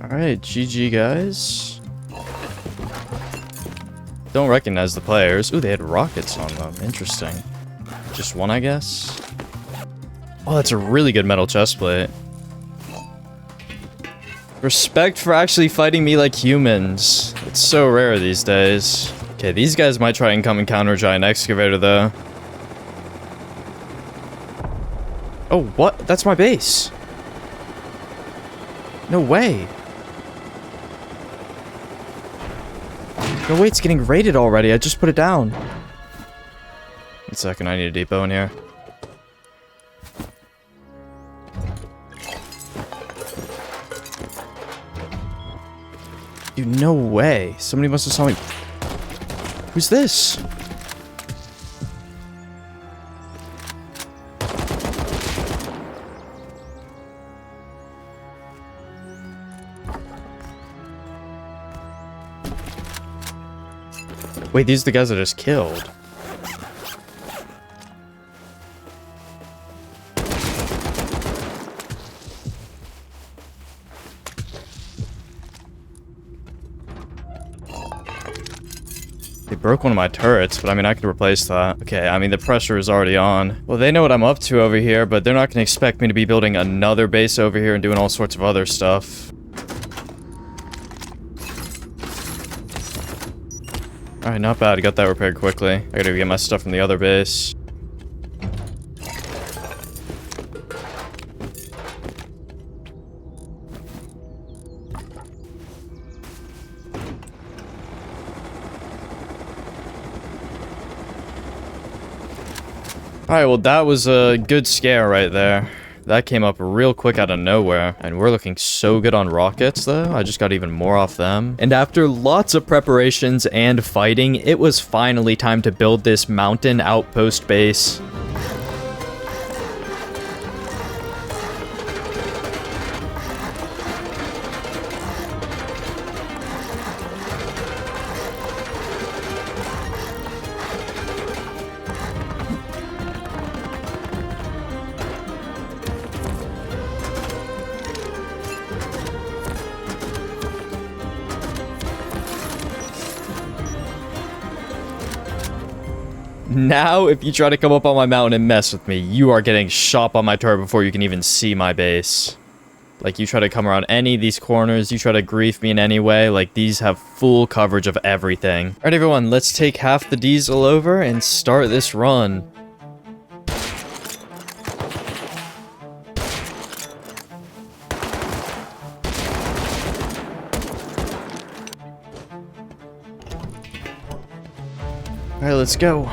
Alright, GG guys. Don't recognize the players. Ooh, they had rockets on them. Interesting. Just one, I guess. Oh, that's a really good metal chestplate. Respect for actually fighting me like humans. It's so rare these days. Okay, these guys might try and come and counter Giant Excavator, though. Oh, what? That's my base. No way. No way, it's getting raided already. I just put it down. 1 second, I need a depot in here. Dude, no way. Somebody must have saw me. Who's this? Wait, these are the guys I just killed. They broke one of my turrets, but I mean, I could replace that. Okay, I mean, the pressure is already on. Well, they know what I'm up to over here, but they're not going to expect me to be building another base over here and doing all sorts of other stuff. Alright, not bad. I got that repaired quickly. I gotta go get my stuff from the other base. Alright, well that was a good scare right there. That came up real quick out of nowhere, and we're looking so good on rockets though. I just got even more off them. And after lots of preparations and fighting, it was finally time to build this mountain outpost base. Now, if you try to come up on my mountain and mess with me, you are getting shot by my turret before you can even see my base. Like, you try to come around any of these corners, you try to grief me in any way, like, these have full coverage of everything. Alright, everyone, let's take half the diesel over and start this run. Alright, let's go.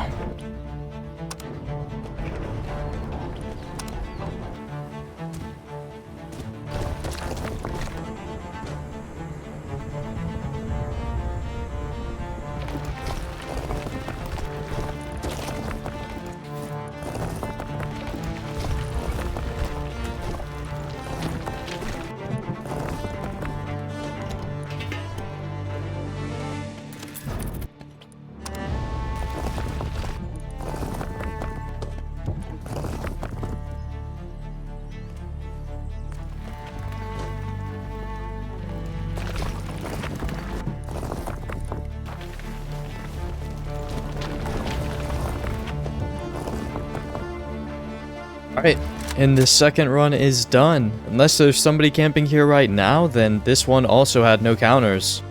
Alright, and the second run is done. Unless there's somebody camping here right now, then this one also had no counters.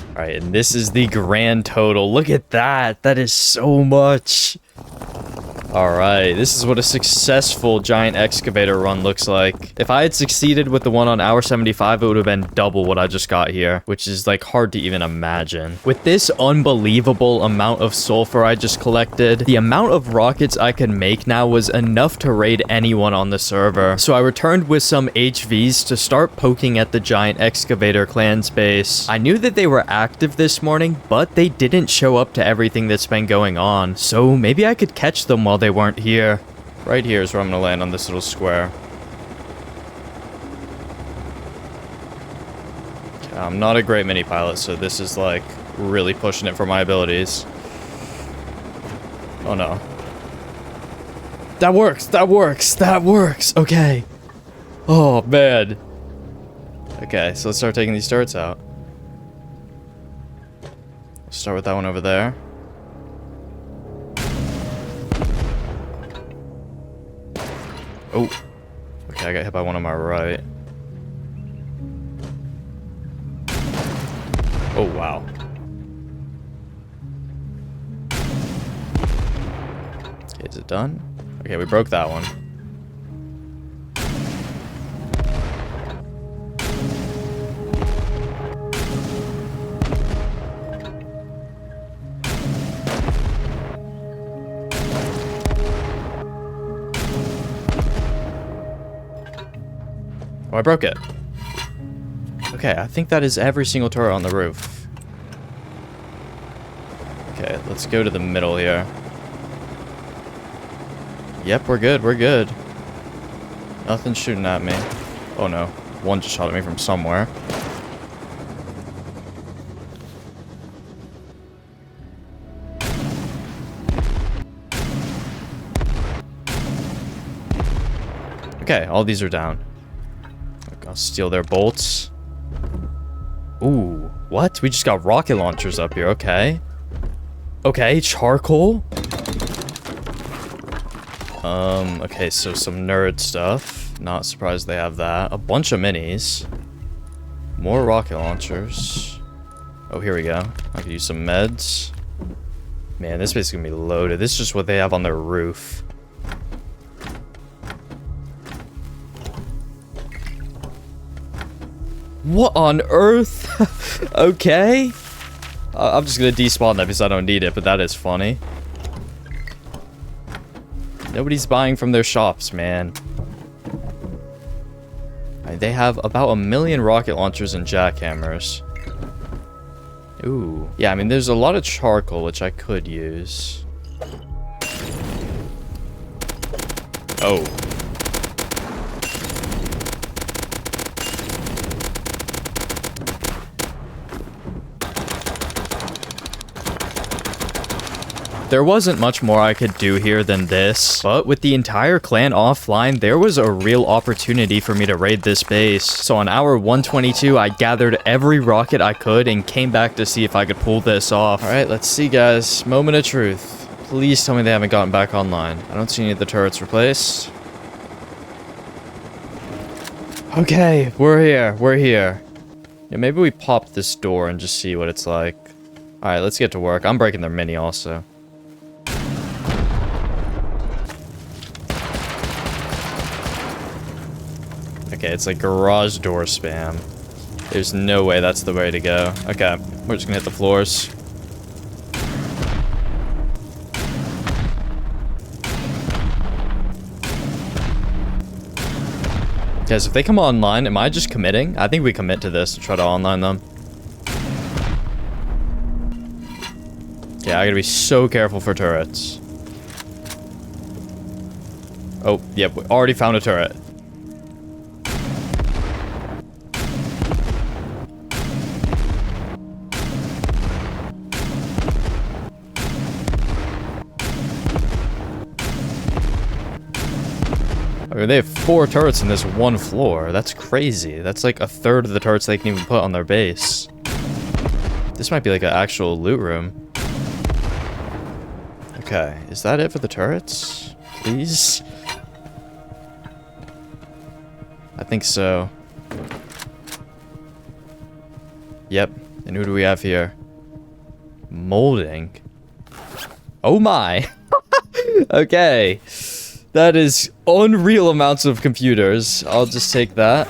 Alright, and this is the grand total. Look at that! That is so much! Alright, this is what a successful Giant Excavator run looks like. If I had succeeded with the one on hour 75, it would have been double what I just got here, which is like hard to even imagine. With this unbelievable amount of sulfur I just collected, the amount of rockets I could make now was enough to raid anyone on the server. So I returned with some HVs to start poking at the Giant Excavator clan's base. I knew that they were active this morning, but they didn't show up to everything that's been going on. So maybe I could catch them while they weren't here. Right here is where I'm gonna land on this little square. Okay, I'm not a great mini pilot, so this is like really pushing it for my abilities. Oh no. That works! That works! That works! Okay. Oh man. Okay, so let's start taking these turrets out. Start with that one over there. Oh. Okay, I got hit by one on my right. Oh, wow. Okay, is it done? Okay, we broke that one. Oh, I broke it. Okay, I think that is every single turret on the roof. Okay, let's go to the middle here. Yep, we're good, we're good. Nothing's shooting at me. Oh no, one just shot at me from somewhere. Okay, all these are down. I'll steal their bolts. Ooh, what? We just got rocket launchers up here, okay. Okay, charcoal. Okay, so some nerd stuff. Not surprised they have that. A bunch of minis. More rocket launchers. Oh, here we go. I could use some meds. Man, this place is gonna be loaded. This is just what they have on their roof. What on earth? Okay. I'm just gonna despawn that because I don't need it, but that is funny. Nobody's buying from their shops, man. They have about 1 million rocket launchers and jackhammers. Ooh. Yeah, I mean, there's a lot of charcoal, which I could use. Oh. There wasn't much more I could do here than this, but with the entire clan offline, there was a real opportunity for me to raid this base. So on hour 122, I gathered every rocket I could and came back to see if I could pull this off. All right, let's see, guys. Moment of truth. Please tell me they haven't gotten back online. I don't see any of the turrets replaced. Okay, we're here. We're here. Yeah, maybe we pop this door and just see what it's like. All right, let's get to work. I'm breaking their mini also. Okay, it's like garage door spam. There's no way that's the way to go. Okay, we're just gonna hit the floors. Guys, if they come online, am I just committing? I think we commit to this and try to online them. Yeah, I gotta be so careful for turrets. Oh, yep, we already found a turret. I mean, they have 4 turrets in this one floor. That's crazy. That's like 1/3 of the turrets they can even put on their base. This might be like an actual loot room. Okay, is that it for the turrets? Please? I think so. Yep, and who do we have here? Molding. Oh my! Okay. That is unreal amounts of computers. I'll just take that.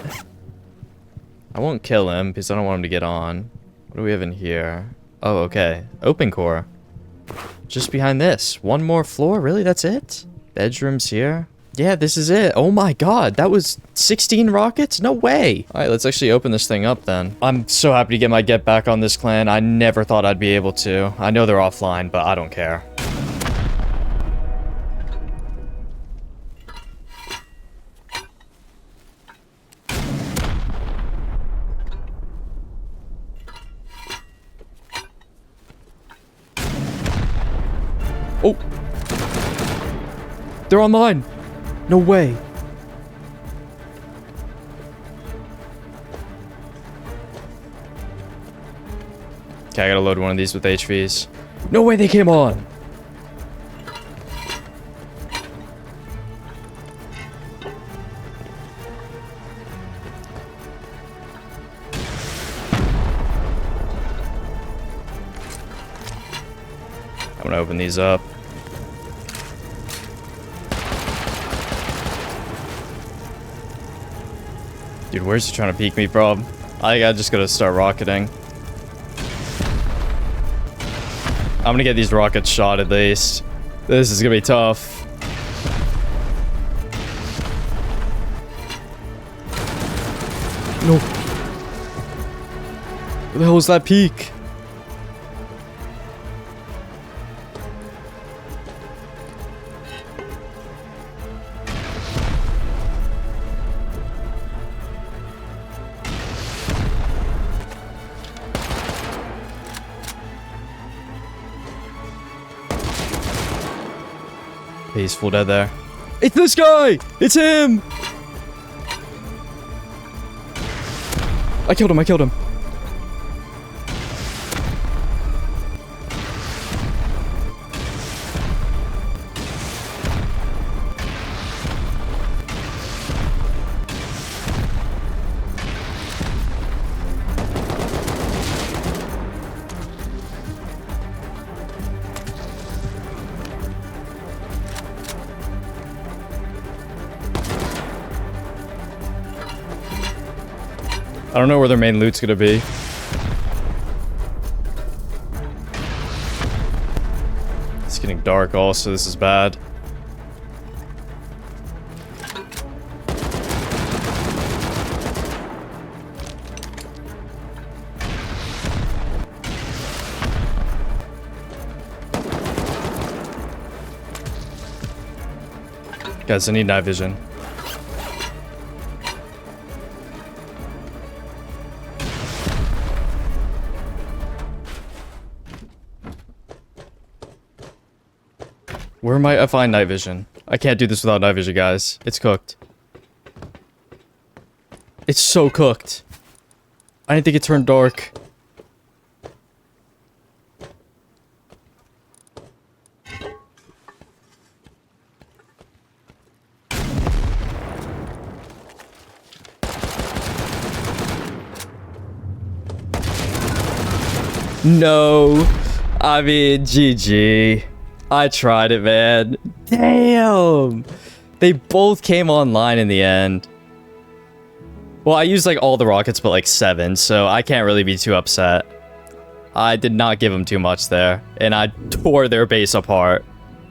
I won't kill him because I don't want him to get on. What do we have in here? Oh, okay. Open core. Just behind this. One more floor? Really? That's it? Bedrooms here? Yeah, this is it. Oh my god. That was 16 rockets? No way. Alright, let's actually open this thing up then. I'm so happy to get my get back on this clan. I never thought I'd be able to. I know they're offline, but I don't care. Oh! They're online! No way! Okay, I gotta load one of these with HVs. No way they came on! I'm gonna open these up. Dude, where's he trying to peek me from? I just gotta start rocketing. I'm gonna get these rockets shot at least. This is gonna be tough. No. Where the hell was that peek? He's full dead there. It's this guy! It's him! I killed him, I killed him. I don't know where their main loot's gonna be. It's getting dark also, this is bad. Guys, I need night vision. Where might I find night vision? I can't do this without night vision, guys. It's cooked. It's so cooked. I didn't think it turned dark. No. I mean, GG. I tried it, man. Damn! They both came online in the end. Well, I used like all the rockets but like 7, so I can't really be too upset. I did not give them too much there, and I tore their base apart.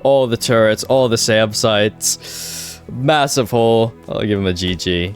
All the turrets, all the SAM sites. Massive hole. I'll give them a GG.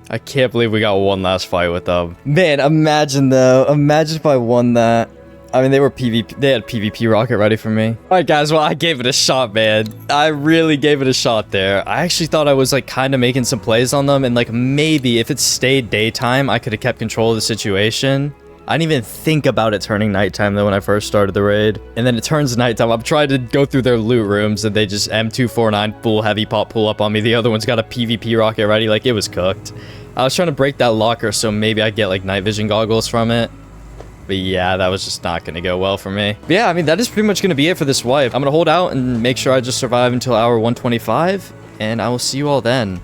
I can't believe we got one last fight with them. Man, imagine though. Imagine if I won that. I mean, they were PvP. They had PvP rocket ready for me. All right, guys. Well, I gave it a shot, man. I really gave it a shot there. I actually thought I was like kind of making some plays on them, and like maybe if it stayed daytime, I could have kept control of the situation. I didn't even think about it turning nighttime though when I first started the raid, and then it turns nighttime. I'm trying to go through their loot rooms, and they just M249 full heavy pop pull up on me. The other one's got a PvP rocket ready. Like, it was cooked. I was trying to break that locker, so maybe I get like night vision goggles from it. But yeah, that was just not going to go well for me. But yeah, I mean, that is pretty much going to be it for this wipe. I'm going to hold out and make sure I just survive until hour 125, and I will see you all then.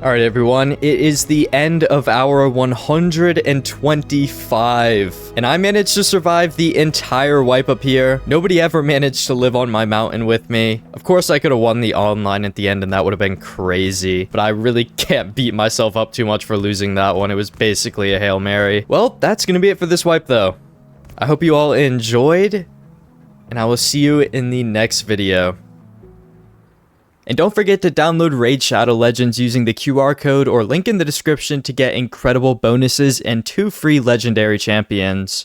Alright everyone, it is the end of hour 125, and I managed to survive the entire wipe up here. Nobody ever managed to live on my mountain with me. Of course I could have won the online at the end and that would have been crazy, but I really can't beat myself up too much for losing that one. It was basically a Hail Mary. Well, that's gonna be it for this wipe though. I hope you all enjoyed, and I will see you in the next video. And don't forget to download Raid Shadow Legends using the QR code or link in the description to get incredible bonuses and 2 free legendary champions.